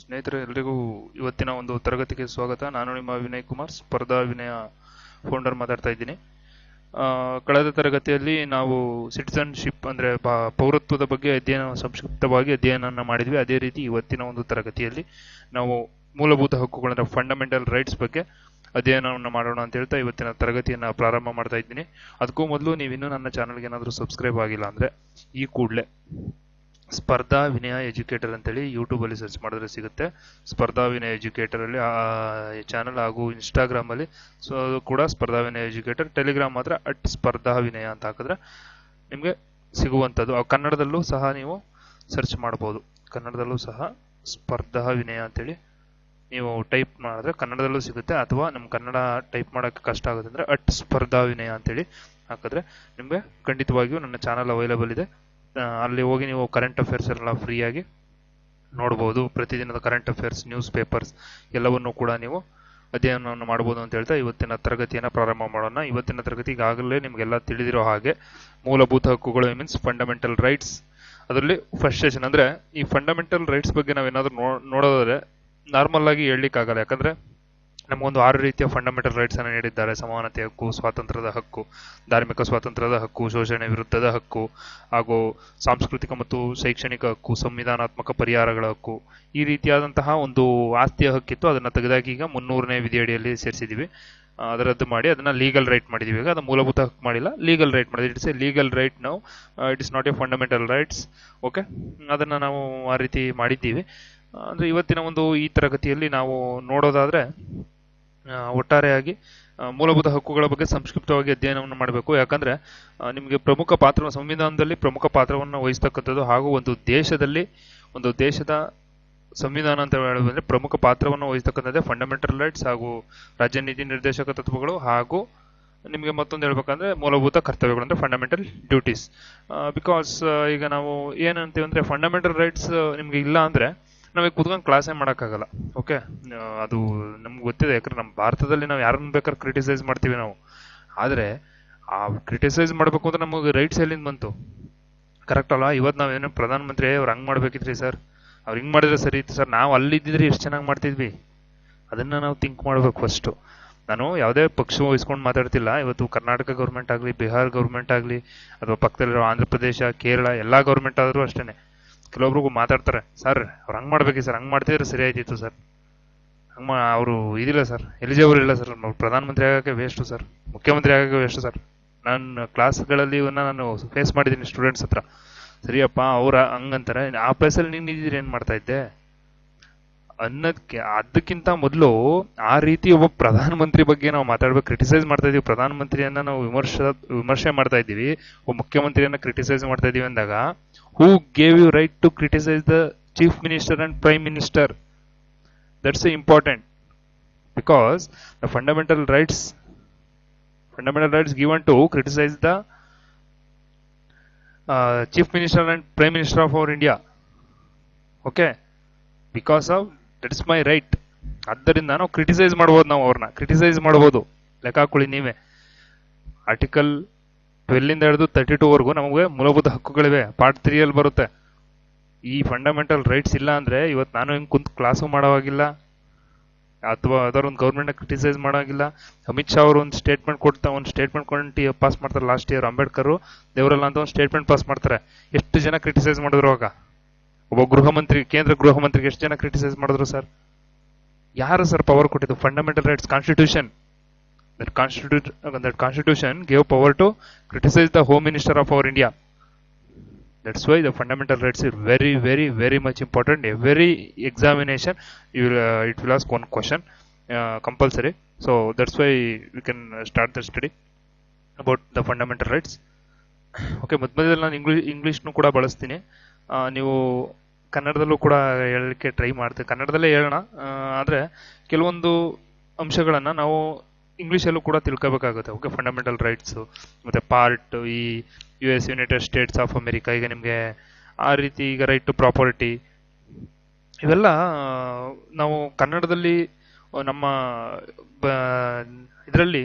ಸ್ನೇಹಿತರೆ, ಎಲ್ರಿಗೂ ಇವತ್ತಿನ ಒಂದು ತರಗತಿಗೆ ಸ್ವಾಗತ. ನಾನು ನಿಮ್ಮ ವಿನಯ್ ಕುಮಾರ್, ಸ್ಪರ್ಧಾ ವಿನಯ ಫೌಂಡರ್ ಮಾತಾಡ್ತಾ ಇದ್ದೀನಿ. ಕಳೆದ ತರಗತಿಯಲ್ಲಿ ನಾವು ಸಿಟಿಸನ್ಶಿಪ್ ಅಂದರೆ ಪೌರತ್ವದ ಬಗ್ಗೆ ಸಂಕ್ಷಿಪ್ತವಾಗಿ ಅಧ್ಯಯನ ಮಾಡಿದ್ವಿ. ಅದೇ ರೀತಿ ಇವತ್ತಿನ ಒಂದು ತರಗತಿಯಲ್ಲಿ ನಾವು ಮೂಲಭೂತ ಹಕ್ಕುಗಳ ಫಂಡಮೆಂಟಲ್ ರೈಟ್ಸ್ ಬಗ್ಗೆ ಅಧ್ಯಯನವನ್ನು ಮಾಡೋಣ ಅಂತ ಹೇಳ್ತಾ ಇವತ್ತಿನ ತರಗತಿಯನ್ನು ಪ್ರಾರಂಭ ಮಾಡ್ತಾ ಇದ್ದೀನಿ. ಅದಕ್ಕೂ ಮೊದಲು ನೀವಿನ್ನೂ ನನ್ನ ಚಾನಲ್ಗೆ ಏನಾದರೂ ಸಬ್ಸ್ಕ್ರೈಬ್ ಆಗಿಲ್ಲ ಅಂದರೆ ಈ ಕೂಡಲೇ ಸ್ಪರ್ಧಾ ವಿನಯ ಎಜುಕೇಟರ್ ಅಂತೇಳಿ ಯೂಟ್ಯೂಬಲ್ಲಿ ಸರ್ಚ್ ಮಾಡಿದ್ರೆ ಸಿಗುತ್ತೆ. ಸ್ಪರ್ಧಾ ವಿನಯ ಎಜುಕೇಟರ್ ಅಲ್ಲಿ ಚಾನಲ್ ಹಾಗೂ ಇನ್ಸ್ಟಾಗ್ರಾಮಲ್ಲಿ ಕೂಡ ಸ್ಪರ್ಧಾ ವಿನಯ ಎಜುಕೇಟರ್, ಟೆಲಿಗ್ರಾಮ್ ಮಾತ್ರ @ಸ್ಪರ್ಧಾ ವಿನಯ ಅಂತ ಹಾಕಿದ್ರೆ ನಿಮಗೆ ಸಿಗುವಂಥದ್ದು. ಕನ್ನಡದಲ್ಲೂ ಸಹ ನೀವು ಸರ್ಚ್ ಮಾಡ್ಬೋದು. ಕನ್ನಡದಲ್ಲೂ ಸಹ ಸ್ಪರ್ಧಾ ವಿನಯ ಅಂತೇಳಿ ನೀವು ಟೈಪ್ ಮಾಡಿದ್ರೆ ಕನ್ನಡದಲ್ಲೂ ಸಿಗುತ್ತೆ. ಅಥವಾ ನಮ್ಮ ಕನ್ನಡ ಟೈಪ್ ಮಾಡೋಕ್ಕೆ ಕಷ್ಟ ಆಗುತ್ತೆ ಅಂದರೆ @ಸ್ಪರ್ಧಾ ವಿನಯ ಅಂತೇಳಿ ಹಾಕಿದ್ರೆ ನಿಮಗೆ ಖಂಡಿತವಾಗಿಯೂ ನನ್ನ ಚಾನಲ್ ಅವೈಲೇಬಲ್ ಇದೆ. ಅಲ್ಲಿ ಹೋಗಿ ನೀವು ಕರೆಂಟ್ ಅಫೇರ್ಸ್ ಎಲ್ಲ ಫ್ರೀಯಾಗಿ ನೋಡ್ಬೋದು. ಪ್ರತಿದಿನದ ಕರೆಂಟ್ ಅಫೇರ್ಸ್, ನ್ಯೂಸ್ ಪೇಪರ್ಸ್ ಎಲ್ಲವನ್ನೂ ಕೂಡ ನೀವು ಅಧ್ಯಯನವನ್ನು ಮಾಡ್ಬೋದು ಅಂತ ಹೇಳ್ತಾ ಇವತ್ತಿನ ತರಗತಿಯನ್ನು ಪ್ರಾರಂಭ ಮಾಡೋಣ. ಇವತ್ತಿನ ತರಗತಿ ಈಗಾಗಲೇ ನಿಮಗೆಲ್ಲ ತಿಳಿದಿರೋ ಹಾಗೆ ಮೂಲಭೂತ ಹಕ್ಕುಗಳು ಮೀನ್ಸ್ ಫಂಡಮೆಂಟಲ್ ರೈಟ್ಸ್. ಅದರಲ್ಲಿ ಫಸ್ಟ್ ಸೆಷನ್ ಅಂದರೆ ಈ ಫಂಡಮೆಂಟಲ್ ರೈಟ್ಸ್ ಬಗ್ಗೆ ನಾವೇನಾದರೂ ನೋಡೋದಾದ್ರೆ ನಾರ್ಮಲ್ ಆಗಿ ಹೇಳಲಿಕ್ಕಾಗಲ್ಲ. ಯಾಕಂದರೆ ನಮಗೊಂದು 6 ರೀತಿಯ ಫಂಡಮೆಂಟಲ್ ರೈಟ್ಸ್ ಅನ್ನು ನೀಡಿದ್ದಾರೆ. ಸಮಾನತೆ ಹಕ್ಕು, ಸ್ವಾತಂತ್ರ್ಯದ ಹಕ್ಕು, ಧಾರ್ಮಿಕ ಸ್ವಾತಂತ್ರ್ಯದ ಹಕ್ಕು, ಶೋಷಣೆ ವಿರುದ್ಧದ ಹಕ್ಕು, ಹಾಗೂ ಸಾಂಸ್ಕೃತಿಕ ಮತ್ತು ಶೈಕ್ಷಣಿಕ ಹಕ್ಕು, ಸಂವಿಧಾನಾತ್ಮಕ ಪರಿಹಾರಗಳ ಹಕ್ಕು. ಈ ರೀತಿಯಾದಂತಹ ಒಂದು ಆಸ್ತಿಯ ಹಕ್ಕಿತ್ತು. ಅದನ್ನು ತೆಗೆದಾಗಿ ಈಗ 300ನೇ ವಿಧಿಯಡಿಯಲ್ಲಿ ಸೇರಿಸಿದ್ದೀವಿ. ಅದರದ್ದು ಮಾಡಿ ಅದನ್ನು ಲೀಗಲ್ ರೈಟ್ ಮಾಡಿದ್ದೀವಿ. ಈಗ ಅದು ಮೂಲಭೂತ ಹಕ್ಕು ಮಾಡಿಲ್ಲ, ಲೀಗಲ್ ರೈಟ್ ಮಾಡಿದ್ವಿ. ಇಟ್ಸ್ ಎ ಲೀಗಲ್ ರೈಟ್ ನಾವು, it is not A fundamental rights. Okay, ಅದನ್ನು ನಾವು ಆ ರೀತಿ ಮಾಡಿದ್ದೀವಿ. ಅಂದರೆ ಇವತ್ತಿನ ಒಂದು ಈ ತರಗತಿಯಲ್ಲಿ ನಾವು ನೋಡೋದಾದರೆ ಒಟ್ಟಾರೆಯಾಗಿ ಮೂಲಭೂತ ಹಕ್ಕುಗಳ ಬಗ್ಗೆ ಸಂಕ್ಷಿಪ್ತವಾಗಿ ಅಧ್ಯಯನವನ್ನು ಮಾಡಬೇಕು. ಯಾಕಂದರೆ ನಿಮಗೆ ಪ್ರಮುಖ ಪಾತ್ರ, ಸಂವಿಧಾನದಲ್ಲಿ ಪ್ರಮುಖ ಪಾತ್ರವನ್ನು ವಹಿಸ್ತಕ್ಕಂಥದ್ದು ಹಾಗೂ ಒಂದು ದೇಶದ ಸಂವಿಧಾನ ಅಂತ ಹೇಳೋದಂದರೆ ಪ್ರಮುಖ ಪಾತ್ರವನ್ನು ವಹಿಸ್ತಕ್ಕಂಥದ್ದೇ ಫಂಡಮೆಂಟಲ್ ರೈಟ್ಸ್ ಹಾಗೂ ರಾಜ್ಯ ನೀತಿ ನಿರ್ದೇಶಕ ತತ್ವಗಳು. ಹಾಗೂ ನಿಮಗೆ ಮತ್ತೊಂದು ಹೇಳ್ಬೇಕಂದ್ರೆ ಮೂಲಭೂತ ಕರ್ತವ್ಯಗಳು ಅಂದರೆ ಫಂಡಮೆಂಟಲ್ ಡ್ಯೂಟೀಸ್. ಬಿಕಾಸ್ ಈಗ ನಾವು ಏನಂತೀವಿ ಅಂದರೆ ಫಂಡಮೆಂಟಲ್ ರೈಟ್ಸ್ ನಿಮಗೆ ಇಲ್ಲ ಅಂದರೆ ನಾವೀಗ ಕೂತ್ಕೊಂಡು ಕ್ಲಾಸೇ ಮಾಡೋಕ್ಕಾಗಲ್ಲ. ಓಕೆ, ಅದು ನಮ್ಗೆ ಗೊತ್ತಿದೆ. ಯಾಕಂದ್ರೆ ನಮ್ಮ ಭಾರತದಲ್ಲಿ ನಾವು ಯಾರನ್ನ ಬೇಕಾದ್ರೆ ಕ್ರಿಟಿಸೈಸ್ ಮಾಡ್ತೀವಿ ನಾವು. ಆದರೆ ಆ ಕ್ರಿಟಿಸೈಸ್ ಮಾಡಬೇಕು ಅಂದ್ರೆ ನಮಗೆ ರೈಟ್ಸ್ ಎಲ್ಲಿಂದ ಬಂತು? ಕರೆಕ್ಟ್ ಅಲ್ಲ? ಇವತ್ತು ನಾವೇನೋ ಪ್ರಧಾನಮಂತ್ರಿ ಅವ್ರು ಹಂಗೆ ಮಾಡಬೇಕಿದ್ರಿ ಸರ್, ಅವ್ರು ಹಿಂಗೆ ಮಾಡಿದ್ರೆ ಸರಿ ಇತ್ತು ಸರ್, ನಾವು ಅಲ್ಲಿದ್ದಿದ್ರೆ ಎಷ್ಟು ಚೆನ್ನಾಗಿ ಮಾಡ್ತಿದ್ವಿ, ಅದನ್ನು ನಾವು ಥಿಂಕ್ ಮಾಡಬೇಕು ಫಸ್ಟು. ನಾನು ಯಾವುದೇ ಪಕ್ಷ ವಹಿಸ್ಕೊಂಡು ಮಾತಾಡ್ತಿಲ್ಲ. ಇವತ್ತು ಕರ್ನಾಟಕ ಗೌರ್ಮೆಂಟ್ ಆಗಲಿ, ಬಿಹಾರ್ ಗೌರ್ಮೆಂಟ್ ಆಗಲಿ, ಅಥವಾ ಪಕ್ಕದಲ್ಲಿರೋ ಆಂಧ್ರ ಪ್ರದೇಶ, ಕೇರಳ ಎಲ್ಲ ಗೌರ್ಮೆಂಟ್ ಆದರೂ ಅಷ್ಟೇ ಕೆಲವೊಬ್ರಿಗೂ ಮಾತಾಡ್ತಾರೆ, ಸರ್ ಅವ್ರು ಹಂಗೆ ಮಾಡ್ಬೇಕು ಸರ್, ಹಂಗೆ ಮಾಡ್ತಿದ್ರೆ ಸರಿ ಆಯ್ತಿತ್ತು ಸರ್, ಅವರು ಇದಿಲ್ಲ ಸರ್, ಎಲಿಜಿಬಲ್ ಇಲ್ಲ ಸರ್, ನಾವು ಪ್ರಧಾನಮಂತ್ರಿ ಆಗೋಕ್ಕೆ ವೇಸ್ಟು ಸರ್, ಮುಖ್ಯಮಂತ್ರಿ ಆಗೋಕ್ಕೆ ವೇಸ್ಟು ಸರ್. ನಾನು ಕ್ಲಾಸ್ಗಳಲ್ಲಿ ಇವನ್ನ ನಾನು ಫೇಸ್ ಮಾಡಿದ್ದೀನಿ ಸ್ಟೂಡೆಂಟ್ಸ್ ಹತ್ರ. ಸರಿಯಪ್ಪ, ಅವ್ರ ಹಂಗಂತಾರೆ, ಆ ಪ್ಲೇಸಲ್ಲಿ ನೀನು ಇದ್ದೀರಿ ಏನು ಮಾಡ್ತಾ ಇದ್ದೆ ಅನ್ನೋದಕ್ಕೆ. ಅದಕ್ಕಿಂತ ಮೊದಲು ಆ ರೀತಿ ಒಬ್ಬ ಪ್ರಧಾನಮಂತ್ರಿ ಬಗ್ಗೆ ನಾವು ಮಾತಾಡ್ಬೇಕು, ಕ್ರಿಟಿಸೈಸ್ ಮಾಡ್ತಾ ಇದೀವಿ, ಪ್ರಧಾನಮಂತ್ರಿಯನ್ನ ನಾವು ವಿಮರ್ಶೆ ಮಾಡ್ತಾ ಇದ್ದೀವಿ, ಒಬ್ಬ ಮುಖ್ಯಮಂತ್ರಿಯನ್ನ ಕ್ರಿಟಿಸೈಸ್ ಮಾಡ್ತಾ ಇದೀವಿ ಅಂದಾಗ who gave you right to criticise the chief minister and prime minister? That's important, because the fundamental rights given to criticize the chief minister and prime minister of our India. Okay, because of that is my right. ಆದ್ದರಿಂದ ನಾವು criticise ಮಾಡ್ಬೋದು, ನಾವು ಅವ್ರನ್ನ criticise ಮಾಡ್ಬೋದು. ಲೆಕ್ಕ ಹಾಕೊಳ್ಳಿ ನೀವೇ. Article 12 ಹಿಡಿದು 32ವರೆಗೂ ನಮಗೆ ಮೂಲಭೂತ ಹಕ್ಕುಗಳಿವೆ. ಪಾರ್ಟ್ 3 ಬರುತ್ತೆ. ಈ ಫಂಡಮೆಂಟಲ್ ರೈಟ್ಸ್ ಇಲ್ಲ ಅಂದರೆ ಇವತ್ತು ನಾನು ಹಿಂಗೆ ಕುಂತು ಕ್ಲಾಸು ಮಾಡೋವಾಗಿಲ್ಲ, ಅಥವಾ ಅದರ ಒಂದು ಗೌರ್ಮೆಂಟ್ನ ಕ್ರಿಟಿಸೈಸ್ ಮಾಡೋಂಗಿಲ್ಲ. ಅಮಿತ್ ಶಾ ಅವರು ಒಂದು ಸ್ಟೇಟ್ಮೆಂಟ್ ಕೊಂಡು ಪಾಸ್ ಮಾಡ್ತಾರೆ. ಲಾಸ್ಟ್ ಇಯರ್ ಅಂಬೇಡ್ಕರ್ ದೇವರಲ್ಲ ಅಂತ ಒಂದು ಸ್ಟೇಟ್ಮೆಂಟ್ ಪಾಸ್ ಮಾಡ್ತಾರೆ. ಎಷ್ಟು ಜನ ಕ್ರಿಟಿಸೈಸ್ ಮಾಡಿದ್ರು ಅವಾಗ? ಒಬ್ಬ ಕೇಂದ್ರ ಗೃಹ ಮಂತ್ರಿಗೆ ಎಷ್ಟು ಜನ ಕ್ರಿಟಿಸೈಸ್ ಮಾಡಿದ್ರು ಸರ್? ಯಾರು ಸರ್ ಪವರ್ ಕೊಟ್ಟಿದ್ದು? Fundamental rights constitution. That constitution gave power to criticize the home minister of our India. That's why the fundamental rights are very, very, very much important. Every examination it will ask one question, compulsory. So that's why we can start the study about the fundamental rights. Okay, ಮಧ್ಯದಲ್ಲಿ ನಾನು ಇಂಗ್ಲೀಷ್ನು ಕೂಡ ಬಳಸ್ತೀನಿ. ನೀವು ಕನ್ನಡದಲ್ಲೂ ಕೂಡ ಹೇಳಲಿಕ್ಕೆ try ಮಾಡ್ತೀವಿ. ಕನ್ನಡದಲ್ಲೇ ಹೇಳೋಣ, ಆದರೆ ಕೆಲವೊಂದು ಅಂಶಗಳನ್ನು ನಾವು ಇಂಗ್ಲೀಷಲ್ಲೂ ಕೂಡ ತಿಳ್ಕೋಬೇಕಾಗುತ್ತೆ. ಓಕೆ, ಫಂಡಮೆಂಟಲ್ ರೈಟ್ಸು ಮತ್ತು ಪಾರ್ಟ್ ಈ US United States of America, ಈಗ ನಿಮಗೆ ಆ ರೀತಿ ಈಗ ರೈಟ್ ಟು ಪ್ರಾಪರ್ಟಿ, ಇವೆಲ್ಲ ನಾವು ಕನ್ನಡದಲ್ಲಿ ನಮ್ಮ ಇದರಲ್ಲಿ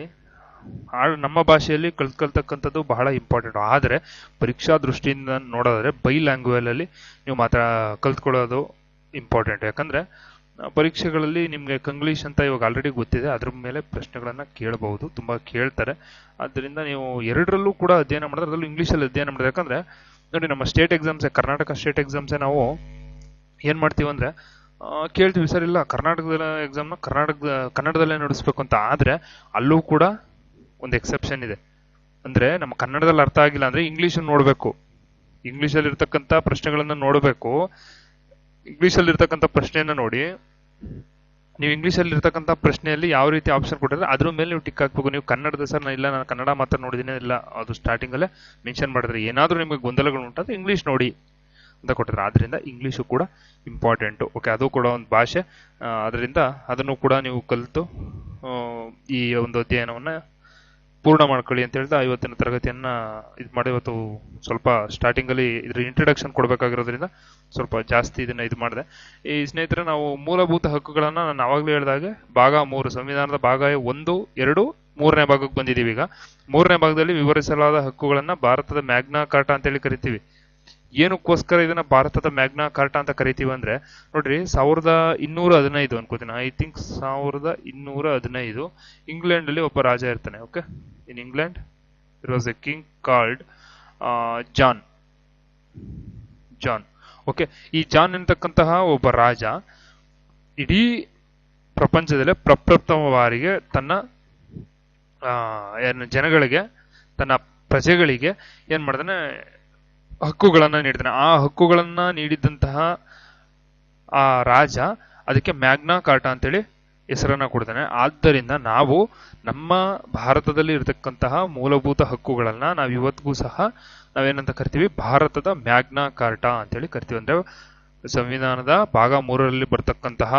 ನಮ್ಮ ಭಾಷೆಯಲ್ಲಿ ಕಲ್ತ್ಕೊಳ್ತಕ್ಕಂಥದ್ದು ಬಹಳ ಇಂಪಾರ್ಟೆಂಟ್. ಆದರೆ ಪರೀಕ್ಷಾ ದೃಷ್ಟಿಯಿಂದ ನೋಡೋದಾದರೆ ಬೈ ಲ್ಯಾಂಗ್ವೇಜಲ್ಲಿ ನೀವು ಕಲ್ತ್ಕೊಳ್ಳೋದು ಇಂಪಾರ್ಟೆಂಟ್. ಯಾಕಂದ್ರೆ ಪರೀಕ್ಷೆಗಳಲ್ಲಿ ನಿಮಗೆ ಕಂಗ್ಲೀಷ್ ಅಂತ ಇವಾಗ ಆಲ್ರೆಡಿ ಗೊತ್ತಿದೆ, ಅದ್ರ ಮೇಲೆ ಪ್ರಶ್ನೆಗಳನ್ನ ಕೇಳಬಹುದು, ತುಂಬಾ ಕೇಳ್ತಾರೆ. ಆದ್ದರಿಂದ ನೀವು ಎರಡರಲ್ಲೂ ಕೂಡ ಅಧ್ಯಯನ ಮಾಡಿದ್ರೆ, ಅದರಲ್ಲೂ ಇಂಗ್ಲೀಷಲ್ಲಿ ಅಧ್ಯಯನ ಮಾಡಿದ್ರೆ. ಯಾಕಂದ್ರೆ ನೋಡಿ, ನಮ್ಮ ಸ್ಟೇಟ್ ಎಕ್ಸಾಮ್ಸೇ, ಕರ್ನಾಟಕ ಸ್ಟೇಟ್ ಎಕ್ಸಾಮ್ಸೇ ನಾವು ಏನ್ ಮಾಡ್ತೀವಿ ಅಂದ್ರೆ ಕೇಳ್ತೀವಿ, ಸರ್ ಇಲ್ಲ ಕರ್ನಾಟಕದ ಎಕ್ಸಾಮ್ನ ಕನ್ನಡದಲ್ಲೇ ನಡೆಸ್ಬೇಕು ಅಂತ. ಆದ್ರೆ ಅಲ್ಲೂ ಕೂಡ ಒಂದು ಎಕ್ಸೆಪ್ಷನ್ ಇದೆ. ಅಂದ್ರೆ ನಮ್ಮ ಕನ್ನಡದಲ್ಲಿ ಅರ್ಥ ಆಗಿಲ್ಲ ಅಂದ್ರೆ ಇಂಗ್ಲೀಷ್ ನೋಡ್ಬೇಕು, ಇಂಗ್ಲೀಷಲ್ಲಿ ಇರ್ತಕ್ಕಂಥ ಪ್ರಶ್ನೆಗಳನ್ನ ನೋಡಬೇಕು. ಇಂಗ್ಲೀಷಲ್ಲಿ ಇರ್ತಕ್ಕಂಥ ಪ್ರಶ್ನೆಯನ್ನ ನೋಡಿ, ನೀವು ಇಂಗ್ಲೀಷಲ್ಲಿ ಇರ್ತಕ್ಕಂಥ ಪ್ರಶ್ನೆಯಲ್ಲಿ ಯಾವ ರೀತಿ ಆಪ್ಷನ್ ಕೊಟ್ಟಿದ್ರೆ ಅದ್ರ ಮೇಲೆ ನೀವು ಟಿಕ್ ಹಾಕ್ಬೇಕು. ನೀವು ಕನ್ನಡದ ಸರ್ ಇಲ್ಲ ನಾನು ಕನ್ನಡ ಮಾತ್ರ ನೋಡಿದ್ದೀನಿ, ಇಲ್ಲ ಅದು ಸ್ಟಾರ್ಟಿಂಗ್ ಅಲ್ಲೇ ಮೆನ್ಷನ್ ಮಾಡಿದ್ರೆ ಏನಾದ್ರೂ ನಿಮಗೆ ಗೊಂದಲಗಳು ಉಂಟಾದ್ರೆ ಇಂಗ್ಲೀಷ್ ನೋಡಿ ಅಂತ ಕೊಟ್ಟಿದ್ರೆ. ಆದ್ರಿಂದ ಇಂಗ್ಲೀಷು ಕೂಡ ಇಂಪಾರ್ಟೆಂಟು. ಓಕೆ, ಅದು ಕೂಡ ಒಂದು ಭಾಷೆ. ಅದರಿಂದ ಅದನ್ನು ಕೂಡ ನೀವು ಕಲಿತು ಈ ಒಂದು ಅಧ್ಯಯನವನ್ನ ಪೂರ್ಣ ಮಾಡ್ಕೊಳ್ಳಿ ಅಂತ ಹೇಳ್ತಾ ಇವತ್ತಿನ ತರಗತಿಯನ್ನ ಇದು ಮಾಡಿ, ಇವತ್ತು ಸ್ವಲ್ಪ ಸ್ಟಾರ್ಟಿಂಗ್ ಅಲ್ಲಿ ಇದ್ರ ಇಂಟ್ರಡಕ್ಷನ್ ಕೊಡಬೇಕಾಗಿರೋದ್ರಿಂದ ಸ್ವಲ್ಪ ಜಾಸ್ತಿ ಇದನ್ನ ಇದು ಮಾಡಿದೆ. ಈ ಸ್ನೇಹಿತರೆ, ನಾವು ಮೂಲಭೂತ ಹಕ್ಕುಗಳನ್ನ ನಾನು ಆವಾಗಲೇ ಹೇಳಿದಾಗೆ ಭಾಗ 3 ಸಂವಿಧಾನದ ಭಾಗ 1, 2, 3ನೇ ಭಾಗಕ್ಕೆ ಬಂದಿದ್ದೀವಿ. ಈಗ 3ನೇ ಭಾಗದಲ್ಲಿ ವಿವರಿಸಲಾದ ಹಕ್ಕುಗಳನ್ನ ಭಾರತದ ಮ್ಯಾಗ್ನಾ ಕಾರ್ಟಾ ಅಂತೇಳಿ ಕರಿತೀವಿ. ಏನಕ್ಕೋಸ್ಕರ ಇದನ್ನ ಭಾರತದ ಮ್ಯಾಗ್ನಾ ಕಾರ್ಟಾ ಅಂತ ಕರಿತೀವಿ ಅಂದ್ರೆ ನೋಡ್ರಿ, 1215 ಅನ್ಕೋತೀನಿ, ಐ ಥಿಂಕ್ 1215 ಇಂಗ್ಲೆಂಡ್ ಅಲ್ಲಿ ಒಬ್ಬ ರಾಜ ಇರ್ತಾನೆ. Okay, in England there was a king called John. Okay, ಈ ಜಾನ್ ಅಂತಕ್ಕಂತಹ ಒಬ್ಬ ರಾಜ ಇಡೀ ಪ್ರಪಂಚದಲ್ಲೇ ಪ್ರಪ್ರಥಮ ಬಾರಿಗೆ ತನ್ನ ಜನಗಳಿಗೆ, ತನ್ನ ಪ್ರಜೆಗಳಿಗೆ ಏನ್ ಮಾಡ್ತಾನೆ, ಹಕ್ಕುಗಳನ್ನ ನೀಡ್ತಾನೆ. ಆ ಹಕ್ಕುಗಳನ್ನ ನೀಡಿದಂತಹ ಆ ರಾಜ ಅದಕ್ಕೆ ಮ್ಯಾಗ್ನಾ ಕಾರ್ಟಾ ಅಂತೇಳಿ ಹೆಸರನ್ನ ಕೊಡ್ತಾನೆ. ಆದ್ದರಿಂದ ನಾವು ನಮ್ಮ ಭಾರತದಲ್ಲಿ ಇರತಕ್ಕಂತಹ ಮೂಲಭೂತ ಹಕ್ಕುಗಳನ್ನ ನಾವು ಇವತ್ತಿಗೂ ಸಹ ನಾವೇನಂತ ಕರಿತೀವಿ, ಭಾರತದ ಮ್ಯಾಗ್ನಾ ಕಾರ್ಟಾ ಅಂತೇಳಿ ಕರಿತೀವಿ. ಅಂದ್ರೆ ಸಂವಿಧಾನದ ಭಾಗ 3ರಲ್ಲಿ ಬರ್ತಕ್ಕಂತಹ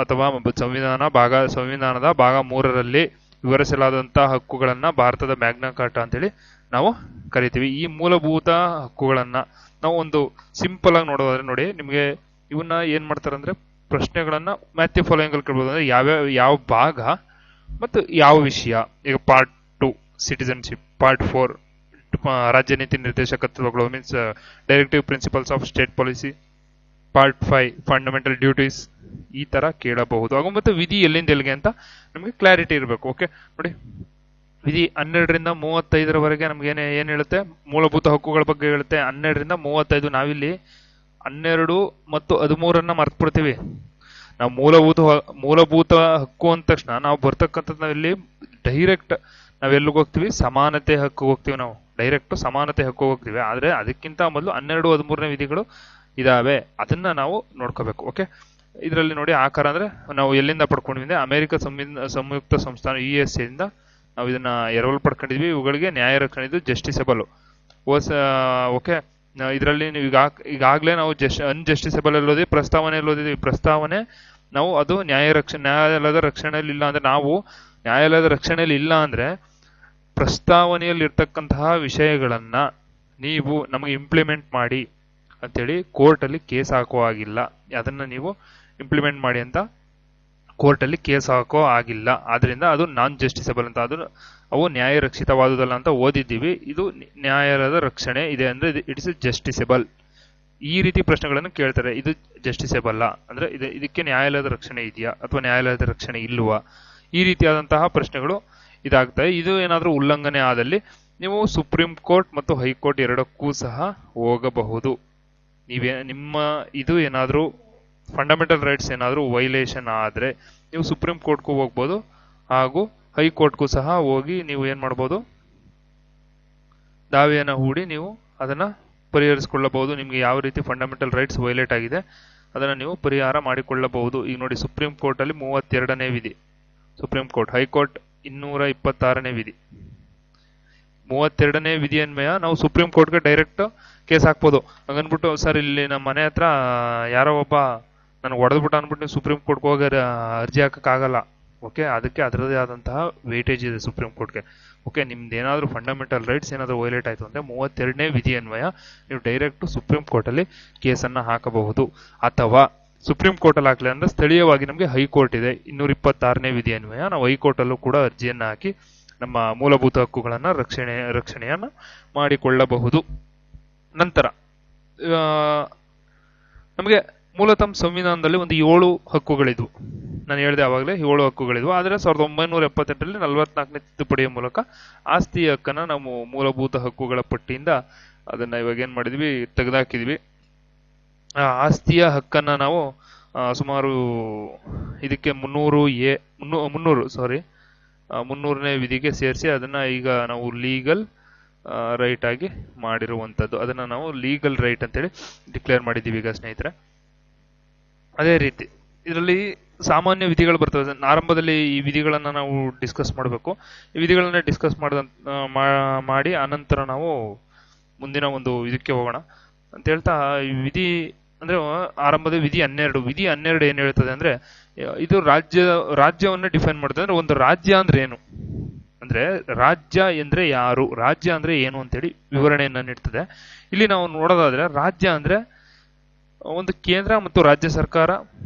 ಅಥವಾ ಸಂವಿಧಾನದ ಭಾಗ 3ರಲ್ಲಿ ವಿವರಿಸಲಾದಂತಹ ಹಕ್ಕುಗಳನ್ನ ಭಾರತದ ಮ್ಯಾಗ್ನಾ ಕಾರ್ಟಾ ಅಂತೇಳಿ ನಾವು ಕರಿತೀವಿ. ಈ ಮೂಲಭೂತ ಹಕ್ಕುಗಳನ್ನ ನಾವು ಒಂದು ಸಿಂಪಲ್ ಆಗಿ ನೋಡೋದಾದ್ರೆ ನೋಡಿ, ನಿಮ್ಗೆ ಇವನ್ನ ಏನ್ ಮಾಡ್ತಾರೆ ಅಂದ್ರೆ ಪ್ರಶ್ನೆಗಳನ್ನ ಮ್ಯಾಥ್ಯೂ ಫಾಲೋಯಿಂಗ್ ಅಲ್ಲಿ ಕೇಳಬಹುದು. ಅಂದ್ರೆ ಯಾವ ಭಾಗ ಮತ್ತು ಯಾವ ವಿಷಯ. ಈಗ ಪಾರ್ಟ್ 2 ಸಿಟಿಸನ್ಶಿಪ್, ಪಾರ್ಟ್ 4 ರಾಜ್ಯ ನೀತಿ ನಿರ್ದೇಶಕತ್ವಗಳು means directive principles of state policy, part 5 fundamental duties, ಈ ತರ ಕೇಳಬಹುದು. ಹಾಗೂ ಮತ್ತೆ ವಿಧಿ ಎಲ್ಲಿಂದ ಎಲ್ಲಿಗೆ ಅಂತ ನಮಗೆ ಕ್ಲಾರಿಟಿ ಇರಬೇಕು. ಓಕೆ ನೋಡಿ, ವಿಧಿ 12ರಿಂದ 35ರವರೆಗೆ ನಮ್ಗೆ ಏನ್ ಹೇಳುತ್ತೆ, ಮೂಲಭೂತ ಹಕ್ಕುಗಳ ಬಗ್ಗೆ ಹೇಳುತ್ತೆ. 12ರಿಂದ 35. ನಾವಿಲ್ಲಿ 12 ಮತ್ತು 13 ಮರ್ತ್ಬಿಡ್ತೀವಿ. ನಾವು ಮೂಲಭೂತ ಹಕ್ಕು ಅಂದ ತಕ್ಷಣ ನಾವು ಬರ್ತಕ್ಕಂಥದ್ದು ನಾವಿಲ್ಲಿ ಡೈರೆಕ್ಟ್ ನಾವೆಲ್ಲಿಗೆ ಹೋಗ್ತೀವಿ, ಸಮಾನತೆ ಹಕ್ಕು ಹೋಗ್ತೀವಿ. ನಾವು ಡೈರೆಕ್ಟ್ ಸಮಾನತೆ ಹಕ್ಕು ಹೋಗ್ತೀವಿ. ಆದ್ರೆ ಅದಕ್ಕಿಂತ ಮೊದಲು 12, 13ನೇ ವಿಧಿಗಳು ಇದಾವೆ, ಅದನ್ನ ನಾವು ನೋಡ್ಕೋಬೇಕು. ಓಕೆ, ಇದರಲ್ಲಿ ನೋಡಿ ಆಕಾರ ಅಂದ್ರೆ ನಾವು ಎಲ್ಲಿಂದ ಪಡ್ಕೊಂಡಿದ್ವಿ, ಅಮೆರಿಕ ಸಂಯುಕ್ತ ಸಂಸ್ಥಾನ USA ಇಂದ ನಾವು ಇದನ್ನ ಎರವಲು ಪಡ್ಕೊಂಡಿದ್ವಿ. ಇವುಗಳಿಗೆ ನ್ಯಾಯ ರಕ್ಷಣೆ ಇದು ಜಸ್ಟಿಸಬಲ್. ಓಕೆ, ಇದರಲ್ಲಿ ನೀವು ಈಗಾಗಲೇ ನಾವು ಅನ್ಜಸ್ಟಿಸಬಲ್ ಓದಿ ಪ್ರಸ್ತಾವನೆ ಓದಿದ್ವಿ. ಪ್ರಸ್ತಾವನೆ ನಾವು ಅದು ನ್ಯಾಯಾಲಯದ ರಕ್ಷಣೆಯಲ್ಲಿ ಇಲ್ಲ ಅಂದ್ರೆ, ನಾವು ನ್ಯಾಯಾಲಯದ ರಕ್ಷಣೆಯಲ್ಲಿ ಇಲ್ಲ ಅಂದ್ರೆ ಪ್ರಸ್ತಾವನೆಯಲ್ಲಿ ಇರ್ತಕ್ಕಂತಹ ವಿಷಯಗಳನ್ನ ನೀವು ನಮಗೆ ಇಂಪ್ಲಿಮೆಂಟ್ ಮಾಡಿ ಅಂತೇಳಿ ಕೋರ್ಟಲ್ಲಿ ಕೇಸ್ ಹಾಕೋ ಆಗಿಲ್ಲ. ಅದನ್ನ ನೀವು ಇಂಪ್ಲಿಮೆಂಟ್ ಮಾಡಿ ಅಂತ ಕೋರ್ಟಲ್ಲಿ ಕೇಸ್ ಹಾಕೋ ಆಗಿಲ್ಲ. ಆದ್ರಿಂದ ಅದು ನಾನ್ ಜಸ್ಟಿಸಬಲ್ ಅಂತ, ಅವು ನ್ಯಾಯ ರಕ್ಷಿತವಾದುದಲ್ಲ ಅಂತ ಓದಿದ್ದೀವಿ. ಇದು ನ್ಯಾಯಾಲಯದ ರಕ್ಷಣೆ ಇದೆ ಅಂದ್ರೆ ಇಟ್ಸ್ ಜಸ್ಟಿಸಬಲ್. ಈ ರೀತಿ ಪ್ರಶ್ನೆಗಳನ್ನು ಕೇಳ್ತಾರೆ. ಇದು ಜಸ್ಟಿಸಬಲ್ ಅಂದ್ರೆ ಇದಕ್ಕೆ ನ್ಯಾಯಾಲಯದ ರಕ್ಷಣೆ ಇದೆಯಾ ಅಥವಾ ನ್ಯಾಯಾಲಯದ ರಕ್ಷಣೆ ಇಲ್ವಾ, ಈ ರೀತಿಯಾದಂತಹ ಪ್ರಶ್ನೆಗಳು ಇದಾಗ್ತವೆ. ಇದು ಏನಾದ್ರೂ ಉಲ್ಲಂಘನೆ ಆದಲ್ಲಿ ನೀವು ಸುಪ್ರೀಂ ಕೋರ್ಟ್ ಮತ್ತು ಹೈಕೋರ್ಟ್ ಎರಡಕ್ಕೂ ಸಹ ಹೋಗಬಹುದು. ನಿಮ್ಮ ಇದು ಏನಾದ್ರೂ ಫಂಡಮೆಂಟಲ್ ರೈಟ್ಸ್ ಏನಾದ್ರೂ ವೈಲೇಷನ್ ಆದ್ರೆ ನೀವು ಸುಪ್ರೀಂ ಕೋರ್ಟ್ಗೂ ಹೋಗ್ಬೋದು, ಹಾಗೂ ಹೈಕೋರ್ಟ್ಗೂ ಸಹ ಹೋಗಿ ನೀವು ಏನ್ ಮಾಡ್ಬೋದು, ದಾವೆಯನ್ನ ಹೂಡಿ ನೀವು ಅದನ್ನ ಪರಿಹರಿಸಿಕೊಳ್ಳಬಹುದು. ನಿಮ್ಗೆ ಯಾವ ರೀತಿ ಫಂಡಮೆಂಟಲ್ ರೈಟ್ಸ್ ವೈಲೇಟ್ ಆಗಿದೆ ಅದನ್ನ ನೀವು ಪರಿಹಾರ ಮಾಡಿಕೊಳ್ಳಬಹುದು. ಈಗ ನೋಡಿ, ಸುಪ್ರೀಂ ಕೋರ್ಟ್ ಅಲ್ಲಿ 32ನೇ ವಿಧಿ ಸುಪ್ರೀಂ ಕೋರ್ಟ್, ಹೈಕೋರ್ಟ್ 226ನೇ ವಿಧಿ. 32ನೇ ವಿಧಿ ಅನ್ವಯ ನಾವು ಸುಪ್ರೀಂ ಕೋರ್ಟ್ಗೆ ಡೈರೆಕ್ಟ್ ಕೇಸ್ ಹಾಕ್ಬೋದು. ಹಂಗನ್ಬಿಟ್ಟು ಸರ್ ಇಲ್ಲಿ ನಮ್ಮ ಮನೆ ಹತ್ರ ಯಾರೋ ಒಬ್ಬ ನನಗೆ ಹೊಡೆದ್ಬಿಟ್ಟು ಅಂದ್ಬಿಟ್ಟು ನೀವು ಸುಪ್ರೀಂ ಕೋರ್ಟ್ಗೆ ಹೋಗಿ ಅರ್ಜಿ ಹಾಕಕ್ಕಾಗಲ್ಲ. ಓಕೆ, ಅದಕ್ಕೆ ಅದರದೇ ಆದಂತಹ ವೇಟೇಜ್ ಇದೆ ಸುಪ್ರೀಂ ಕೋರ್ಟ್ಗೆ. ಓಕೆ, ನಿಮ್ದು ಏನಾದರೂ ಫಂಡಮೆಂಟಲ್ ರೈಟ್ಸ್ ಏನಾದರೂ ವೈಲೇಟ್ ಆಯಿತು ಅಂದರೆ 32ನೇ ವಿಧಿ ಅನ್ವಯ ನೀವು ಡೈರೆಕ್ಟ್ ಸುಪ್ರೀಂ ಕೋರ್ಟಲ್ಲಿ ಕೇಸನ್ನು ಹಾಕಬಹುದು. ಅಥವಾ ಸುಪ್ರೀಂ ಕೋರ್ಟಲ್ಲಿ ಹಾಕಲಿ ಅಂದರೆ ಸ್ಥಳೀಯವಾಗಿ ನಮಗೆ ಹೈಕೋರ್ಟ್ ಇದೆ, 226ನೇ ವಿಧಿ ಅನ್ವಯ ನಾವು ಹೈಕೋರ್ಟಲ್ಲೂ ಕೂಡ ಅರ್ಜಿಯನ್ನು ಹಾಕಿ ನಮ್ಮ ಮೂಲಭೂತ ಹಕ್ಕುಗಳನ್ನು ರಕ್ಷಣೆಯನ್ನು ಮಾಡಿಕೊಳ್ಳಬಹುದು. ನಂತರ ನಮಗೆ ಮೂಲತಃ ಸಂವಿಧಾನದಲ್ಲಿ ಒಂದು 7 ಹಕ್ಕುಗಳಿದ್ವು. ನಾನು ಹೇಳಿದೆ ಆವಾಗಲೇ 7 ಹಕ್ಕುಗಳಿದ್ವು. ಆದರೆ 1978ರಲ್ಲಿ 44ನೇ ತಿದ್ದುಪಡಿಯ ಮೂಲಕ ಆಸ್ತಿ ಹಕ್ಕನ್ನ ನಾವು ಮೂಲಭೂತ ಹಕ್ಕುಗಳ ಪಟ್ಟಿಯಿಂದ ಅದನ್ನ ಇವಾಗ ಏನ್ ಮಾಡಿದ್ವಿ, ತೆಗೆದಾಕಿದ್ವಿ. ಆ ಆಸ್ತಿಯ ಹಕ್ಕನ್ನ ನಾವು ಸುಮಾರು ಇದಕ್ಕೆ 300ನೇ ವಿಧಿಗೆ ಸೇರಿಸಿ ಅದನ್ನ ಈಗ ನಾವು ಲೀಗಲ್ ರೈಟ್ ಆಗಿ ಮಾಡಿರುವಂತದ್ದು. ಅದನ್ನ ನಾವು ಲೀಗಲ್ ರೈಟ್ ಅಂತೇಳಿ ಡಿಕ್ಲೇರ್ ಮಾಡಿದ್ದೀವಿ ಈಗ ಸ್ನೇಹಿತರೆ. ಅದೇ ರೀತಿ ಇದರಲ್ಲಿ ಸಾಮಾನ್ಯ ವಿಧಿಗಳು ಬರ್ತವೆ. ಆರಂಭದಲ್ಲಿ ಈ ವಿಧಿಗಳನ್ನ ನಾವು ಡಿಸ್ಕಸ್ ಮಾಡಬೇಕು. ಈ ವಿಧಿಗಳನ್ನ ಡಿಸ್ಕಸ್ ಮಾಡಿ ಅನಂತರ ನಾವು ಮುಂದಿನ ಒಂದು ಇದಕ್ಕೆ ಹೋಗೋಣ ಅಂತ ಹೇಳ್ತಾ, ಈ ವಿಧಿ ಅಂದ್ರೆ ಆರಂಭದ ವಿಧಿ 12. ವಿಧಿ 12 ಏನ್ ಹೇಳ್ತದೆ ಅಂದ್ರೆ, ಇದು ರಾಜ್ಯವನ್ನ ಡಿಫೈನ್ ಮಾಡುತ್ತೆ. ಅಂದ್ರೆ ಒಂದು ರಾಜ್ಯ ಅಂದ್ರೆ ಏನು, ಅಂದ್ರೆ ರಾಜ್ಯ ಎಂದ್ರೆ ಯಾರು, ರಾಜ್ಯ ಅಂದ್ರೆ ಏನು ಅಂತೇಳಿ ವಿವರಣೆಯನ್ನ ನೀಡ್ತದೆ. ಇಲ್ಲಿ ನಾವು ನೋಡೋದಾದ್ರೆ ರಾಜ್ಯ ಅಂದ್ರೆ ಒಂದು ಕೇಂದ್ರ ಮತ್ತು ರಾಜ್ಯ ಸರ್ಕಾರ,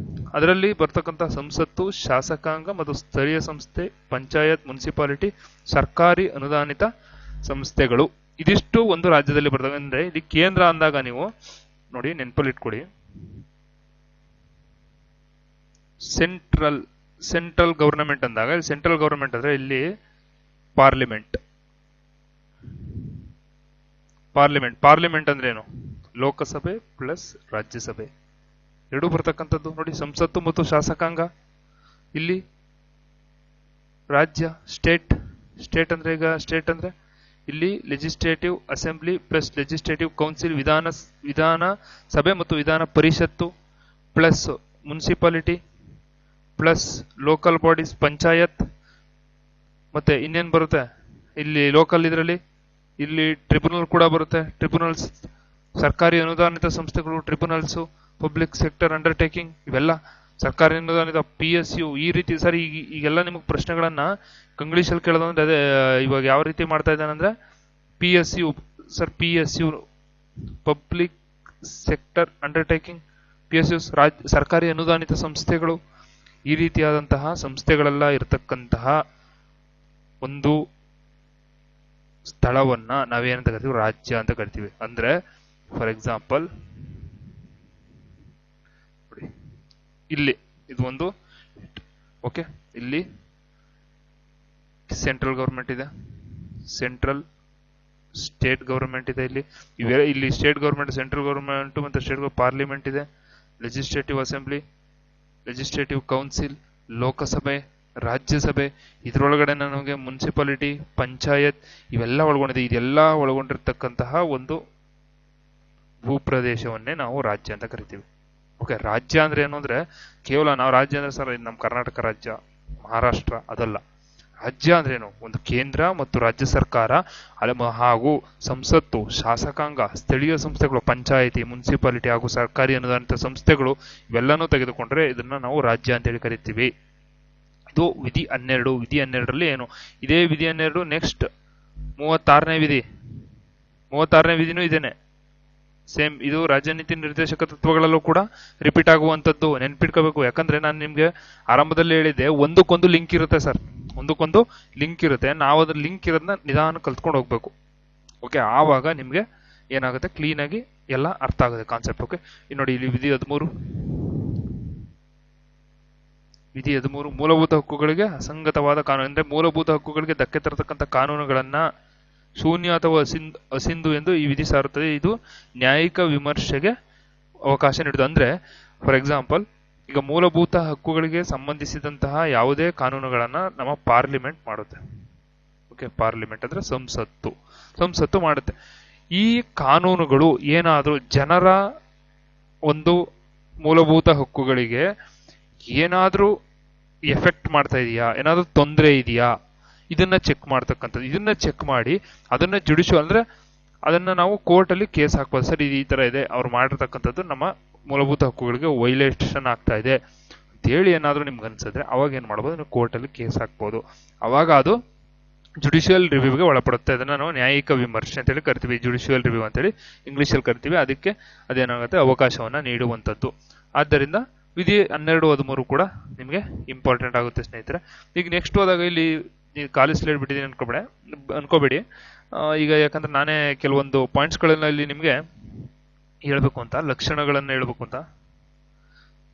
ಅದರಲ್ಲಿ ಬರ್ತಕ್ಕಂಥ ಸಂಸತ್ತು, ಶಾಸಕಾಂಗ ಮತ್ತು ಸ್ಥಳೀಯ ಸಂಸ್ಥೆ, ಪಂಚಾಯತ್, ಮುನ್ಸಿಪಾಲಿಟಿ, ಸರ್ಕಾರಿ ಅನುದಾನಿತ ಸಂಸ್ಥೆಗಳು, ಇದಿಷ್ಟು ಒಂದು ರಾಜ್ಯದಲ್ಲಿ ಬರ್ತವೆ. ಅಂದ್ರೆ ಇಲ್ಲಿ ಕೇಂದ್ರ ಅಂದಾಗ ನೀವು ನೋಡಿ ನೆನಪಲ್ಲಿ ಇಟ್ಕೊಳ್ಳಿ, ಸೆಂಟ್ರಲ್ ಗವರ್ನಮೆಂಟ್ ಅಂದಾಗ ಸೆಂಟ್ರಲ್ ಗವರ್ನಮೆಂಟ್ ಅಂದ್ರೆ ಇಲ್ಲಿ ಪಾರ್ಲಿಮೆಂಟ್ ಅಂದ್ರೆ ಏನು, ಲೋಕಸಭೆ ಪ್ಲಸ್ ರಾಜ್ಯಸಭೆ ಎರಡೂ ಬರ್ತಕ್ಕಂಥದ್ದು. ನೋಡಿ ಸಂಸತ್ತು ಮತ್ತು ಶಾಸಕಾಂಗ, ಇಲ್ಲಿ ರಾಜ್ಯ ಸ್ಟೇಟ್ ಅಂದ್ರೆ ಈಗ ಸ್ಟೇಟ್ ಅಂದ್ರೆ ಇಲ್ಲಿ legislative assembly plus legislative council, Vidhana Sabha ಮತ್ತು Vidhana Parishat plus municipality plus local bodies panchayat. ಮತ್ತೆ ಇನ್ನೇನ್ ಬರುತ್ತೆ ಇಲ್ಲಿ ಲೋಕಲ್, ಇದರಲ್ಲಿ ಇಲ್ಲಿ ಟ್ರಿಬ್ಯುನಲ್ ಕೂಡ ಬರುತ್ತೆ. ಟ್ರಿಬ್ಯುನಲ್ಸ್, ಸರ್ಕಾರಿ ಅನುದಾನಿತ ಸಂಸ್ಥೆಗಳು, ಟ್ರಿಬ್ಯುನಲ್ಸ್, ಪಬ್ಲಿಕ್ ಸೆಕ್ಟರ್ ಅಂಡರ್ಟೇಕಿಂಗ್, ಇವೆಲ್ಲ ಸರ್ಕಾರಿ ಅನುದಾನಿತ PSU. ಈ ರೀತಿ ಸರ್ ಈಗೆಲ್ಲ ನಿಮಗೆ ಪ್ರಶ್ನೆಗಳನ್ನ ಇಂಗ್ಲಿಷಲ್ಲಿ ಕೇಳೋದಂದ್ರೆ ಅದೇ ಇವಾಗ ಯಾವ ರೀತಿ ಮಾಡ್ತಾ ಇದ್ದಾನೆ ಅಂದ್ರೆ PSU public sector undertaking, PSU ಸರ್ಕಾರಿ ಅನುದಾನಿತ ಸಂಸ್ಥೆಗಳು, ಈ ರೀತಿಯಾದಂತಹ ಸಂಸ್ಥೆಗಳೆಲ್ಲ ಇರತಕ್ಕಂತಹ ಒಂದು ಸ್ಥಳವನ್ನ ನಾವೇನಂತ ಕರಿತೀವಿ, ರಾಜ್ಯ ಅಂತ ಕರಿತೀವಿ. ಅಂದ್ರೆ ಫಾರ್ ಎಕ್ಸಾಂಪಲ್ ಇಲ್ಲಿ ಇದು ಒಂದು ಓಕೆ, ಇಲ್ಲಿ ಸೆಂಟ್ರಲ್ ಗವರ್ಮೆಂಟ್ ಇದೆ, ಸ್ಟೇಟ್ ಗವರ್ಮೆಂಟ್ ಇದೆ. ಇಲ್ಲಿ ಸ್ಟೇಟ್ ಗವರ್ಮೆಂಟ್, ಸೆಂಟ್ರಲ್ ಗವರ್ಮೆಂಟ್ ಮತ್ತೆ ಸ್ಟೇಟ್ ಪಾರ್ಲಿಮೆಂಟ್ ಇದೆ, ಲೆಜಿಸ್ಲೇಟಿವ್ ಅಸೆಂಬ್ಲಿ, ಲೆಜಿಸ್ಲೇಟಿವ್ ಕೌನ್ಸಿಲ್, ಲೋಕಸಭೆ, ರಾಜ್ಯಸಭೆ, ಇದರೊಳಗಡೆ ನಮಗೆ ಮುನ್ಸಿಪಾಲಿಟಿ, ಪಂಚಾಯತ್ ಇವೆಲ್ಲ ಒಳಗೊಂಡಿದೆ. ಇದೆಲ್ಲ ಒಳಗೊಂಡಿರ್ತಕ್ಕಂತಹ ಒಂದು ಭೂಪ್ರದೇಶವನ್ನೇ ನಾವು ರಾಜ್ಯ ಅಂತ ಕರಿತೀವಿ. ಓಕೆ, ರಾಜ್ಯ ಅಂದ್ರೆ ಏನು ಅಂದ್ರೆ ಕೇವಲ ನಾವು ರಾಜ್ಯ ಅಂದ್ರೆ ಸರ್ ನಮ್ಮ ಕರ್ನಾಟಕ ರಾಜ್ಯ, ಮಹಾರಾಷ್ಟ್ರ ಅದಲ್ಲ. ರಾಜ್ಯ ಅಂದ್ರೆ ಏನು, ಒಂದು ಕೇಂದ್ರ ಮತ್ತು ರಾಜ್ಯ ಸರ್ಕಾರ ಹಾಗೂ ಸಂಸತ್ತು, ಶಾಸಕಾಂಗ, ಸ್ಥಳೀಯ ಸಂಸ್ಥೆಗಳು, ಪಂಚಾಯಿತಿ, ಮುನ್ಸಿಪಾಲಿಟಿ ಹಾಗೂ ಸರ್ಕಾರಿ ಅನುದಾನಿತ ಸಂಸ್ಥೆಗಳು ಇವೆಲ್ಲನೂ ತೆಗೆದುಕೊಂಡ್ರೆ ಇದನ್ನ ನಾವು ರಾಜ್ಯ ಅಂತೇಳಿ ಕರಿತೀವಿ. ಇದು ವಿಧಿ 12. ವಿಧಿ 12ರಲ್ಲಿ ಏನು, ಇದೇ ವಿಧಿ 12 ನೆಕ್ಸ್ಟ್ 36ನೇ ವಿಧಿನೂ ಇದೇನೆ ಸೇಮ್. ಇದು ರಾಜನೀತಿ ನಿರ್ದೇಶಕ ತತ್ವಗಳಲ್ಲೂ ಕೂಡ ರಿಪೀಟ್ ಆಗುವಂತದ್ದು, ನೆನ್ಪಿಟ್ಕೋಬೇಕು. ಯಾಕಂದ್ರೆ ನಾನು ನಿಮ್ಗೆ ಆರಂಭದಲ್ಲಿ ಹೇಳಿದ್ದೆ ಒಂದಕ್ಕೊಂದು ಲಿಂಕ್ ಇರುತ್ತೆ ಸರ್, ಒಂದಕ್ಕೊಂದು ಲಿಂಕ್ ಇರುತ್ತೆ. ನಾವು ಅದ್ರ ಲಿಂಕ್ ಇರೋದನ್ನ ನಿಧಾನ ಕಲ್ತ್ಕೊಂಡು ಹೋಗ್ಬೇಕು. ಓಕೆ, ಆವಾಗ ನಿಮ್ಗೆ ಏನಾಗುತ್ತೆ, ಕ್ಲೀನ್ ಆಗಿ ಎಲ್ಲ ಅರ್ಥ ಆಗುತ್ತೆ ಕಾನ್ಸೆಪ್ಟ್. ಓಕೆ, ಇನ್ನು ನೋಡಿ ಇಲ್ಲಿ ವಿಧಿ 13 ಮೂಲಭೂತ ಹಕ್ಕುಗಳಿಗೆ ಅಸಂಗತವಾದ ಕಾನೂನು. ಅಂದ್ರೆ ಮೂಲಭೂತ ಹಕ್ಕುಗಳಿಗೆ ಧಕ್ಕೆ ತರತಕ್ಕಂಥ ಕಾನೂನುಗಳನ್ನ ಶೂನ್ಯ ಅಥವಾ ಅಸಿಂಧು ಎಂದು ಈ ವಿಧಿ ಸಾರುತ್ತದೆ. ಇದು ನ್ಯಾಯಿಕ ವಿಮರ್ಶೆಗೆ ಅವಕಾಶ ನೀಡುತ್ತದೆ. ಅಂದ್ರೆ ಫಾರ್ ಎಕ್ಸಾಂಪಲ್ ಈಗ ಮೂಲಭೂತ ಹಕ್ಕುಗಳಿಗೆ ಸಂಬಂಧಿಸಿದಂತಹ ಯಾವುದೇ ಕಾನೂನುಗಳನ್ನ ನಮ್ಮ ಪಾರ್ಲಿಮೆಂಟ್ ಮಾಡುತ್ತೆ. ಓಕೆ, ಪಾರ್ಲಿಮೆಂಟ್ ಅಂದ್ರೆ ಸಂಸತ್ತು ಮಾಡುತ್ತೆ. ಈ ಕಾನೂನುಗಳು ಏನಾದ್ರೂ ಜನರ ಒಂದು ಮೂಲಭೂತ ಹಕ್ಕುಗಳಿಗೆ ಏನಾದ್ರೂ ಎಫೆಕ್ಟ್ ಮಾಡ್ತಾ ಇದೆಯಾ, ಏನಾದ್ರೂ ತೊಂದರೆ ಇದೆಯಾ, ಇದನ್ನ ಚೆಕ್ ಮಾಡ್ತಕ್ಕಂಥದ್ದು. ಇದನ್ನ ಚೆಕ್ ಮಾಡಿ ಅದನ್ನ ಅಂದ್ರೆ ಅದನ್ನ ನಾವು ಕೋರ್ಟ್ ಅಲ್ಲಿ ಕೇಸ್ ಹಾಕ್ಬೋದು. ಸರ್ ಇದು ಈ ತರ ಇದೆ, ಅವ್ರು ಮಾಡಿರ್ತಕ್ಕಂಥದ್ದು ನಮ್ಮ ಮೂಲಭೂತ ಹಕ್ಕುಗಳಿಗೆ ವೈಲೇಷನ್ ಆಗ್ತಾ ಇದೆ ಅಂತೇಳಿ ಏನಾದ್ರೂ ನಿಮ್ಗೆ ಅನ್ಸಿದ್ರೆ ಅವಾಗ ಏನ್ ಮಾಡ್ಬೋದು, ನೀವು ಕೋರ್ಟ್ ಅಲ್ಲಿ ಕೇಸ್ ಹಾಕ್ಬೋದು. ಅವಾಗ ಅದು ಜುಡಿಷಿಯಲ್ ರಿವ್ಯೂಗೆ ಒಳಪಡುತ್ತೆ. ಅದನ್ನ ನಾವು ನ್ಯಾಯಿಕ ವಿಮರ್ಶೆ ಅಂತೇಳಿ ಕರಿತೀವಿ, ಜುಡಿಷಿಯಲ್ ರಿವ್ಯೂ ಅಂತೇಳಿ ಇಂಗ್ಲಿಷಲ್ಲಿ ಕರಿತೀವಿ. ಅದಕ್ಕೆ ಅದೇನಾಗುತ್ತೆ, ಅವಕಾಶವನ್ನ ನೀಡುವಂಥದ್ದು. ಆದ್ದರಿಂದ ವಿಧಿ 12, 13 ಕೂಡ ನಿಮಗೆ ಇಂಪಾರ್ಟೆಂಟ್ ಆಗುತ್ತೆ ಸ್ನೇಹಿತರೆ. ಈಗ ನೆಕ್ಸ್ಟ್ ಹೋದಾಗ ಇಲ್ಲಿ ಖಾಲಿ ಸ್ಲೈಡ್ ಬಿಟ್ಟಿದ್ದೀನಿ ಅನ್ಕೋಬೇಡಿ. ಈಗ ಯಾಕಂದ್ರೆ ನಾನೇ ಕೆಲವೊಂದು ಪಾಯಿಂಟ್ಸ್ಗಳನ್ನ ಇಲ್ಲಿ ನಿಮಗೆ ಹೇಳ್ಬೇಕು ಅಂತ, ಲಕ್ಷಣಗಳನ್ನ ಹೇಳ್ಬೇಕು ಅಂತ.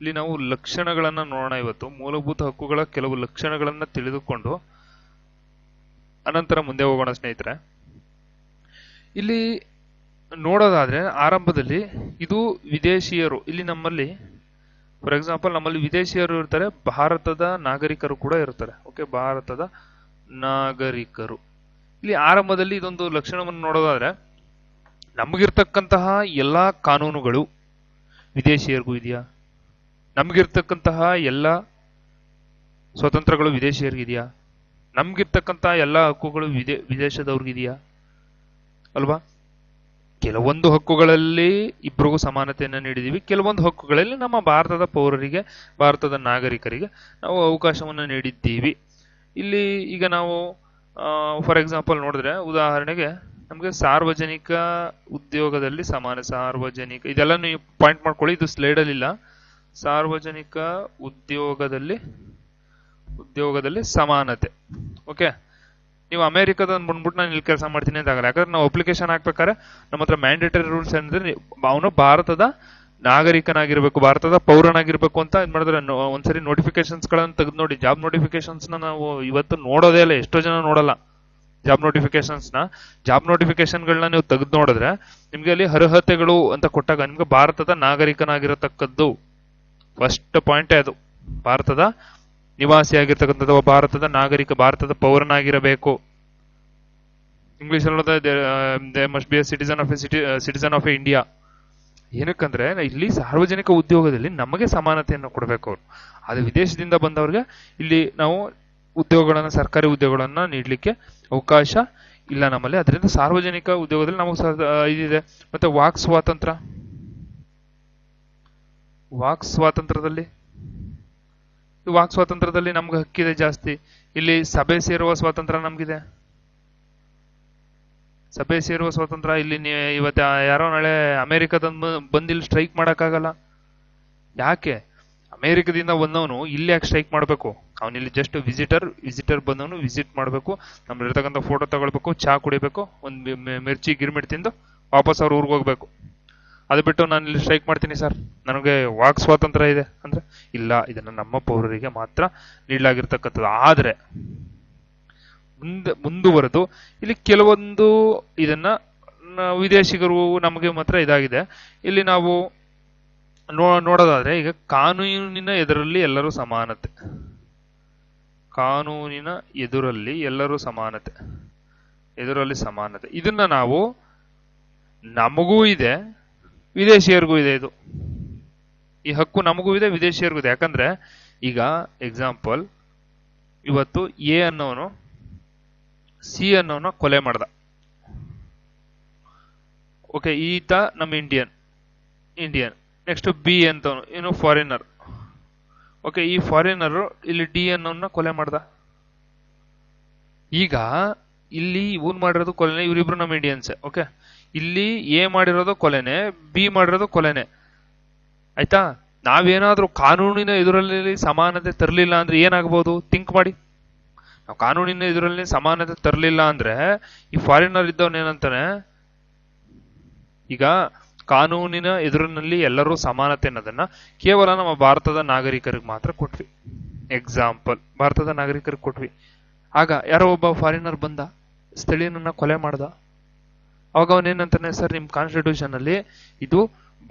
ಇಲ್ಲಿ ನಾವು ಲಕ್ಷಣಗಳನ್ನ ನೋಡೋಣ. ಇವತ್ತು ಮೂಲಭೂತ ಹಕ್ಕುಗಳ ಕೆಲವು ಲಕ್ಷಣಗಳನ್ನ ತಿಳಿದುಕೊಂಡು ಅನಂತರ ಮುಂದೆ ಹೋಗೋಣ ಸ್ನೇಹಿತರೆ. ಇಲ್ಲಿ ನೋಡೋದಾದ್ರೆ ಆರಂಭದಲ್ಲಿ ಇದು ವಿದೇಶಿಯರು, ಇಲ್ಲಿ ನಮ್ಮಲ್ಲಿ ಫಾರ್ ಎಕ್ಸಾಂಪಲ್ ನಮ್ಮಲ್ಲಿ ವಿದೇಶಿಯರು ಇರ್ತಾರೆ, ಭಾರತದ ನಾಗರಿಕರು ಕೂಡ ಇರ್ತಾರೆ. ಓಕೆ, ಭಾರತದ ನಾಗರಿಕರು. ಇಲ್ಲಿ ಆರಂಭದಲ್ಲಿ ಇದೊಂದು ಲಕ್ಷಣವನ್ನು ನೋಡೋದಾದ್ರೆ ನಮಗಿರ್ತಕ್ಕಂತಹ ಎಲ್ಲಾ ಕಾನೂನುಗಳು ವಿದೇಶಿಯರಿಗೂ ಇದೆಯಾ, ನಮ್ಗಿರ್ತಕ್ಕಂತಹ ಎಲ್ಲ ಸ್ವತಂತ್ರಗಳು ವಿದೇಶಿಯರಿಗಿದೆಯಾ, ನಮ್ಗಿರ್ತಕ್ಕಂತಹ ಎಲ್ಲ ಹಕ್ಕುಗಳು ವಿದೇಶದವ್ರಿಗಿದೆಯಾ ಅಲ್ವಾ? ಕೆಲವೊಂದು ಹಕ್ಕುಗಳಲ್ಲಿ ಇಬ್ಬರಿಗೂ ಸಮಾನತೆಯನ್ನು ನೀಡಿದೀವಿ, ಕೆಲವೊಂದು ಹಕ್ಕುಗಳಲ್ಲಿ ನಮ್ಮ ಭಾರತದ ಪೌರರಿಗೆ, ಭಾರತದ ನಾಗರಿಕರಿಗೆ ನಾವು ಅವಕಾಶವನ್ನು ನೀಡಿದ್ದೀವಿ. ಇಲ್ಲಿ ಈಗ ನಾವು ಫಾರ್ ಎಕ್ಸಾಂಪಲ್ ನೋಡಿದ್ರೆ, ಉದಾಹರಣೆಗೆ ನಮಗೆ ಸಾರ್ವಜನಿಕ ಉದ್ಯೋಗದಲ್ಲಿ ಸಮಾನ, ಸಾರ್ವಜನಿಕ ಇದೆಲ್ಲ ನೀವು ಪಾಯಿಂಟ್ ಮಾಡ್ಕೊಳ್ಳಿ, ಇದು ಸ್ಲೈಡಲ್ಲಿ ಇಲ್ಲ. ಸಾರ್ವಜನಿಕ ಉದ್ಯೋಗದಲ್ಲಿ ಸಮಾನತೆ. ಓಕೆ, ನೀವು ಅಮೆರಿಕದ ಬಂದ್ಬಿಟ್ಟು ನಾನು ಇಲ್ಲಿ ಕೆಲಸ ಮಾಡ್ತೀನಿ ಅಂತ ಆಗಲ್ಲ. ಯಾಕಂದ್ರೆ ನಾವು ಅಪ್ಲಿಕೇಶನ್ ಹಾಕ್ಬೇಕಾದ್ರೆ ನಮ್ಮ ಹತ್ರ ಮ್ಯಾಂಡೇಟರಿ ರೂಲ್ಸ್ ಅಂದ್ರೆ ಅವನು ಭಾರತದ ನಾಗರಿಕನಾಗಿರ್ಬೇಕು, ಭಾರತದ ಪೌರನಾಗಿರ್ಬೇಕು ಅಂತ ಇದ್ ಮಾಡಿದ್ರೆ ಒಂದ್ಸರಿ ನೋಟಿಫಿಕೇಶನ್ಸ್ ಗಳನ್ನ ತೆಗೆದು ನೋಡಿ. ಜಾಬ್ ನೋಟಿಫಿಕೇಶನ್ಸ್ ನಾವು ಇವತ್ತು ನೋಡೋದೇ ಇಲ್ಲ, ಎಷ್ಟೋ ಜನ ನೋಡಲ್ಲ ಜಾಬ್ ನೋಟಿಫಿಕೇಶನ್ಗಳನ್ನ ನೀವು ತೆಗೆದು ನೋಡಿದ್ರೆ ನಿಮ್ಗೆ ಅಲ್ಲಿ ಅರ್ಹತೆಗಳು ಅಂತ ಕೊಟ್ಟಾಗ ನಿಮ್ಗೆ ಭಾರತದ ನಾಗರಿಕನಾಗಿರತಕ್ಕದ್ದು ಫಸ್ಟ್ ಪಾಯಿಂಟೇ ಅದು. ಭಾರತದ ನಿವಾಸಿಯಾಗಿರ್ತಕ್ಕಂಥದ್ದು, ಭಾರತದ ನಾಗರಿಕ, ಭಾರತದ ಪೌರನಾಗಿರಬೇಕು. English they must be citizen of India. ಏನಕ್ಕಂದ್ರೆ ಇಲ್ಲಿ ಸಾರ್ವಜನಿಕ ಉದ್ಯೋಗದಲ್ಲಿ ನಮಗೆ ಸಮಾನತೆಯನ್ನು ಕೊಡಬೇಕು ಅವರು. ಅದು ವಿದೇಶದಿಂದ ಬಂದವ್ರಿಗೆ ಇಲ್ಲಿ ನಾವು ಉದ್ಯೋಗಗಳನ್ನ, ಸರ್ಕಾರಿ ಉದ್ಯೋಗಗಳನ್ನ ನೀಡಲಿಕ್ಕೆ ಅವಕಾಶ ಇಲ್ಲ ನಮ್ಮಲ್ಲಿ. ಅದರಿಂದ ಸಾರ್ವಜನಿಕ ಉದ್ಯೋಗದಲ್ಲಿ ನಮಗೆ ಇದಿದೆ. ಮತ್ತೆ ವಾಕ್ ಸ್ವಾತಂತ್ರ್ಯದಲ್ಲಿ ನಮ್ಗೆ ಹಕ್ಕಿದೆ ಜಾಸ್ತಿ. ಇಲ್ಲಿ ಸಭೆ ಸೇರುವ ಸ್ವಾತಂತ್ರ್ಯ ನಮ್ಗಿದೆ. ಸಭೆ ಸೇರುವ ಸ್ವಾತಂತ್ರ್ಯ ಇಲ್ಲಿ ಇವತ್ತು ಯಾರೋ ನಾಳೆ ಅಮೆರಿಕದ ಬಂದಿಲ್ಲಿ ಸ್ಟ್ರೈಕ್ ಮಾಡಕ್ಕಾಗಲ್ಲ. ಯಾಕೆ? ಅಮೆರಿಕದಿಂದ ಬಂದವನು ಇಲ್ಲಿ ಯಾಕೆ ಸ್ಟ್ರೈಕ್ ಮಾಡಬೇಕು? ಅವನಿಲ್ಲಿ ಜಸ್ಟ್ ವಿಸಿಟರ್ ಬಂದವನು ವಿಸಿಟ್ ಮಾಡಬೇಕು, ನಮ್ಗೆ ಇರ್ತಕ್ಕಂಥ ಫೋಟೋ ತಗೊಳ್ಬೇಕು, ಚಹಾ ಕುಡಿಬೇಕು, ಒಂದು ಮಿರ್ಚಿ ಗಿರ್ಮಿಟ್ ತಿಂದು ವಾಪಸ್ ಅವ್ರ ಊರಿಗೆ ಹೋಗ್ಬೇಕು. ಅದು ಬಿಟ್ಟು ನಾನು ಇಲ್ಲಿ ಸ್ಟ್ರೈಕ್ ಮಾಡ್ತೀನಿ ಸರ್, ನನಗೆ ವಾಕ್ ಸ್ವಾತಂತ್ರ್ಯ ಇದೆ ಅಂದ್ರೆ ಇಲ್ಲ, ಇದನ್ನ ನಮ್ಮ ಪೌರರಿಗೆ ಮಾತ್ರ ನೀಡಲಾಗಿರ್ತಕ್ಕಂಥದ್ದು. ಆದ್ರೆ ಮುಂದುವರೆದು ಇಲ್ಲಿ ಕೆಲವೊಂದು ಇದನ್ನ ವಿದೇಶಿಗರು ನಮಗೆ ಮಾತ್ರ ಇದಾಗಿದೆ. ಇಲ್ಲಿ ನಾವು ನೋಡೋದಾದ್ರೆ ಈಗ ಕಾನೂನಿನ ಎದುರಲ್ಲಿ ಎಲ್ಲರೂ ಸಮಾನತೆ, ಕಾನೂನಿನ ಎದುರಲ್ಲಿ ಎಲ್ಲರೂ ಸಮಾನತೆ, ಇದನ್ನ ನಾವು ನಮಗೂ ಇದೆ, ವಿದೇಶಿಯರಿಗೂ ಇದೆ. ಈ ಹಕ್ಕು ನಮಗೂ ಇದೆ, ವಿದೇಶಿಯರಿಗೂ ಇದೆ. ಯಾಕಂದ್ರೆ ಈಗ ಎಕ್ಸಾಂಪಲ್, ಇವತ್ತು ಎ ಅನ್ನೋನು ಸಿ ಅನ್ನೋನ ಕೊಲೆ ಮಾಡ್ದ. ಓಕೆ, ಈತ ನಮ್ಮ ಇಂಡಿಯನ್. ನೆಕ್ಸ್ಟ್ ಬಿ ಅಂತವನು ಏನು ಫಾರಿನರ್. ಓಕೆ, ಈ ಫಾರಿನರ್ ಇಲ್ಲಿ ಡಿ ಅನ್ನೋನ್ನ ಕೊಲೆ ಮಾಡ್ದ. ಈಗ ಇಲ್ಲಿ ಇವನ್ ಮಾಡಿರೋದು ಕೊಲೆನೆ, ಇವರಿಬ್ರು ನಮ್ಮ ಇಂಡಿಯನ್ಸ್. ಓಕೆ, ಇಲ್ಲಿ ಎ ಮಾಡಿರೋದು ಕೊಲೆನೆ, ಬಿ ಮಾಡಿರೋದು ಕೊಲೆನೆ. ಆಯ್ತಾ? ನಾವೇನಾದ್ರೂ ಕಾನೂನಿನ ಎದುರಲ್ಲಿ ಸಮಾನತೆ ತರಲಿಲ್ಲ ಅಂದ್ರೆ ಏನಾಗ್ಬೋದು? ಥಿಂಕ್ ಮಾಡಿ. ನಾವು ಕಾನೂನಿನ ಎದುರಲ್ಲಿ ಸಮಾನತೆ ತರಲಿಲ್ಲ ಅಂದ್ರೆ ಈ ಫಾರಿನರ್ ಇದ್ದವನ್ ಏನಂತಾನೆ, ಈಗ ಕಾನೂನಿನ ಎದುರಿನಲ್ಲಿ ಎಲ್ಲರೂ ಸಮಾನತೆ ಅನ್ನೋದನ್ನ ಕೇವಲ ನಮ್ಮ ಭಾರತದ ನಾಗರಿಕರಿಗೆ ಮಾತ್ರ ಕೊಟ್ವಿ. ಎಕ್ಸಾಂಪಲ್, ಭಾರತದ ನಾಗರಿಕರಿಗೆ ಕೊಟ್ವಿ. ಆಗ ಯಾರೋ ಒಬ್ಬ ಫಾರಿನರ್ ಬಂದ, ಸ್ಥಳೀಯನನ್ನ ಕೊಲೆ ಮಾಡ್ದ. ಅವಾಗ ಅವನೇನಂತಾನೆ, ಸರ್ ನಿಮ್ ಕಾನ್ಸ್ಟಿಟ್ಯೂಷನ್ ಅಲ್ಲಿ ಇದು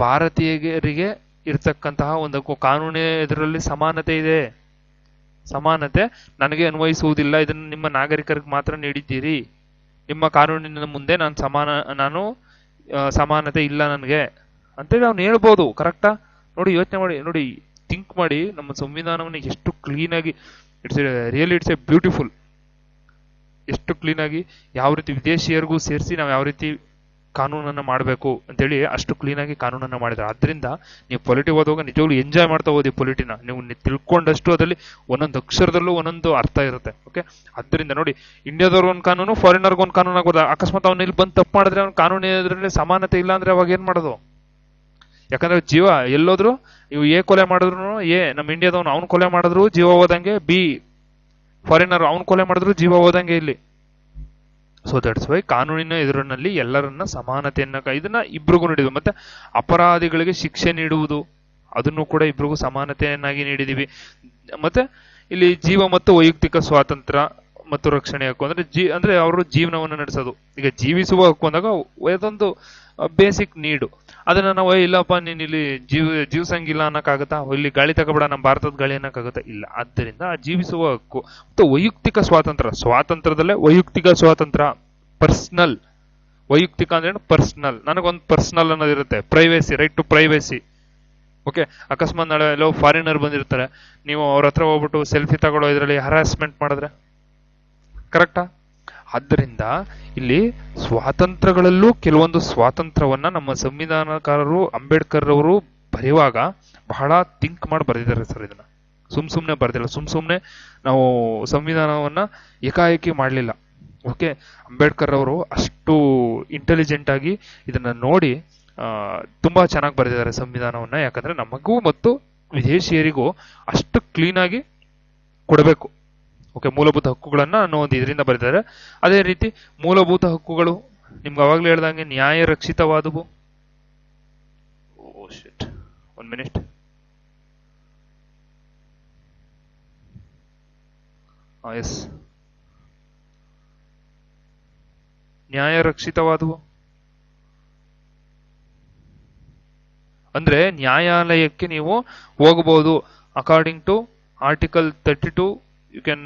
ಭಾರತೀಯರಿಗೆ ಇರ್ತಕ್ಕಂತಹ ಒಂದು ಕಾನೂನಿನ ಎದುರಲ್ಲಿ ಸಮಾನತೆ ಇದೆ, ಸಮಾನತೆ ನನಗೆ ಅನ್ವಯಿಸುವುದಿಲ್ಲ, ಇದನ್ನು ನಿಮ್ಮ ನಾಗರಿಕರಿಗೆ ಮಾತ್ರ ನೀಡಿದ್ದೀರಿ, ನಿಮ್ಮ ಕಾನೂನಿನ ಮುಂದೆ ನಾನು ಸಮಾನತೆ ಇಲ್ಲ ನನಗೆ ಅಂತೇಳಿ ಅವ್ನು ಹೇಳ್ಬೋದು. ಕರೆಕ್ಟಾ? ನೋಡಿ, ಯೋಚನೆ ಮಾಡಿ, ನೋಡಿ, ಥಿಂಕ್ ಮಾಡಿ. ನಮ್ಮ ಸಂವಿಧಾನವನ್ನು ಎಷ್ಟು ಕ್ಲೀನ್ ಆಗಿ, ಇಟ್ಸ್ ಎ ಬ್ಯೂಟಿಫುಲ್, ಎಷ್ಟು ಕ್ಲೀನ್ ಆಗಿ ಯಾವ ರೀತಿ ವಿದೇಶಿಯರಿಗೂ ಸೇರಿಸಿ ನಾವು ಯಾವ ರೀತಿ ಕಾನೂನನ್ನ ಮಾಡಬೇಕು ಅಂತೇಳಿ ಅಷ್ಟು ಕ್ಲೀನ್ ಆಗಿ ಕಾನೂನನ್ನ ಮಾಡಿದ್ದಾರೆ. ಆದ್ರಿಂದ ನೀವು ಪೊಲಿಟಿ ಓದುವಾಗ ನಿಜವಾಗ್ಲೂ ಎಂಜಾಯ್ ಮಾಡ್ತಾ ಓದಿ ಪೊಲಿಟಿನ. ನೀವು ತಿಳ್ಕೊಂಡಷ್ಟು ಅದರಲ್ಲಿ ಒಂದೊಂದು ಅಕ್ಷರದಲ್ಲೂ ಒಂದೊಂದು ಅರ್ಥ ಇರುತ್ತೆ. ಓಕೆ, ಅದರಿಂದ ನೋಡಿ, ಇಂಡಿಯಾದವ್ರ ಒಂದು ಕಾನೂನು, ಫಾರಿನರ್ಗೆ ಒಂದು ಕಾನೂನು ಆಗೋದು. ಅಕಸ್ಮಾತ್ ಅವ್ನು ಇಲ್ಲಿ ಬಂದು ತಪ್ಪು ಮಾಡಿದ್ರೆ ಅವ್ನ ಕಾನೂನಿನಲ್ಲಿ ಸಮಾನತೆ ಇಲ್ಲ ಅಂದ್ರೆ ಅವಾಗ ಏನ್ ಮಾಡೋದು? ಯಾಕಂದ್ರೆ ಜೀವ ಎಲ್ಲೋದ್ರು, ಇವು ಎ ಕೊಲೆ ಮಾಡಿದ್ರು, ನಮ್ಮ ಇಂಡಿಯಾದವನು ಅವ್ನು ಕೊಲೆ ಮಾಡಿದ್ರು ಜೀವ ಹೋದಂಗೆ, ಬಿ ಫಾರಿನರ್ ಅವ್ನು ಕೊಲೆ ಮಾಡಿದ್ರು ಜೀವ ಹೋದಂಗೆ ಇಲ್ಲಿ. ಸೊ ದಟ್ಸ್ ವೈ ಕಾನೂನಿನ ಎದುರಿನಲ್ಲಿ ಎಲ್ಲರನ್ನ ಸಮಾನತೆಯನ್ನ ಇದನ್ನ ಇಬ್ರಿಗೂ ನೀಡಿದ್ವು. ಮತ್ತೆ ಅಪರಾಧಿಗಳಿಗೆ ಶಿಕ್ಷೆ ನೀಡುವುದು, ಅದನ್ನು ಕೂಡ ಇಬ್ರಿಗೂ ಸಮಾನತೆಯನ್ನಾಗಿ ನೀಡಿದೀವಿ. ಮತ್ತೆ ಇಲ್ಲಿ ಜೀವ ಮತ್ತು ವೈಯಕ್ತಿಕ ಸ್ವಾತಂತ್ರ್ಯ ಮತ್ತು ರಕ್ಷಣೆ ಹಕ್ಕು ಅಂದ್ರೆ ಅವರು ಜೀವನವನ್ನು ನಡೆಸೋದು. ಈಗ ಜೀವಿಸುವ ಹಕ್ಕು ಅಂದಾಗ ಅದೊಂದು ಬೇಸಿಕ್ ನೀಡು. ಅದನ್ನ ನಾವು ಇಲ್ಲಪ್ಪ ನೀನ್ ಇಲ್ಲಿ ಜೀವಿಸಂಗಿಲ್ಲ ಅನ್ನಕ್ಕಾಗತ್ತಾ, ಇಲ್ಲಿ ಗಾಳಿ ತಗೋಬೇಡ ನಮ್ಮ ಭಾರತದ ಗಾಳಿ ಅನ್ನಕ್ಕಾಗತ್ತಾ? ಇಲ್ಲ. ಆದ್ದರಿಂದ ಆ ಜೀವಿಸುವ ಹಕ್ಕು ಮತ್ತು ವೈಯಕ್ತಿಕ ಸ್ವಾತಂತ್ರ್ಯದಲ್ಲೇ ವೈಯಕ್ತಿಕ ಸ್ವಾತಂತ್ರ್ಯ, ಪರ್ಸನಲ್. ವೈಯಕ್ತಿಕ ಅಂದ್ರೆ ಪರ್ಸನಲ್, ನನಗೊಂದು ಪರ್ಸನಲ್ ಅನ್ನೋದಿರುತ್ತೆ. Privacy, right to privacy. Okay, ಅಕಸ್ಮಾತ್ ನಾಳೆ ಎಲ್ಲೋ ಫಾರಿನರ್ ಬಂದಿರ್ತಾರೆ, ನೀವು ಅವ್ರ ಹತ್ರ ಹೋಗ್ಬಿಟ್ಟು ಸೆಲ್ಫಿ ತಗೊಳ್ಳೋ ಇದರಲ್ಲಿ ಹರಾಸ್ಮೆಂಟ್ ಮಾಡಿದ್ರೆ ಕರೆಕ್ಟಾ? ಆದ್ದರಿಂದ ಇಲ್ಲಿ ಸ್ವಾತಂತ್ರ್ಯಗಳಲ್ಲೂ ಕೆಲವೊಂದು ಸ್ವಾತಂತ್ರ್ಯವನ್ನ ನಮ್ಮ ಸಂವಿಧಾನಕಾರರು ಅಂಬೇಡ್ಕರ್ ಅವರು ಬರೆಯುವಾಗ ಬಹಳ ಥಿಂಕ್ ಮಾಡಿ ಬರೆದಿದ್ದಾರೆ ಸರ್. ಇದನ್ನ ಸುಮ್ನೆ ಬರ್ದಿಲ್ಲ, ಸುಮ್ನೆ ನಾವು ಸಂವಿಧಾನವನ್ನ ಏಕಾಏಕಿ ಮಾಡಲಿಲ್ಲ. ಓಕೆ, ಅಂಬೇಡ್ಕರ್ ಅವರು ಅಷ್ಟು ಇಂಟೆಲಿಜೆಂಟ್ ಆಗಿ ಇದನ್ನ ನೋಡಿ ತುಂಬಾ ಚೆನ್ನಾಗಿ ಬರೆದಿದ್ದಾರೆ ಸಂವಿಧಾನವನ್ನ. ಯಾಕಂದ್ರೆ ನಮಗೂ ಮತ್ತು ವಿದೇಶಿಯರಿಗೂ ಅಷ್ಟು ಕ್ಲೀನ್ ಆಗಿ ಕೊಡಬೇಕು. ಓಕೆ, ಮೂಲಭೂತ ಹಕ್ಕುಗಳನ್ನ ಅನ್ನೋ ಒಂದು ಇದರಿಂದ ಬರೆದಿದ್ದಾರೆ. ಅದೇ ರೀತಿ ಮೂಲಭೂತ ಹಕ್ಕುಗಳು ನಿಮ್ಗೆ ಅವಾಗ್ಲೇ ಹೇಳ್ದಂಗೆ ನ್ಯಾಯ ರಕ್ಷಿತವಾದವು. One minute. ಎಸ್, ನ್ಯಾಯ ರಕ್ಷಿತವಾದವು ಅಂದ್ರೆ ನ್ಯಾಯಾಲಯಕ್ಕೆ ನೀವು ಹೋಗಬಹುದು. According to article 32 you can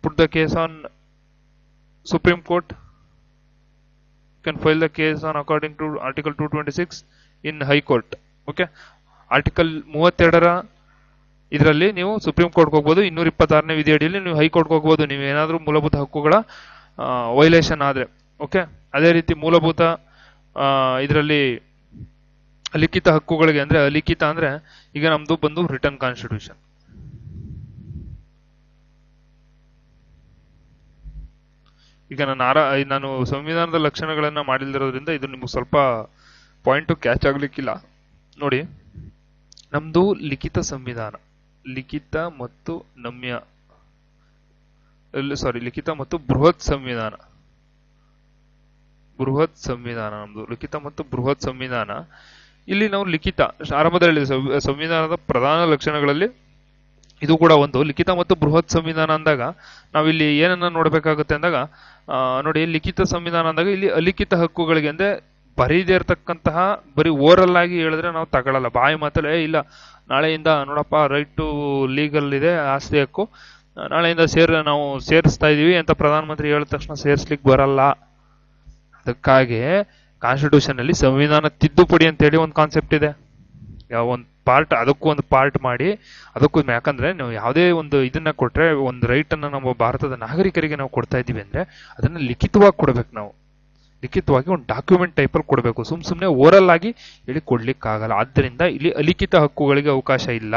put the case on Supreme Court. You can file the case on according to article 226 in High Court. Okay, article 32ರ ಇದರಲ್ಲಿ ನೀವು ಸುಪ್ರೀಂ ಕೋರ್ಟ್ಗೆ ಹೋಗ್ಬೋದು. 226ನೇ ವಿಧಿ ಅಡಿಯಲ್ಲಿ ನೀವು ಹೈಕೋರ್ಟ್ಗೆ ಹೋಗ್ಬೋದು, ನೀವು ಏನಾದರೂ ಮೂಲಭೂತ ಹಕ್ಕುಗಳ ವೈಲೇಷನ್ ಆದ್ರೆ. ಓಕೆ, ಅದೇ ರೀತಿ ಮೂಲಭೂತ ಇದರಲ್ಲಿ ಅಲಿಖಿತ ಹಕ್ಕುಗಳಿಗೆ ಅಂದ್ರೆ ಅಲಿಖಿತ ಅಂದ್ರೆ ಈಗ ನಮ್ದು ಬಂದು ರಿಟರ್ನ್ ಕಾನ್ಸ್ಟಿಟ್ಯೂಷನ್. ಈಗ ನಾನು ಸಂವಿಧಾನದ ಲಕ್ಷಣಗಳನ್ನ ಮಾಡಿಲ್ದಿರೋದ್ರಿಂದ ಇದು ನಿಮ್ಗೆ ಸ್ವಲ್ಪ ಪಾಯಿಂಟ್ ಕ್ಯಾಚ್ ಆಗ್ಲಿಕ್ಕಿಲ್ಲ. ನೋಡಿ, ನಮ್ದು ಲಿಖಿತ ಸಂವಿಧಾನ, ಲಿಖಿತ ಮತ್ತು ಲಿಖಿತ ಮತ್ತು ಬೃಹತ್ ಸಂವಿಧಾನ ನಮ್ದು ಲಿಖಿತ ಮತ್ತು ಬೃಹತ್ ಸಂವಿಧಾನ. ಇಲ್ಲಿ ನಾವು ಲಿಖಿತ ಆರಂಭದಲ್ಲಿ ಸಂವಿಧಾನದ ಪ್ರಧಾನ ಲಕ್ಷಣಗಳಲ್ಲಿ ಇದು ಕೂಡ ಒಂದು. ಲಿಖಿತ ಮತ್ತು ಬೃಹತ್ ಸಂವಿಧಾನ ಅಂದಾಗ ನಾವಿಲ್ಲಿ ಏನನ್ನ ನೋಡ್ಬೇಕಾಗುತ್ತೆ ಅಂದಾಗ ನೋಡಿ, ಲಿಖಿತ ಸಂವಿಧಾನ ಅಂದಾಗ ಇಲ್ಲಿ ಅಲಿಖಿತ ಹಕ್ಕುಗಳಿಗೆ ಅಂದ್ರೆ ಬರೀದೇ ಇರತಕ್ಕಂತಹ ಬರೀ ಓರಲ್ ಆಗಿ ಹೇಳಿದ್ರೆ ನಾವು ತಗೊಳ್ಳಲ್ಲ. ಬಾಯಿ ಮಾತಲ್ಲೇ ಇಲ್ಲ, ನಾಳೆಯಿಂದ ನೋಡಪ್ಪ ರೈಟ್ ಟು ಲೀಗಲ್ ಇದೆ, ಆಸ್ತಿ ಹಕ್ಕು, ನಾಳೆಯಿಂದ ನಾವು ಸೇರಿಸ್ತಾ ಇದೀವಿ ಅಂತ ಪ್ರಧಾನಮಂತ್ರಿ ಹೇಳಿದ ತಕ್ಷಣ ಸೇರಿಸ್ಲಿಕ್ಕೆ ಬರಲ್ಲ. ಅದಕ್ಕಾಗಿ ಕಾನ್ಸ್ಟಿಟ್ಯೂಷನ್ ಅಲ್ಲಿ ಸಂವಿಧಾನ ತಿದ್ದುಪಡಿ ಅಂತ ಹೇಳಿ ಒಂದು ಕಾನ್ಸೆಪ್ಟ್ ಇದೆ. ಒಂದು ಪಾರ್ಟ್, ಅದಕ್ಕೂ ಒಂದು ಪಾರ್ಟ್ ಮಾಡಿ ಅದಕ್ಕೂ, ಯಾಕಂದ್ರೆ ನಾವು ಯಾವುದೇ ಒಂದು ಇದನ್ನ ಕೊಟ್ರೆ, ಒಂದು ರೈಟ್ ಅನ್ನ ನಮ್ಮ ಭಾರತದ ನಾಗರಿಕರಿಗೆ ನಾವು ಕೊಡ್ತಾ ಇದೀವಿ ಅಂದ್ರೆ ಅದನ್ನ ಲಿಖಿತವಾಗಿ ಕೊಡ್ಬೇಕು. ನಾವು ಲಿಖಿತವಾಗಿ ಒಂದು ಡಾಕ್ಯುಮೆಂಟ್ ಟೈಪಲ್ಲಿ ಕೊಡಬೇಕು. ಸುಮ್ನೆ ಓರಲ್ ಆಗಿ ಹೇಳಿ ಕೊಡ್ಲಿಕ್ಕಾಗಲ್ಲ. ಆದ್ದರಿಂದ ಇಲ್ಲಿ ಅಲಿಖಿತ ಹಕ್ಕುಗಳಿಗೆ ಅವಕಾಶ ಇಲ್ಲ.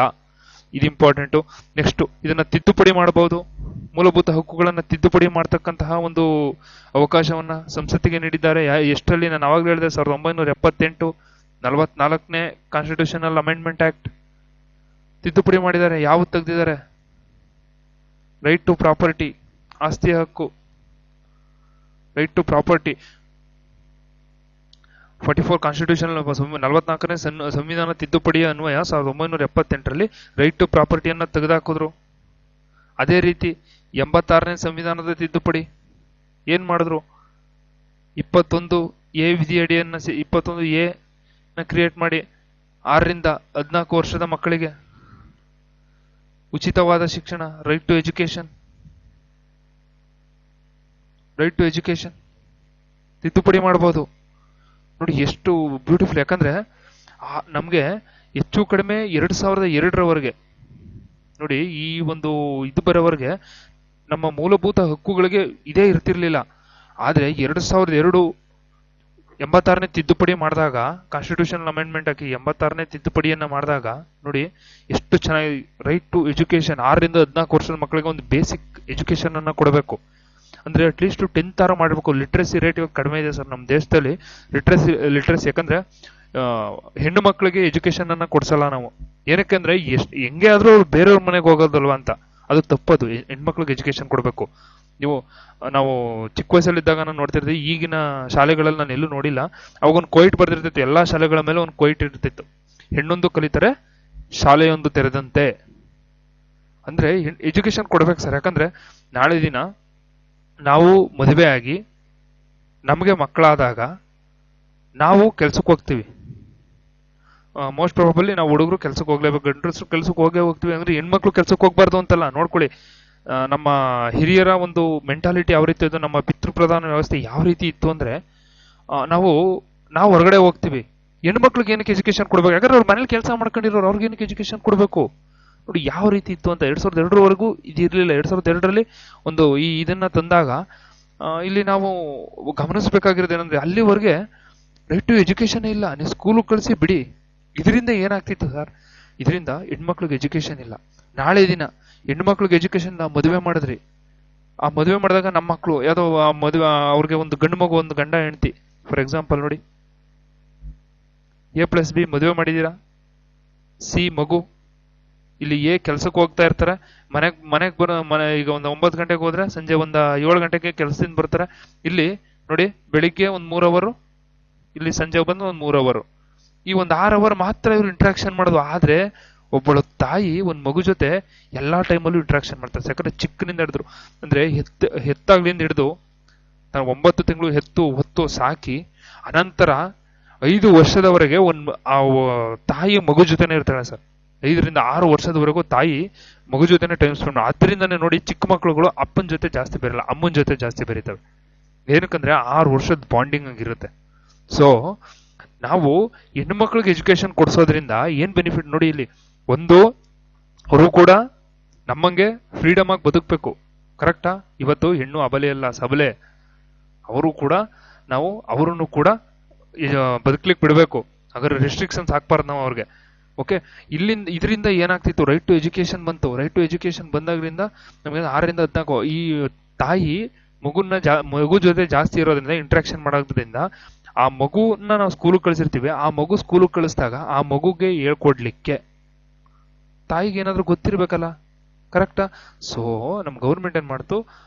ಇದು ಇಂಪಾರ್ಟೆಂಟು. ನೆಕ್ಸ್ಟ್, ಇದನ್ನ ತಿದ್ದುಪಡಿ ಮಾಡಬಹುದು. ಮೂಲಭೂತ ಹಕ್ಕುಗಳನ್ನ ತಿದ್ದುಪಡಿ ಮಾಡ್ತಕ್ಕಂತಹ ಒಂದು ಅವಕಾಶವನ್ನ ಸಂಸತ್ತಿಗೆ ನೀಡಿದ್ದಾರೆ. ಎಷ್ಟರಲ್ಲಿ? ನಾನು ಅವಾಗಲೇ ಹೇಳಿದೆ, 1978 44ನೇ ಕಾನ್ಸ್ಟಿಟ್ಯೂಷನಲ್ ಅಮೆಂಡ್ಮೆಂಟ್ ಆಕ್ಟ್ ತಿದ್ದುಪಡಿ ಮಾಡಿದ್ದಾರೆ. ಯಾವ್ದು ತೆಗೆದಿದ್ದಾರೆ? ರೈಟ್ ಟು ಪ್ರಾಪರ್ಟಿ, ಆಸ್ತಿ ಹಕ್ಕು, ರೈಟ್ ಟು ಪ್ರಾಪರ್ಟಿ. 44 ಕಾನ್ಸ್ಟಿಟ್ಯೂಷನಲ್ 44ನೇ ಸಂವಿಧಾನ ತಿದ್ದುಪಡಿಯ ಅನ್ವಯ 1978ರಲ್ಲಿ ರೈಟ್ ಟು ಪ್ರಾಪರ್ಟಿಯನ್ನ ತೆಗೆದುಹಾಕಿದ್ರು. ಅದೇ ರೀತಿ 86ನೇ ಸಂವಿಧಾನದ ತಿದ್ದುಪಡಿ ಏನ್ ಮಾಡಿದ್ರು? 21A ವಿಧಿಯಡಿಯನ್ನ 21A ಕ್ರಿಯೇಟ್ ಮಾಡಿ 6ರಿಂದ 14 ವರ್ಷದ ಮಕ್ಕಳಿಗೆ ಉಚಿತವಾದ ಶಿಕ್ಷಣ, ರೈಟ್ ಟು ಎಜುಕೇಶನ್ ತಿದ್ದುಪಡಿ ಮಾಡಬಹುದು. ನೋಡಿ ಎಷ್ಟು ಬ್ಯೂಟಿಫುಲ್. ಯಾಕಂದ್ರೆ ನಮ್ಗೆ ಹೆಚ್ಚು ಕಡಿಮೆ 2002ರವರೆಗೆ ನೋಡಿ, ಈ ಒಂದು ಇದು ಬರೋವರೆಗೆ ನಮ್ಮ ಮೂಲಭೂತ ಹಕ್ಕುಗಳಿಗೆ ಇದೇ ಇರ್ತಿರ್ಲಿಲ್ಲ. ಆದ್ರೆ 2002 86ನೇ ತಿದ್ದುಪಡಿ ಮಾಡಿದಾಗ, ಕಾನ್ಸ್ಟಿಟ್ಯೂಷನಲ್ ಅಮೆಂಡ್ಮೆಂಟ್ ಹಾಕಿ 86ನೇ ತಿದ್ದುಪಡಿಯನ್ನ ಮಾಡಿದಾಗ ನೋಡಿ ಎಷ್ಟು ಚೆನ್ನಾಗಿ ರೈಟ್ ಟು ಎಜುಕೇಶನ್, 6ರಿಂದ 14 ವರ್ಷದ ಮಕ್ಕಳಿಗೆ ಒಂದು ಬೇಸಿಕ್ ಎಜುಕೇಶನ್ ಅನ್ನ ಕೊಡಬೇಕು. ಅಂದ್ರೆ ಅಟ್ಲೀಸ್ಟ್ 10th ಮಾಡಬೇಕು. ಲಿಟ್ರಸಿ ರೇಟ್ ಇವಾಗ ಕಡಿಮೆ ಇದೆ ಸರ್ ನಮ್ಮ ದೇಶದಲ್ಲಿ. ಲಿಟ್ರಸಿ ಯಾಕಂದ್ರೆ ಹೆಣ್ಣು ಮಕ್ಕಳಿಗೆ ಎಜುಕೇಶನ್ ಅನ್ನ ಕೊಡ್ಸಲ್ಲ ನಾವು. ಏನಕ್ಕೆ ಅಂದ್ರೆ ಹೆಂಗೆ ಆದ್ರೂ ಬೇರೆಯವ್ರ ಮನೆಗೆ ಹೋಗೋದಲ್ವಾ ಅಂತ. ಅದು ತಪ್ಪದು. ಹೆಣ್ಮಕ್ಳಿಗೆ ಎಜುಕೇಶನ್ ಕೊಡಬೇಕು. ನಾವು ಚಿಕ್ಕ ವಯಸ್ಸಲ್ಲಿದ್ದಾಗ ನಾನು ನೋಡ್ತಿರ್ತೀವಿ, ಈಗಿನ ಶಾಲೆಗಳಲ್ಲಿ ನಾನು ಎಲ್ಲೂ ನೋಡಿಲ್ಲ. ಅವಾಗ ಒಂದು ಕೋಯಿಟ್ ಬರ್ದಿರ್ತಿತ್ತು, ಎಲ್ಲಾ ಶಾಲೆಗಳ ಮೇಲೆ ಒಂದು ಕೋಯಿಟ್ ಇರ್ತಿತ್ತು. ಹೆಣ್ಣೊಂದು ಕಲಿತರೆ ಶಾಲೆಯೊಂದು ತೆರೆದಂತೆ. ಅಂದ್ರೆ ಎಜುಕೇಶನ್ ಕೊಡ್ಬೇಕು ಸರ್. ಯಾಕಂದ್ರೆ ನಾಳೆ ದಿನ ನಾವು ಮದುವೆ ಆಗಿ ನಮಗೆ ಮಕ್ಕಳಾದಾಗ ನಾವು ಕೆಲ್ಸಕ್ಕೆ ಹೋಗ್ತೀವಿ. ಮೋಸ್ಟ್ ಪ್ರಾಬಬಲಿ ನಾವು ಹುಡುಗರು ಕೆಲ್ಸಕ್ಕೆ ಹೋಗ್ಲೇಬೇಕು, ಗಂಡಸರು ಕೆಲ್ಸಕ್ಕೆ ಹೋಗ್ತೀವಿ. ಅಂದ್ರೆ ಹೆಣ್ಮಕ್ಳು ಕೆಲ್ಸಕ್ಕೆ ಹೋಗ್ಬಾರ್ದು ಅಂತಲ್ಲ, ನೋಡ್ಕೊಳ್ಳಿ. ನಮ್ಮ ಹಿರಿಯರ ಒಂದು ಮೆಂಟಾಲಿಟಿ ಯಾವ ರೀತಿ ಇತ್ತು, ನಮ್ಮ ಪಿತೃಪ್ರಧಾನ ವ್ಯವಸ್ಥೆ ಯಾವ ರೀತಿ ಇತ್ತು ಅಂದ್ರೆ ನಾವು ಹೊರಗಡೆ ಹೋಗ್ತೀವಿ. ಹೆಣ್ಮಕ್ಳಿಗೆ ಏನಕ್ಕೆ ಎಜುಕೇಶನ್ ಕೊಡ್ಬೇಕು? ಯಾಕಂದ್ರೆ ಅವ್ರ ಮನೇಲಿ ಕೆಲಸ ಮಾಡ್ಕೊಂಡಿರೋರು, ಅವ್ರಿಗೆ ಏನಕ್ಕೆ ಎಜುಕೇಶನ್ ಕೊಡ್ಬೇಕು? ನೋಡಿ ಯಾವ ರೀತಿ ಇತ್ತು ಅಂತ. 2002 ಇದು ಇರಲಿಲ್ಲ. 2002 ಒಂದು ಇದನ್ನ ತಂದಾಗ ಇಲ್ಲಿ ನಾವು ಗಮನಿಸಬೇಕಾಗಿರೋದು ಏನಂದ್ರೆ, ಅಲ್ಲಿವರೆಗೆ ರೈಟ್ ಟು ಎಜುಕೇಶನ್ ಇಲ್ಲ. ನೀವು ಸ್ಕೂಲ್ ಕಳಿಸಿ ಬಿಡಿ. ಇದರಿಂದ ಏನಾಗ್ತಿತ್ತು ಸರ್? ಇದರಿಂದ ಹೆಣ್ಮಕ್ಳಿಗೆ ಎಜುಕೇಶನ್ ಇಲ್ಲ. ನಾಳೆ ದಿನ ಹೆಣ್ಮಕ್ಳಿಗೆ ಎಜುಕೇಶನ್ ನಾವು ಮದುವೆ ಮಾಡಿದ್ರಿ, ಆ ಮದುವೆ ಮಾಡಿದಾಗ ನಮ್ಮ ಮಕ್ಕಳು ಯಾವುದೋ ಮದುವೆ ಅವ್ರಿಗೆ ಒಂದು ಗಂಡು ಮಗು, ಒಂದು ಗಂಡ ಹೆಂಡತಿ, ಫಾರ್ ಎಕ್ಸಾಂಪಲ್ ನೋಡಿ, A+B ಮದುವೆ ಮಾಡಿದೀರಾ, C ಮಗು. ಇಲ್ಲಿ A ಕೆಲ್ಸಕ್ಕೆ ಹೋಗ್ತಾ ಇರ್ತಾರೆ, ಮನೆಗೆ ಈಗ ಒಂದು 9 ಗಂಟೆಗೆ ಹೋದ್ರೆ ಸಂಜೆ ಒಂದು 7 ಗಂಟೆಗೆ ಕೆಲಸದಿಂದ ಬರ್ತಾರೆ. ಇಲ್ಲಿ ನೋಡಿ, ಬೆಳಿಗ್ಗೆ ಒಂದು 3 ಅವರ್, ಇಲ್ಲಿ ಸಂಜೆ ಬಂದು ಒಂದು 3 ಅವರ್, ಈ ಒಂದು 6 ಅವರ್ ಮಾತ್ರ ಇವ್ರು ಇಂಟ್ರಾಕ್ಷನ್ ಮಾಡೋದು. ಆದ್ರೆ ಒಬ್ಬಳು ತಾಯಿ ಒಂದು ಮಗು ಜೊತೆ ಎಲ್ಲಾ ಟೈಮಲ್ಲೂ ಇಂಟ್ರಾಕ್ಷನ್ ಮಾಡ್ತಾರೆ. ಯಾಕಂದ್ರೆ ಚಿಕ್ಕನಿಂದ ಹಿಡಿದ್ರು, ಅಂದ್ರೆ ಹೆತ್ತಾಗ್ಲಿಂದ ಹಿಡಿದು ನಾನು 9 ತಿಂಗಳು ಹೊತ್ತು ಸಾಕಿ ಅನಂತರ 5 ವರ್ಷದವರೆಗೆ ತಾಯಿ ಮಗು ಜೊತೆನೆ ಇರ್ತಾಳೆ ಸರ್. 5 ರಿಂದ 6 ವರ್ಷದವರೆಗೂ ತಾಯಿ ಮಗು ಜೊತೆನೆ ಟೈಮ್ ಸ್ಪೆಂಡ್. ಆದ್ರಿಂದಾನೇ ನೋಡಿ, ಚಿಕ್ಕ ಮಕ್ಕಳುಗಳು ಅಪ್ಪನ ಜೊತೆ ಜಾಸ್ತಿ ಬೆರಲ್ಲ, ಅಮ್ಮನ ಜೊತೆ ಜಾಸ್ತಿ ಬೆರೀತವೆ. ಏನಕ್ಕಂದ್ರೆ 6 ವರ್ಷದ ಬಾಂಡಿಂಗ್ ಆಗಿರುತ್ತೆ. ಸೊ ನಾವು ಹೆಣ್ಮಕ್ಳಿಗೆ ಎಜುಕೇಶನ್ ಕೊಡ್ಸೋದ್ರಿಂದ ಏನ್ ಬೆನಿಫಿಟ್ ನೋಡಿ. ಇಲ್ಲಿ ಒಂದು, ಅವರು ಕೂಡ ನಮ್ಮಂಗೆ ಫ್ರೀಡಮ್ ಆಗಿ ಬದುಕಬೇಕು. ಕರೆಕ್ಟಾ? ಇವತ್ತು ಹೆಣ್ಣು ಅಬಲೆ ಅಲ್ಲ, ಸಬಲೆ. ಅವರು ಕೂಡ ನಾವು ಅವರನ್ನು ಕೂಡ ಬದುಕಲಿಕ್ಕೆ ಬಿಡಬೇಕು. ಹಾಗಾದ್ರೆ ರೆಸ್ಟ್ರಿಕ್ಷನ್ಸ್ ಹಾಕ್ಬಾರ್ದು ನಾವು ಅವ್ರಿಗೆ. ಓಕೆ, ಇದರಿಂದ ಏನಾಗ್ತಿತ್ತು? ರೈಟ್ ಟು ಎಜುಕೇಶನ್ ಬಂತು. ರೈಟ್ ಟು ಎಜುಕೇಶನ್ ಬಂದಾಗ್ರಿಂದ ನಮಗೆ 6 ರಿಂದ 14 ಈ ತಾಯಿ ಮಗು ಜೊತೆ ಜಾಸ್ತಿ ಇರೋದ್ರಿಂದ, ಇಂಟ್ರಾಕ್ಷನ್ ಮಾಡೋದ್ರಿಂದ, ಆ ಮಗುನ ನಾವು ಸ್ಕೂಲ್ ಕಳಿಸಿರ್ತೀವಿ. ಆ ಮಗು ಸ್ಕೂಲ್ ಕಳಿಸಿದಾಗ ಆ ಮಗುಗೆ ಹೇಳ್ಕೊಡ್ಲಿಕ್ಕೆ ತಾಯಿಗೆ ಏನಾದ್ರೂ ಗೊತ್ತಿರ್ಬೇಕಲ್ಲ. ಕರೆಕ್ಟಾ? ಸೊ ನಮ್ ಗೌರ್ಮೆಂಟ್ ಏನ್ ಮಾಡ್ತು,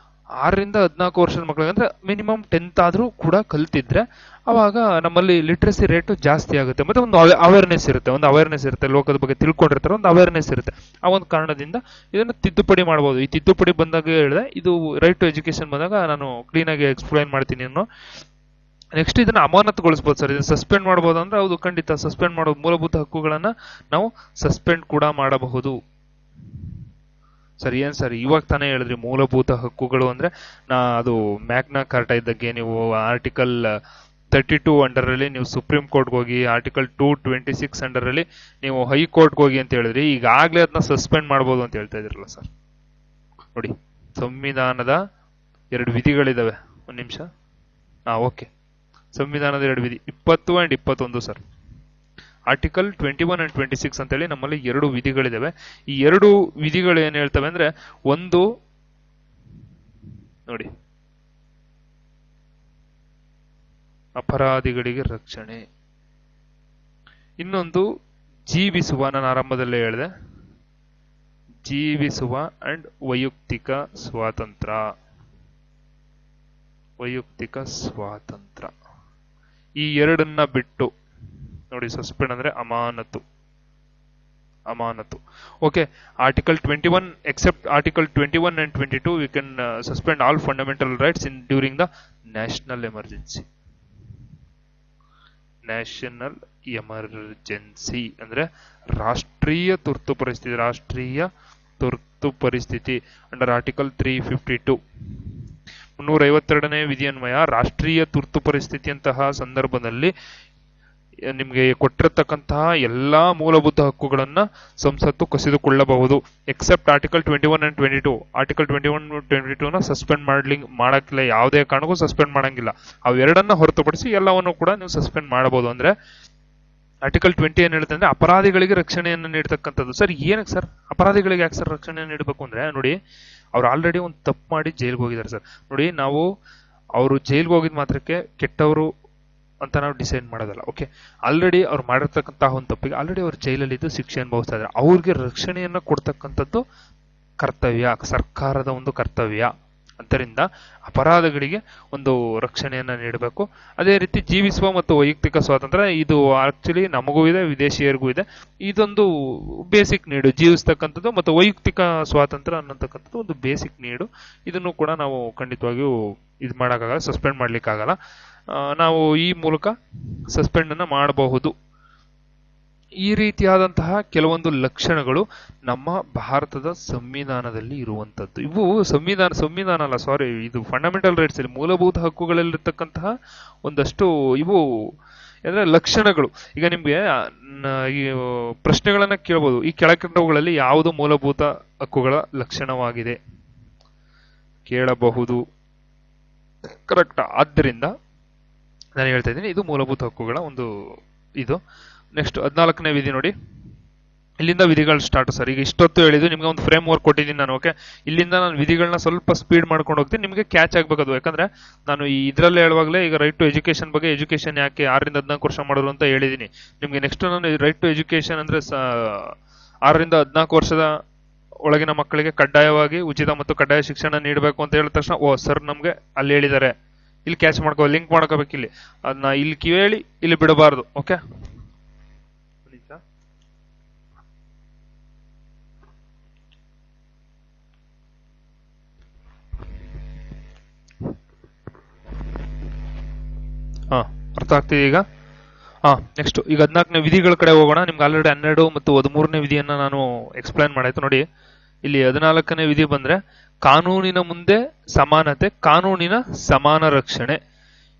6 ರಿಂದ 14 ವರ್ಷದ ಮಕ್ಕಳಿಗೆ, ಅಂದ್ರೆ ಮಿನಿಮಮ್ 10th ಆದ್ರೂ ಕೂಡ ಕಲ್ತಿದ್ರೆ ಅವಾಗ ನಮ್ಮಲ್ಲಿ ಲಿಟ್ರಸಿ ರೇಟ್ ಜಾಸ್ತಿ ಆಗುತ್ತೆ. ಮತ್ತೆ ಒಂದು ಅವೇರ್ನೆಸ್ ಇರುತ್ತೆ, ಲೋಕದ ಬಗ್ಗೆ ತಿಳ್ಕೊಂಡಿರ್ತಾರೆ, ಒಂದು ಅವೇರ್ನೆಸ್ ಇರುತ್ತೆ. ಆ ಒಂದು ಕಾರಣದಿಂದ ಇದನ್ನು ತಿದ್ದುಪಡಿ ಮಾಡಬಹುದು. ಈ ತಿದ್ದುಪಡಿ ಬಂದಾಗ ಹೇಳಿದೆ, ಇದು ರೈಟ್ ಟು ಎಜುಕೇಶನ್ ಬಂದಾಗ ನಾನು ಕ್ಲೀನ್ ಆಗಿ ಎಕ್ಸ್ಪ್ಲೈನ್ ಮಾಡ್ತೀನಿ ಇನ್ನು. ನೆಕ್ಸ್ಟ್ ಇದನ್ನ ಅಮಾನತುಗೊಳಿಸಬಹುದು ಸರ್. ಇದನ್ನ ಸಸ್ಪೆಂಡ್ ಮಾಡಬಹುದು ಅಂದ್ರೆ ಹೌದು, ಖಂಡಿತ ಸಸ್ಪೆಂಡ್ ಮಾಡಬಹುದು. ಮೂಲಭೂತ ಹಕ್ಕುಗಳನ್ನ ನಾವು ಸಸ್ಪೆಂಡ್ ಕೂಡ ಮಾಡಬಹುದು. ಸರ್ ಏನ್ ಸರ್ ಇವಾಗ ತಾನೇ ಹೇಳಿದ್ರಿ ಮೂಲಭೂತ ಹಕ್ಕುಗಳು ಅಂದ್ರೆ? ಅದು ಮ್ಯಾಗ್ನಾ ಕಾರ್ಟಾ ಇದ್ದಕ್ಕೆ ನೀವು ಆರ್ಟಿಕಲ್ 32 ಅಂಡರ್ ಅಲ್ಲಿ ನೀವು ಸುಪ್ರೀಂ ಕೋರ್ಟ್ಗೆ ಹೋಗಿ, ಆರ್ಟಿಕಲ್ 226 ಅಂಡರ್ ಅಲ್ಲಿ ನೀವು ಹೈಕೋರ್ಟ್ಗೆ ಹೋಗಿ ಅಂತ ಹೇಳಿದ್ರಿ. ಈಗಾಗ್ಲೇ ಅದನ್ನ ಸಸ್ಪೆಂಡ್ ಮಾಡಬಹುದು ಅಂತ ಹೇಳ್ತಾ ಇದ್ರಲ್ಲ ಸರ್. ನೋಡಿ, ಸಂವಿಧಾನದ 2 ವಿಧಿಗಳಿದಾವೆ. ಒಂದ್ ನಿಮಿಷ. ಓಕೆ, ಸಂವಿಧಾನದ 2 ವಿಧಿ 20 and 21 ಸರ್. ಆರ್ಟಿಕಲ್ 21 and 26 ಅಂತೇಳಿ ನಮ್ಮಲ್ಲಿ 2 ವಿಧಿಗಳಿದಾವೆ. ಈ 2 ವಿಧಿಗಳು ಏನ್ ಹೇಳ್ತವೆ ಅಂದ್ರೆ, ಒಂದು ನೋಡಿ, ಅಪರಾಧಿಗಳಿಗೆ ರಕ್ಷಣೆ. ಇನ್ನೊಂದು ಜೀವಿಸುವ, ನಾನು ಆರಂಭದಲ್ಲೇ ಹೇಳಿದೆ, ಜೀವಿಸುವ ಅಂಡ್ ವೈಯಕ್ತಿಕ ಸ್ವಾತಂತ್ರ್ಯ. ಈ 2 ಬಿಟ್ಟು ನೋಡಿ, ಸಸ್ಪೆಂಡ್ ಅಂದ್ರೆ ಅಮಾನತು. Okay, article 21 except article 21 and 22 we can suspend all fundamental rights in during the national emergency. ಅಂದ್ರೆ ರಾಷ್ಟ್ರೀಯ ತುರ್ತು ಪರಿಸ್ಥಿತಿ ಅಂಡರ್ ಆರ್ಟಿಕಲ್ 352. 352ನೇ ವಿಧಿಯನ್ವಯ ರಾಷ್ಟ್ರೀಯ ತುರ್ತು ಪರಿಸ್ಥಿತಿಯಂತಹ ಸಂದರ್ಭದಲ್ಲಿ ನಿಮ್ಗೆ ಕೊಟ್ಟಿರತಕ್ಕಂತಹ ಎಲ್ಲಾ ಮೂಲಭೂತ ಹಕ್ಕುಗಳನ್ನ ಸಂಸತ್ತು ಕಸಿದುಕೊಳ್ಳಬಹುದು. Except article 21 and 22. ಆರ್ಟಿಕಲ್ 21 22 ನ ಸಸ್ಪೆಂಡ್ ಮಾಡಕ್ಕಿಲ್ಲ, ಯಾವುದೇ ಕಾರಣಕ್ಕೂ ಸಸ್ಪೆಂಡ್ ಮಾಡಂಗಿಲ್ಲ. ಅವೆರಡನ್ನ ಹೊರತುಪಡಿಸಿ ಎಲ್ಲವನ್ನು ಕೂಡ ನೀವು ಸಸ್ಪೆಂಡ್ ಮಾಡಬಹುದು. ಅಂದ್ರೆ ಆರ್ಟಿಕಲ್ 20 ಏನ್ ಹೇಳುತ್ತೆ ಅಂದ್ರೆ, ಅಪರಾಧಿಗಳಿಗೆ ರಕ್ಷಣೆಯನ್ನು ನೀಡತಕ್ಕಂಥದ್ದು. ಸರ್ ಏನಕ್ಕೆ ಸರ್ ಅಪರಾಧಿಗಳಿಗೆ ಯಾಕೆ ಸರ್ ರಕ್ಷಣೆಯನ್ನು ನೀಡಬೇಕು ಅಂದ್ರೆ, ನೋಡಿ ಅವ್ರು ಆಲ್ರೆಡಿ ಒಂದು ತಪ್ಪು ಮಾಡಿ ಜೈಲ್ಗೆ ಹೋಗಿದ್ದಾರೆ ಸರ್. ನೋಡಿ, ನಾವು ಅವರು ಜೈಲ್ಗೆ ಹೋಗಿದ ಮಾತ್ರಕ್ಕೆ ಕೆಟ್ಟವರು ಅಂತ ನಾವು ಡಿಸೈಡ್ ಮಾಡೋದಲ್ಲ. ಓಕೆ, ಆಲ್ರೆಡಿ ಅವ್ರು ಮಾಡಿರ್ತಕ್ಕಂತಹ ಒಂದು ತಪ್ಪಿಗೆ ಆಲ್ರೆಡಿ ಅವ್ರು ಜೈಲಲ್ಲಿ ಇದ್ದು ಶಿಕ್ಷೆ ಅನುಭವಿಸ್ತಾ ಇದ್ದಾರೆ. ಅವ್ರಿಗೆ ರಕ್ಷಣೆಯನ್ನ ಕೊಡ್ತಕ್ಕಂಥದ್ದು ಕರ್ತವ್ಯ, ಸರ್ಕಾರದ ಒಂದು ಕರ್ತವ್ಯ. ಆದ್ದರಿಂದ ಅಪರಾಧಗಳಿಗೆ ಒಂದು ರಕ್ಷಣೆಯನ್ನ ನೀಡಬೇಕು. ಅದೇ ರೀತಿ ಜೀವಿಸುವ ಮತ್ತು ವೈಯಕ್ತಿಕ ಸ್ವಾತಂತ್ರ್ಯ, ಇದು ಆಕ್ಚುಲಿ ನಮಗೂ ಇದೆ, ವಿದೇಶಿಯರಿಗೂ ಇದೆ. ಇದೊಂದು ಬೇಸಿಕ್ ನೀಡು, ಜೀವಿಸ್ತಕ್ಕಂಥದ್ದು ಮತ್ತು ವೈಯಕ್ತಿಕ ಸ್ವಾತಂತ್ರ್ಯ ಅನ್ನತಕ್ಕಂಥದ್ದು ಒಂದು ಬೇಸಿಕ್ ನೀಡು. ಇದನ್ನು ಕೂಡ ನಾವು ಖಂಡಿತವಾಗಿಯೂ ಇದು ಮಾಡೋಕ್ಕಾಗಲ್ಲ, ಸಸ್ಪೆಂಡ್ ಮಾಡ್ಲಿಕ್ಕಾಗಲ್ಲ. ನಾವು ಈ ಮೂಲಕ ಸಸ್ಪೆಂಡ್ ಅನ್ನ ಮಾಡಬಹುದು. ಈ ರೀತಿಯಾದಂತಹ ಕೆಲವೊಂದು ಲಕ್ಷಣಗಳು ನಮ್ಮ ಭಾರತದ ಸಂವಿಧಾನದಲ್ಲಿ ಇರುವಂತದ್ದು. ಇವು ಸಂವಿಧಾನ ಅಲ್ಲ, ಸಾರಿ, ಇದು ಫಂಡಮೆಂಟಲ್ ರೈಟ್ಸ್ ಅಲ್ಲಿ, ಮೂಲಭೂತ ಹಕ್ಕುಗಳಲ್ಲಿರ್ತಕ್ಕಂತಹ ಒಂದಷ್ಟು ಇವು ಅಂದ್ರೆ ಲಕ್ಷಣಗಳು. ಈಗ ನಿಮ್ಗೆ ಈ ಪ್ರಶ್ನೆಗಳನ್ನ ಕೇಳಬಹುದು, ಈ ಕೆಳಕಂಡವುಗಳಲ್ಲಿ ಯಾವುದು ಮೂಲಭೂತ ಹಕ್ಕುಗಳ ಲಕ್ಷಣವಾಗಿದೆ ಕೇಳಬಹುದು. ಕರೆಕ್ಟ್. ಆದ್ದರಿಂದ ನಾನು ಹೇಳ್ತಾ ಇದ್ದೀನಿ, ಇದು ಮೂಲಭೂತ ಹಕ್ಕುಗಳ ಒಂದು ಇದು. ನೆಕ್ಸ್ಟ್ 14ನೇ ವಿಧಿ ನೋಡಿ. ಇಲ್ಲಿಂದ ವಿಧಿಗಳು ಸ್ಟಾರ್ಟ್ ಸರ್. ಈಗ ಇಷ್ಟೊತ್ತು ಹೇಳಿದ್ದು ನಿಮ್ಗೆ ಒಂದು ಫ್ರೇಮ್ ವರ್ಕ್ ಕೊಟ್ಟಿದ್ದೀನಿ ನಾನು. ಓಕೆ, ಇಲ್ಲಿಂದ ನಾನು ವಿಧಿಗಳನ್ನ ಸ್ವಲ್ಪ ಸ್ಪೀಡ್ ಮಾಡ್ಕೊಂಡು ಹೋಗ್ತೀನಿ, ನಿಮಗೆ ಕ್ಯಾಚ್ ಆಗ್ಬೇಕದು. ಯಾಕಂದ್ರೆ ನಾನು ಈ ಇದರಲ್ಲೇ ಹೇಳುವಾಗಲೇ ಈಗ ರೈಟ್ ಟು ಎಜುಕೇಶನ್ ಬಗ್ಗೆ, ಎಜುಕೇಶನ್ ಯಾಕೆ 6ರಿಂದ 14 ವರ್ಷ ಮಾಡೋದು ಅಂತ ಹೇಳಿದ್ದೀನಿ ನಿಮ್ಗೆ. ನೆಕ್ಸ್ಟ್ ನಾನು ರೈಟ್ ಟು ಎಜುಕೇಶನ್ ಅಂದ್ರೆ 6ರಿಂದ 14 ವರ್ಷದ ಒಳಗಿನ ಮಕ್ಕಳಿಗೆ ಕಡ್ಡಾಯವಾಗಿ ಉಚಿತ ಮತ್ತು ಕಡ್ಡಾಯ ಶಿಕ್ಷಣ ನೀಡಬೇಕು ಅಂತ ಹೇಳಿದ ತಕ್ಷಣ, ಓ ಸರ್ ನಮ್ಗೆ ಅಲ್ಲಿ ಹೇಳಿದ್ದಾರೆ, ಇಲ್ಲಿ ಕ್ಯಾಚ್ ಮಾಡ್ಕೋ, ಲಿಂಕ್ ಮಾಡ್ಕೋಬೇಕು. ಇಲ್ಲಿ ಅದನ್ನ ಇಲ್ಲಿ ಕೇಳಿ ಇಲ್ಲಿ ಬಿಡಬಾರ್ದು. ಓಕೆ, ಅರ್ಥ ಆಗ್ತಿದೆ ಈಗ. ನೆಕ್ಸ್ಟ್ ಈಗ 14ನೇ ವಿಧಿಗಳ ಕಡೆ ಹೋಗೋಣ. ನಿಮ್ಗೆ ಆಲ್ರೆಡಿ 12 ಮತ್ತು 13ನೇ ವಿಧಿಯನ್ನ ನಾನು ಎಕ್ಸ್ಪ್ಲೈನ್ ಮಾಡಾಯ್ತು ನೋಡಿ. ಇಲ್ಲಿ 14ನೇ ವಿಧಿ ಬಂದ್ರೆ ಕಾನೂನಿನ ಮುಂದೆ ಸಮಾನತೆ, ಕಾನೂನಿನ ಸಮಾನ ರಕ್ಷಣೆ,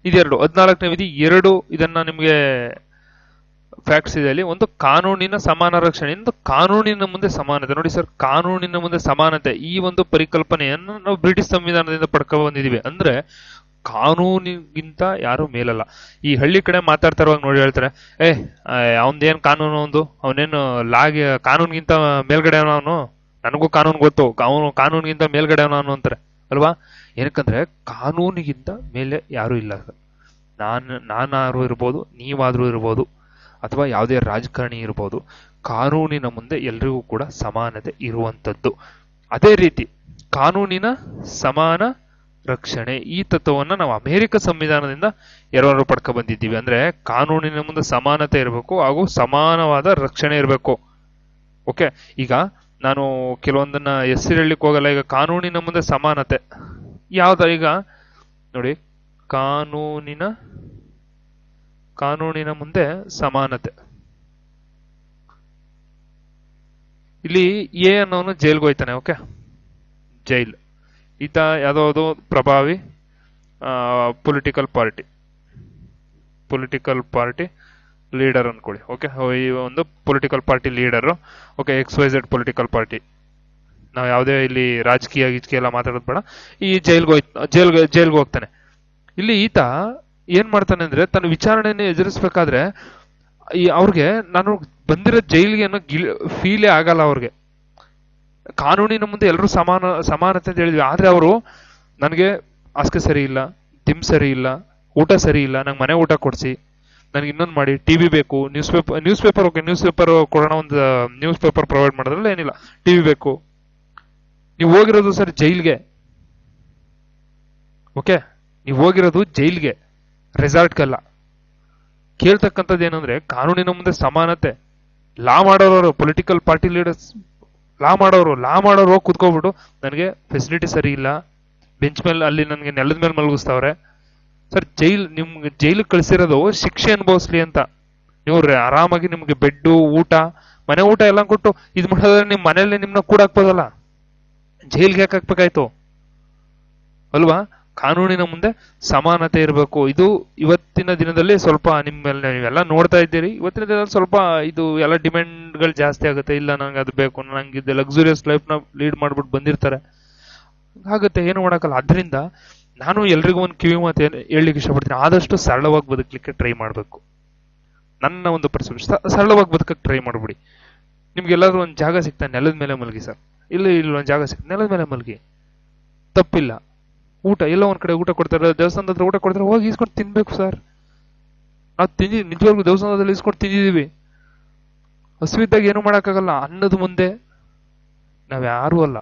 ಇದೆರಡು. 14ನೇ ವಿಧಿ 2 ಇದನ್ನ ನಿಮ್ಗೆ ಫ್ಯಾಕ್ಟ್ಸ್ ಇದೆ ಅಲ್ಲಿ. ಒಂದು ಕಾನೂನಿನ ಸಮಾನ ರಕ್ಷಣೆ, ಒಂದು ಕಾನೂನಿನ ಮುಂದೆ ಸಮಾನತೆ. ನೋಡಿ ಸರ್, ಕಾನೂನಿನ ಮುಂದೆ ಸಮಾನತೆ ಈ ಒಂದು ಪರಿಕಲ್ಪನೆಯನ್ನು ನಾವು ಬ್ರಿಟಿಷ್ ಸಂವಿಧಾನದಿಂದ ಪಡ್ಕೊ ಬಂದಿದೀವಿ. ಅಂದ್ರೆ ಕಾನೂನಿಗಿಂತ ಯಾರು ಮೇಲಲ್ಲ. ಈ ಹಳ್ಳಿ ಕಡೆ ಮಾತಾಡ್ತಾ ಇರುವಾಗ ನೋಡಿ ಹೇಳ್ತಾರೆ, ಅವನದೇನ್ ಕಾನೂನು, ಅವನೇನು ಲಾಗಿ ಕಾನೂನಿಗಿಂತ ಮೇಲ್ಗಡೆ ಅವನು, ನನಗೂ ಕಾನೂನು ಗೊತ್ತು, ಅವನು ಕಾನೂನಿಗಿಂತ ಮೇಲ್ಗಡೆ ಅವನು ಅಂತಾರೆ ಅಲ್ವಾ. ಏನಕ್ಕಂದ್ರೆ ಕಾನೂನಿಗಿಂತ ಮೇಲೆ ಯಾರು ಇಲ್ಲ. ನಾನಾದ್ರೂ ಇರ್ಬೋದು, ನೀವಾದ್ರೂ ಇರ್ಬೋದು, ಅಥವಾ ಯಾವುದೇ ರಾಜಕಾರಣಿ ಇರ್ಬೋದು, ಕಾನೂನಿನ ಮುಂದೆ ಎಲ್ರಿಗೂ ಕೂಡ ಸಮಾನತೆ ಇರುವಂತದ್ದು. ಅದೇ ರೀತಿ ಕಾನೂನಿನ ಸಮಾನ ರಕ್ಷಣೆ, ಈ ತತ್ವವನ್ನ ನಾವು ಅಮೆರಿಕ ಸಂವಿಧಾನದಿಂದ ಎರವರು ಪಡ್ಕ ಬಂದಿದ್ದೀವಿ. ಅಂದ್ರೆ ಕಾನೂನಿನ ಮುಂದೆ ಸಮಾನತೆ ಇರಬೇಕು ಹಾಗೂ ಸಮಾನವಾದ ರಕ್ಷಣೆ ಇರಬೇಕು. ಓಕೆ, ಈಗ ನಾನು ಕೆಲವೊಂದನ್ನ ಹೆಸರು ಹೇಳಲಿಕ್ಕೆ ಹೋಗಲ್ಲ. ಈಗ ಕಾನೂನಿನ ಮುಂದೆ ಸಮಾನತೆ ಯಾವ್ದ, ಈಗ ನೋಡಿ, ಕಾನೂನಿನ ಮುಂದೆ ಸಮಾನತೆ. ಇಲ್ಲಿ ಎ ಅನ್ನೋನು ಜೈಲ್ಗೆ ಹೋಯ್ತಾನೆ. Okay, jail. ಈತ ಯಾವುದೋ ಪ್ರಭಾವಿ ಪೊಲಿಟಿಕಲ್ ಪಾರ್ಟಿ ಲೀಡರ್ ಅನ್ಕೊಳ್ಳಿ. ಓಕೆ, ಈ ಒಂದು political party leader. Okay, XYZ political party. ನಾವು ಯಾವುದೇ ಇಲ್ಲಿ ರಾಜಕೀಯ ಎಲ್ಲ ಮಾತಾಡೋದು ಬೇಡ. ಈ ಜೈಲ್ಗೆ ಹೋಗ್ತಾನೆ. ಇಲ್ಲಿ ಈತ ಏನ್ ಮಾಡ್ತಾನೆ ಅಂದ್ರೆ, ತನ್ನ ವಿಚಾರಣೆಯನ್ನು ಎದುರಿಸ್ಬೇಕಾದ್ರೆ ಅವ್ರಿಗೆ ನಾನು ಬಂದಿರೋ ಜೈಲಿಗೆ ಅನ್ನೋ ಫೀಲೇ ಆಗಲ್ಲ ಅವ್ರಿಗೆ. ಕಾನೂನಿನ ಮುಂದೆ ಎಲ್ಲರೂ ಸಮಾನತೆ ಅಂತ ಹೇಳಿದ್ವಿ. ಆದ್ರೆ ಅವರು ನನಗೆ ಹಾಸಿಗೆ ಸರಿ ಇಲ್ಲ, ದಿಮ್ ಸರಿ ಇಲ್ಲ, ಊಟ ಸರಿ ಇಲ್ಲ, ನಂಗೆ ಮನೆ ಊಟ ಕೊಡ್ಸಿ, ನನಗೆ ಇನ್ನೊಂದು ಮಾಡಿ, ಟಿವಿ ಬೇಕು, news paper okay, news paper ಕೊಡೋಣ, ಒಂದು ನ್ಯೂಸ್ ಪೇಪರ್ ಪ್ರೊವೈಡ್ ಮಾಡೋದ್ರಲ್ಲ ಏನಿಲ್ಲ, ಟಿವಿ ಬೇಕು. ನೀವು ಹೋಗಿರೋದು ಸರ್ ಜೈಲ್ಗೆ. ಓಕೆ, ನೀವು ಹೋಗಿರೋದು ಜೈಲ್ಗೆ, ರೆಸಾರ್ಟ್ಗಲ್ಲ. ಕೇಳ್ತಕ್ಕಂಥದ್ದು ಏನಂದ್ರೆ ಕಾನೂನಿನ ಮುಂದೆ ಸಮಾನತೆ. ಲಾ ಮಾಡೋರು, ಪೊಲಿಟಿಕಲ್ ಪಾರ್ಟಿ ಲೀಡರ್ಸ್, ಲಾ ಮಾಡೋರು ಹೋಗಿ ಕುತ್ಕೋಬಿಟ್ಟು ನನಗೆ ಫೆಸಿಲಿಟಿ ಸರಿ ಇಲ್ಲ, ಬೆಂಚ್ ಮೇಲೆ ಅಲ್ಲಿ ನನಗೆ ನೆಲದ ಮೇಲೆ ಮಲಗಿಸ್ತಾವ್ರೆ. ಸರ್, ನಿಮ್ಗೆ ಜೈಲಿಗೆ ಕಳಿಸಿರೋದು ಶಿಕ್ಷೆ ಅನುಭವಿಸ್ಲಿ ಅಂತ. ನೀವು ಆರಾಮಾಗಿ ನಿಮ್ಗೆ ಬೆಡ್ಡು, ಊಟ, ಮನೆ ಊಟ ಎಲ್ಲ ಕೊಟ್ಟು ಇದು ಮಾಡಿದ್ರೆ ನಿಮ್ ಮನೆಯಲ್ಲೇ ನಿಮ್ನ ಕೂಡ ಹಾಕ್ಬೋದಲ್ಲ, ಜೈಲ್ಗೆ ಯಾಕೆ ಹಾಕ್ಬೇಕಾಯ್ತು ಅಲ್ವಾ. ಕಾನೂನಿನ ಮುಂದೆ ಸಮಾನತೆ ಇರಬೇಕು. ಇದು ಇವತ್ತಿನ ದಿನದಲ್ಲಿ ಸ್ವಲ್ಪ ನಿಮ್ಮೆಲ್ಲ ನೀವೆಲ್ಲ ನೋಡ್ತಾ ಇದ್ದೀರಿ. ಇವತ್ತಿನ ದಿನದಲ್ಲಿ ಸ್ವಲ್ಪ ಇದು ಎಲ್ಲ ಡಿಮ್ಯಾಂಡ್ಗಳು ಜಾಸ್ತಿ ಆಗುತ್ತೆ. ಇಲ್ಲ ನಂಗೆ ಅದು ಬೇಕು, ನಂಗೆ ಇದು ಲಕ್ಸುರಿಯಸ್ ಲೈಫ್ನ ಲೀಡ್ ಮಾಡ್ಬಿಟ್ಟು ಬಂದಿರ್ತಾರೆ, ಆಗುತ್ತೆ, ಏನು ಮಾಡೋಕ್ಕಲ್ಲ. ಅದರಿಂದ ನಾನು ಎಲ್ರಿಗೂ ಒಂದು ಕಿವಿ ಮಾತು ಹೇಳಲಿಕ್ಕೆ ಇಷ್ಟಪಡ್ತೀನಿ, ಆದಷ್ಟು ಸರಳವಾಗಿ ಬದುಕಲಿಕ್ಕೆ ಟ್ರೈ ಮಾಡಬೇಕು. ನನ್ನ ಒಂದು ಪರ್ಸೆಪ್ಷನ್, ಸರಳವಾಗಿ ಬದುಕಕ್ಕೆ ಟ್ರೈ ಮಾಡ್ಬಿಡಿ. ನಿಮ್ಗೆಲ್ಲಾದ್ರೂ ಒಂದು ಜಾಗ ಸಿಗ್ತಾ ನೆಲದ ಮೇಲೆ ಮಲಗಿ ಸರ್, ಇಲ್ಲಿ ಒಂದು ಜಾಗ ಸಿಗ್ತಾ ನೆಲದ ಮೇಲೆ ಮಲಗಿ, ತಪ್ಪಿಲ್ಲ. ಊಟ ಎಲ್ಲ ಒಂದ್ ಕಡೆ ಊಟ ಕೊಡ್ತಾರೆ, ದೇವಸ್ಥಾನದ ಹತ್ರ ಊಟ ಕೊಡ್ತಾರೆ, ಹೋಗಿ ಇಸ್ಕೊಂಡು ತಿನ್ಬೇಕು ಸರ್. ನಾವು ನಿಜವಾಗ್ಲೂ ದೇವಸ್ಥಾನದಲ್ಲಿ ಇಸ್ಕೊಂಡು ತಿಂದಿದೀವಿ. ಹಸುವಿದ್ದಾಗ ಏನು ಮಾಡೋಕ್ಕಾಗಲ್ಲ. ಅನ್ನದ ಮುಂದೆ ನಾವ್ಯಾರೂ ಅಲ್ಲ.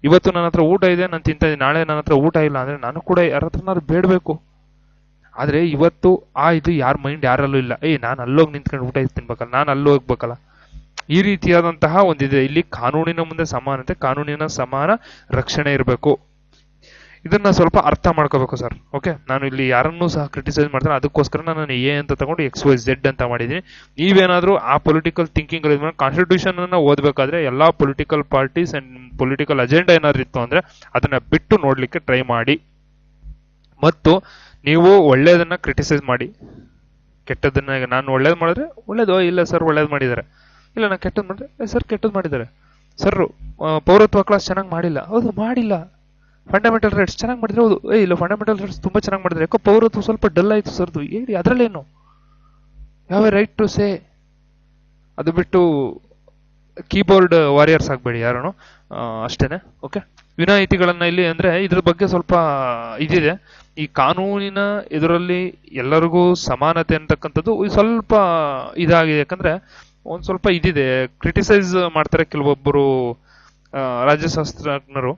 ಇವತ್ತು ನನ್ನ ಹತ್ರ ಊಟ ಇದೆ, ನಾನು ತಿಂತಾ ಇದ್ದೀನಿ, ನಾಳೆ ನನ್ನ ಹತ್ರ ಊಟ ಇಲ್ಲ ಅಂದ್ರೆ ನಾನು ಕೂಡ ಯಾರ ಹತ್ರನಾದ್ರು ಬೇಡಬೇಕು. ಆದ್ರೆ ಇವತ್ತು ಇದು ಯಾರ ಮೈಂಡ್ ಯಾರಲ್ಲೂ ಇಲ್ಲ. ನಾನು ಅಲ್ಲೋಗಿ ನಿಂತ್ಕೊಂಡು ಊಟ ತಿನ್ಬೇಕಲ್ಲ, ನಾನು ಅಲ್ಲಿ ಹೋಗ್ಬೇಕಲ್ಲ, ಈ ರೀತಿಯಾದಂತಹ ಒಂದಿದೆ. ಇಲ್ಲಿ ಕಾನೂನಿನ ಮುಂದೆ ಸಮಾನತೆ, ಕಾನೂನಿನ ಸಮಾನ ರಕ್ಷಣೆ ಇರಬೇಕು. ಇದನ್ನ ಸ್ವಲ್ಪ ಅರ್ಥ ಮಾಡ್ಕೋಬೇಕು ಸರ್. ಓಕೆ, ನಾನು ಇಲ್ಲಿ ಯಾರನ್ನೂ ಸಹ ಕ್ರಿಟಿಸೈಸ್ ಮಾಡ್ತಾರೆ, ಅದಕ್ಕೋಸ್ಕರ ನಾನು ಎ ಅಂತ ತಗೊಂಡು XYZ ಅಂತ ಮಾಡಿದ್ದೀನಿ. ನೀವೇನಾದ್ರೂ ಆ ಪೊಲಿಟಿಕಲ್ ಥಿಂಕಿಂಗ್ ಕಾನ್ಸ್ಟಿಟ್ಯೂಷನ್ ಅನ್ನ ಓದಬೇಕಾದ್ರೆ ಎಲ್ಲಾ political parties and political agenda ಏನಾದ್ರು ಇತ್ತು ಅಂದ್ರೆ ಅದನ್ನ ಬಿಟ್ಟು ನೋಡ್ಲಿಕ್ಕೆ ಟ್ರೈ ಮಾಡಿ. ಮತ್ತು ನೀವು ಒಳ್ಳೇದನ್ನ ಕ್ರಿಟಿಸೈಸ್ ಮಾಡಿ, ಕೆಟ್ಟದನ್ನ ನಾನು ಒಳ್ಳೇದು ಮಾಡಿದ್ರೆ ಒಳ್ಳೇದು, ಇಲ್ಲ ಸರ್ ಒಳ್ಳೇದು ಮಾಡಿದ್ದಾರೆ, ಇಲ್ಲ ನಾನು ಕೆಟ್ಟದ್ದು ಮಾಡಿದ್ರೆ ಸರ್ ಕೆಟ್ಟದ್ದು ಮಾಡಿದ್ದಾರೆ, ಸರ್ ಪೌರತ್ವ ಕ್ಲಾಸ್ ಚೆನ್ನಾಗಿ ಮಾಡಿಲ್ಲ, ಹೌದು ಮಾಡಿಲ್ಲ. ಫಂಡಮೆಂಟಲ್ ರೈಟ್ಸ್ ಚೆನ್ನಾಗಿ ಮಾಡಿದ್ರೆ ಹೌದು, ಇಲ್ಲ ಫಂಡಮೆಂಟಲ್ ರೈಟ್ಸ್ ತುಂಬಾ ಚೆನ್ನಾಗಿ ಮಾಡಿದ್ರೆ, ಯಾಕೋ ಪೌರತ್ವ ಸ್ವಲ್ಪ ಡಲ್ ಆಯ್ತು ಸರ್ದು, ಹೇಳಿ ಅದರಲ್ಲೇನು, ಯಾವ ರೈಟ್ ಟು ಸೇ. ಅದು ಬಿಟ್ಟು ಕೀಬೋರ್ಡ್ ವಾರಿಯರ್ಸ್ ಆಗಬೇಡಿ ಯಾರು, ಅಷ್ಟೇನೆ. ಓಕೆ, ವಿನಾಯಿತಿಗಳನ್ನ ಇಲ್ಲಿ ಅಂದ್ರೆ ಇದ್ರ ಬಗ್ಗೆ ಸ್ವಲ್ಪ ಇದಿದೆ. ಈ ಕಾನೂನಿನ ಇದರಲ್ಲಿ ಎಲ್ಲರಿಗೂ ಸಮಾನತೆ ಅಂತಕ್ಕಂಥದ್ದು ಸ್ವಲ್ಪ ಇದಾಗಿದೆ. ಯಾಕಂದ್ರೆ ಒಂದ್ ಸ್ವಲ್ಪ ಇದಿದೆ, ಕ್ರಿಟಿಸೈಸ್ ಮಾಡ್ತಾರೆ ಕೆಲವೊಬ್ಬರು ರಾಜ್ಯಶಾಸ್ತ್ರಜ್ಞರು.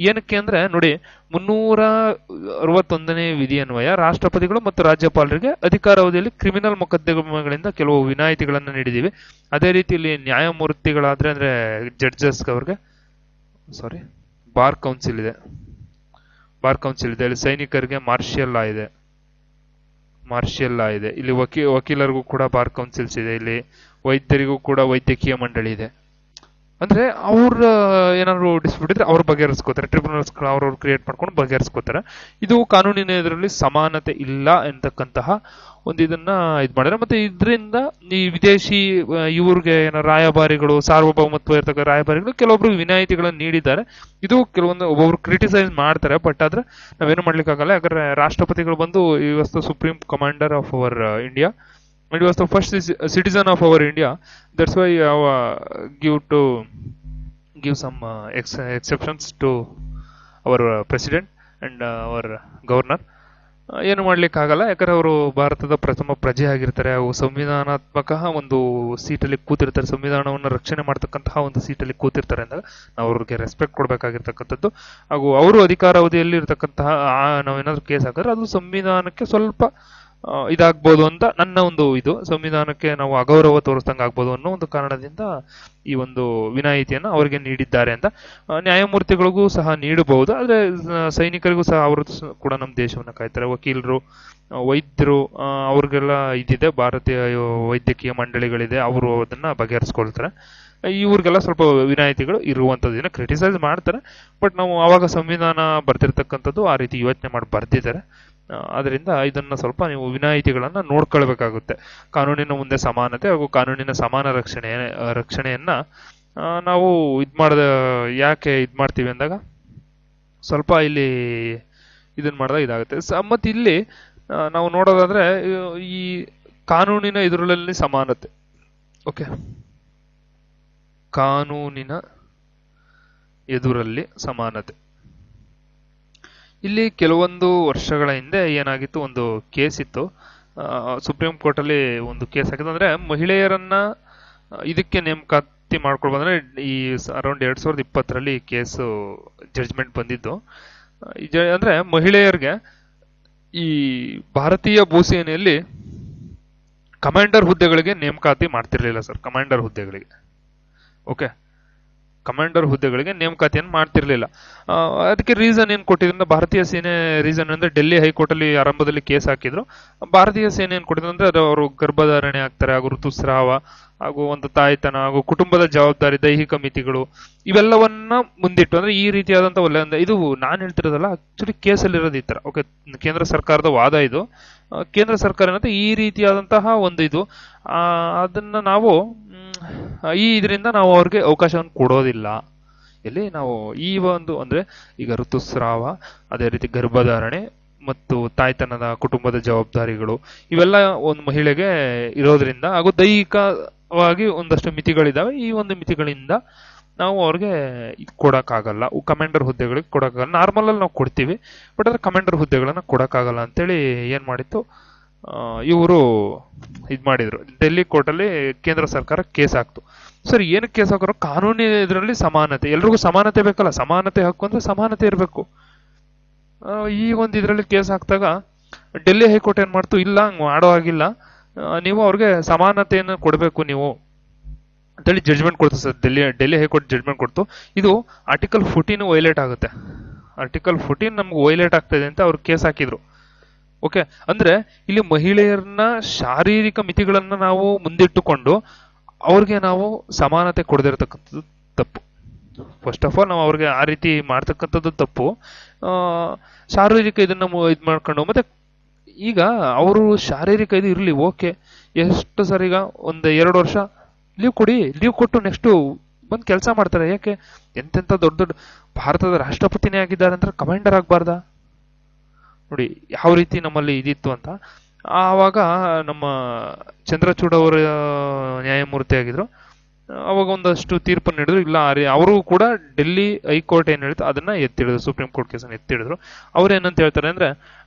ಏನಕ್ಕೆ ಅಂದ್ರೆ ನೋಡಿ, 361ನೇ ವಿಧಿ ಅನ್ವಯ ರಾಷ್ಟ್ರಪತಿಗಳು ಮತ್ತು ರಾಜ್ಯಪಾಲರಿಗೆ ಅಧಿಕಾರಾವಧಿಯಲ್ಲಿ ಕ್ರಿಮಿನಲ್ ಮೊಕದ್ದಮೆಗಳಿಂದ ಕೆಲವು ವಿನಾಯಿತಿಗಳನ್ನು ನೀಡಿದೀವಿ. ಅದೇ ರೀತಿಯಲ್ಲಿ ನ್ಯಾಯಮೂರ್ತಿಗಳಾದ್ರೆ ಅಂದ್ರೆ ಜಡ್ಜಸ್ ಅವ್ರಿಗೆ ಬಾರ್ ಕೌನ್ಸಿಲ್ ಇದೆ, ಇಲ್ಲಿ ಸೈನಿಕರಿಗೆ ಮಾರ್ಷಿಯಲ್ ಲಾ ಇದೆ, ಇಲ್ಲಿ ವಕೀಲರಿಗೂ ಕೂಡ ಬಾರ್ ಕೌನ್ಸಿಲ್ಸ್ ಇದೆ, ಇಲ್ಲಿ ವೈದ್ಯರಿಗೂ ಕೂಡ ವೈದ್ಯಕೀಯ ಮಂಡಳಿ ಇದೆ. ಅಂದ್ರೆ ಅವ್ರ ಏನಾದ್ರು ಡಿಸ್ಪ್ಯೂಟ್ ಇದ್ರೆ ಅವ್ರು ಬಗೆಹರಿಸ್ಕೋತಾರೆ, ಟ್ರಿಬ್ಯುನಲ್ಸ್ ಅವ್ರವ್ರು ಕ್ರಿಯೇಟ್ ಮಾಡ್ಕೊಂಡು ಬಗೆಹರಿಸ್ಕೋತಾರೆ. ಇದು ಕಾನೂನಿನ ಇದರಲ್ಲಿ ಸಮಾನತೆ ಇಲ್ಲ ಎಂತಕ್ಕಂತಹ ಒಂದು ಇದನ್ನ ಮಾಡಿದ್ರೆ. ಮತ್ತೆ ಇದರಿಂದ ಈ ವಿದೇಶಿ ಇವ್ರಿಗೆ ಏನೋ ರಾಯಭಾರಿಗಳು, ಸಾರ್ವಭೌಮತ್ವ ಇರ್ತಕ್ಕ ರಾಯಭಾರಿಗಳು ಕೆಲವೊಬ್ರು ವಿನಾಯಿತಿಗಳನ್ನು ನೀಡಿದ್ದಾರೆ. ಇದು ಕೆಲವೊಂದು ಒಬ್ಬೊಬ್ರು ಕ್ರಿಟಿಸೈಸ್ ಮಾಡ್ತಾರೆ, ಬಟ್ ಆದ್ರೆ ನಾವೇನು ಮಾಡ್ಲಿಕ್ಕಾಗಲ್ಲ. ಯಾಕಂದ್ರೆ ರಾಷ್ಟ್ರಪತಿಗಳು ಬಂದು ಈ ವಸ್ತು supreme commander of our India, and he was the first citizen of our India. That's why I give some exceptions to our president and our governor. ಏನು ಮಾಡ್ಲಿಕ್ಕಾಗಲ್ಲ, ಯಾಕಂದ್ರೆ ಅವರು ಭಾರತದ ಪ್ರಥಮ ಪ್ರಜೆ ಆಗಿರ್ತಾರೆ. ಅವು ಸಂವಿಧಾನಾತ್ಮಕ ಒಂದು ಸೀಟಲ್ಲಿ ಕೂತಿರ್ತಾರೆ, ಸಂವಿಧಾನವನ್ನು ರಕ್ಷಣೆ ಮಾಡ್ತಕ್ಕಂತಹ ಒಂದು ಸೀಟಲ್ಲಿ ಕೂತಿರ್ತಾರೆ ಅಂದಾಗ ನಾವು ಅವ್ರಿಗೆ ರೆಸ್ಪೆಕ್ಟ್ ಕೊಡ್ಬೇಕಾಗಿರ್ತಕ್ಕಂಥದ್ದು. ಹಾಗೂ ಅವರು ಅಧಿಕಾರಾವಧಿಯಲ್ಲಿ ಇರ್ತಕ್ಕಂತಹ ನಾವೇನಾದ್ರೂ ಕೇಸ್ ಹಾಕಿದ್ರೆ ಅದು ಸಂವಿಧಾನಕ್ಕೆ ಸ್ವಲ್ಪ ಇದಾಗ್ಬೋದು ಅಂತ ನನ್ನ ಒಂದು ಇದು. ಸಂವಿಧಾನಕ್ಕೆ ನಾವು ಅಗೌರವ ತೋರಿಸ್ದಂಗೆ ಆಗ್ಬೋದು ಅನ್ನೋ ಒಂದು ಕಾರಣದಿಂದ ಈ ಒಂದು ವಿನಾಯಿತಿಯನ್ನು ಅವರಿಗೆ ನೀಡಿದ್ದಾರೆ ಅಂತ. ನ್ಯಾಯಮೂರ್ತಿಗಳಿಗೂ ಸಹ ನೀಡಬಹುದು, ಆದ್ರೆ ಸೈನಿಕರಿಗೂ ಸಹ ಅವರು ಕೂಡ ನಮ್ಮ ದೇಶವನ್ನು ಕಾಯ್ತಾರೆ. ವಕೀಲರು, ವೈದ್ಯರು, ಅವ್ರಿಗೆಲ್ಲ ಇದಿದೆ, ಭಾರತೀಯ ವೈದ್ಯಕೀಯ ಮಂಡಳಿಗಳಿದೆ, ಅವರು ಅದನ್ನ ಬಗೆಹರಿಸ್ಕೊಳ್ತಾರೆ. ಇವ್ರಿಗೆಲ್ಲ ಸ್ವಲ್ಪ ವಿನಾಯಿತಿಗಳು ಇರುವಂಥದ್ದು. ಕ್ರಿಟಿಸೈಸ್ ಮಾಡ್ತಾರೆ, ಬಟ್ ನಾವು ಆವಾಗ ಸಂವಿಧಾನ ಬರ್ತಿರ್ತಕ್ಕಂಥದ್ದು ಆ ರೀತಿ ಯೋಚನೆ ಮಾಡಿ ಬರ್ದಿದ್ದಾರೆ. ಅದರಿಂದ ಇದನ್ನ ಸ್ವಲ್ಪ ನೀವು ವಿನಾಯಿತಿಗಳನ್ನ ನೋಡ್ಕೊಳ್ಬೇಕಾಗುತ್ತೆ. ಕಾನೂನಿನ ಮುಂದೆ ಸಮಾನತೆ ಹಾಗೂ ಕಾನೂನಿನ ಸಮಾನ ರಕ್ಷಣೆಯನ್ನ ನಾವು ಯಾಕೆ ಮಾಡ್ತೀವಿ ಅಂದಾಗ ಸ್ವಲ್ಪ ಇಲ್ಲಿ ಇದನ್ನ ಮಾಡಿದಾಗ ಇದಾಗುತ್ತೆ. ಮತ್ತೆ ಇಲ್ಲಿ ನಾವು ನೋಡೋದಾದ್ರೆ ಈ ಕಾನೂನಿನ ಎದುರಲ್ಲಿ ಸಮಾನತೆ. ಓಕೆ, ಕಾನೂನಿನ ಎದುರಲ್ಲಿ ಸಮಾನತೆ. ಇಲ್ಲಿ ಕೆಲವೊಂದು ವರ್ಷಗಳ ಹಿಂದೆ ಏನಾಗಿತ್ತು, ಒಂದು ಕೇಸ್ ಇತ್ತು, ಸುಪ್ರೀಂ ಕೋರ್ಟ್ ಅಲ್ಲಿ ಒಂದು ಕೇಸ್ ಆಗಿತ್ತು. ಅಂದ್ರೆ ಮಹಿಳೆಯರನ್ನ ಇದಕ್ಕೆ ನೇಮಕಾತಿ ಮಾಡ್ಕೊಳ್ಬಂದ್ರೆ ಈ ಅರೌಂಡ್ 2020ರಲ್ಲಿ ಕೇಸು ಜಡ್ಜ್ಮೆಂಟ್ ಬಂದಿದ್ದು. ಅಂದ್ರೆ ಮಹಿಳೆಯರಿಗೆ ಈ ಭಾರತೀಯ ಭೂಸೇನೆಯಲ್ಲಿ ಕಮಾಂಡರ್ ಹುದ್ದೆಗಳಿಗೆ ನೇಮಕಾತಿ ಮಾಡ್ತಿರ್ಲಿಲ್ಲ ಸರ್. ಕಮಾಂಡರ್ ಹುದ್ದೆಗಳಿಗೆ ನೇಮಕಾತಿಯನ್ನು ಮಾಡ್ತಿರ್ಲಿಲ್ಲ. ಅದಕ್ಕೆ ರೀಸನ್ ಏನ್ ಕೊಟ್ಟಿದ್ರು, ಭಾರತೀಯ ಸೇನೆ ರೀಸನ್ ಅಂದ್ರೆ ಡೆಲ್ಲಿ ಹೈಕೋರ್ಟ್ ಅಲ್ಲಿ ಆರಂಭದಲ್ಲಿ ಕೇಸ್ ಹಾಕಿದ್ರು. ಭಾರತೀಯ ಸೇನೆ ಏನ್ ಕೊಟ್ಟಿದ್ರು ಅಂದ್ರೆ ಅವರು ಗರ್ಭಧಾರಣೆ ಆಗ್ತಾರೆ, ಹಾಗೂ ಋತುಸ್ರಾವ, ಹಾಗೂ ಒಂದು ತಾಯ್ತನ, ಹಾಗೂ ಕುಟುಂಬದ ಜವಾಬ್ದಾರಿ, ದೈಹಿಕ ಮಿತಿಗಳು, ಇವೆಲ್ಲವನ್ನ ಮುಂದಿಟ್ಟು ಅಂದ್ರೆ ಈ ರೀತಿಯಾದಂತ ಇದು ನಾನು ಹೇಳ್ತಿರೋದಲ್ಲ, ಆಕ್ಚುಲಿ ಕೇಸಲ್ಲಿ ಇರೋದು ಈ ತರ. ಓಕೆ, ಕೇಂದ್ರ ಸರ್ಕಾರದ ವಾದ ಇದು. ಕೇಂದ್ರ ಸರ್ಕಾರ ಏನಂತ ಈ ರೀತಿಯಾದಂತಹ ಒಂದು ಇದು ಅದನ್ನ ನಾವು ಇದರಿಂದ ನಾವು ಅವ್ರಿಗೆ ಅವಕಾಶವನ್ನು ಕೊಡೋದಿಲ್ಲ. ಇಲ್ಲಿ ನಾವು ಈ ಒಂದು ಅಂದ್ರೆ ಈಗ ಋತುಸ್ರಾವ, ಅದೇ ರೀತಿ ಗರ್ಭಧಾರಣೆ ಮತ್ತು ತಾಯ್ತನದ ಕುಟುಂಬದ ಜವಾಬ್ದಾರಿಗಳು, ಇವೆಲ್ಲ ಒಂದು ಮಹಿಳೆಗೆ ಇರೋದ್ರಿಂದ, ಹಾಗೂ ದೈಹಿಕವಾಗಿ ಒಂದಷ್ಟು ಮಿತಿಗಳಿದಾವೆ. ಈ ಒಂದು ಮಿತಿಗಳಿಂದ ನಾವು ಅವ್ರಿಗೆ ಕೊಡಕ್ಕಾಗಲ್ಲ, ಕಮಾಂಡರ್ ಹುದ್ದೆಗಳಿಗೆ ಕೊಡಕ್ಕಾಗಲ್ಲ. ನಾರ್ಮಲ್ ಅಲ್ಲಿ ನಾವು ಕೊಡ್ತೀವಿ, ಬಟ್ ಅದ್ರ ಕಮಾಂಡರ್ ಹುದ್ದೆಗಳನ್ನ ಕೊಡಕ್ಕಾಗಲ್ಲ ಅಂತೇಳಿ ಏನ್ ಮಾಡಿತ್ತು, ಇವರು ಮಾಡಿದ್ರು. ಡೆಲ್ಲಿ ಕೋರ್ಟಲ್ಲಿ ಕೇಂದ್ರ ಸರ್ಕಾರ ಕೇಸ್ ಹಾಕ್ತು. ಸರ್ ಏನಕ್ಕೆ ಕೇಸ್ ಹಾಕೋರು? ಕಾನೂನಿನ ಇದರಲ್ಲಿ ಸಮಾನತೆ, ಎಲ್ರಿಗೂ ಸಮಾನತೆ ಬೇಕಲ್ಲ, ಸಮಾನತೆ ಹಕ್ಕು ಅಂದ್ರೆ ಸಮಾನತೆ ಇರಬೇಕು. ಈ ಒಂದು ಇದರಲ್ಲಿ ಕೇಸ್ ಹಾಕಿದಾಗ ಡೆಲ್ಲಿ ಹೈಕೋರ್ಟ್ ಏನ್ ಮಾಡ್ತು, ಇಲ್ಲ ಹಂಗ್ ಮಾಡೋ ಆಗಿಲ್ಲ, ನೀವು ಅವ್ರಿಗೆ ಸಮಾನತೆಯನ್ನು ಕೊಡಬೇಕು ನೀವು ಅಂತೇಳಿ ಜಡ್ಜ್ಮೆಂಟ್ ಕೊಡ್ತು ಸರ್. ಡೆಲ್ಲಿ ಹೈಕೋರ್ಟ್ ಜಡ್ಜ್ಮೆಂಟ್ ಕೊಡ್ತು. ಇದು ಆರ್ಟಿಕಲ್ 14 ವೈಲೇಟ್ ಆಗುತ್ತೆ. ಆರ್ಟಿಕಲ್ 14 ನಮ್ಗೆ ವೈಲೇಟ್ ಆಗ್ತಾ ಇದೆ ಅಂತ ಅವ್ರು ಕೇಸ್ ಹಾಕಿದ್ರು. ಓಕೆ, ಅಂದ್ರೆ ಇಲ್ಲಿ ಮಹಿಳೆಯರನ್ನ ಶಾರೀರಿಕ ಮಿತಿಗಳನ್ನ ನಾವು ಮುಂದಿಟ್ಟುಕೊಂಡು ಅವ್ರಿಗೆ ನಾವು ಸಮಾನತೆ ಕೊಡದಿರ್ತಕ್ಕಂಥದ್ದು ತಪ್ಪು. ಫಸ್ಟ್ ಆಫ್ ಆಲ್ ನಾವು ಅವ್ರಿಗೆ ಆ ರೀತಿ ಮಾಡ್ತಕ್ಕಂಥದ್ದು ತಪ್ಪು. ಶಾರೀರಿಕ ಇದನ್ನ ಇದು ಮಾಡ್ಕೊಂಡು, ಮತ್ತೆ ಈಗ ಅವರು ಶಾರೀರಿಕ ಇದು ಇರಲಿ, ಓಕೆ, ಎಷ್ಟು ಸರ್, ಈಗ ಒಂದು 2 ವರ್ಷ ಲೀವ್ ಕೊಡಿ, ಲೀವ್ ಕೊಟ್ಟು ನೆಕ್ಸ್ಟ್ ಬಂದು ಕೆಲಸ ಮಾಡ್ತಾರೆ. ಯಾಕೆ? ಎಂತೆಂಥ ದೊಡ್ಡ ದೊಡ್ಡ ಭಾರತದ ರಾಷ್ಟ್ರಪತಿನೇ ಆಗಿದ್ದಾರೆ ಅಂದ್ರೆ ಕಮಾಂಡರ್ ಆಗಬಾರ್ದಾ? ನೋಡಿ ಯಾವ ರೀತಿ ನಮ್ಮಲ್ಲಿ ಇದಿತ್ತು ಅಂತ. ಆವಾಗ ನಮ್ಮ ಚಂದ್ರಚೂಡ್ ಅವರ ನ್ಯಾಯಮೂರ್ತಿ ಆಗಿದ್ರು. ಅವಾಗ ಒಂದಷ್ಟು ತೀರ್ಪನ್ನು ನೀಡಿದ್ರು. ಇಲ್ಲ, ಅವರು ಕೂಡ ಡೆಲ್ಲಿ ಹೈಕೋರ್ಟ್ ಏನ್ ಹೇಳ್ತು ಅದನ್ನ ಎತ್ತಿಡಿದ್ರು, ಸುಪ್ರೀಂ ಕೋರ್ಟ್ ಕೇಸನ್ನು ಎತ್ತಿಡಿದ್ರು. ಅವ್ರು ಏನಂತ ಹೇಳ್ತಾರೆ ಅಂದ್ರೆ,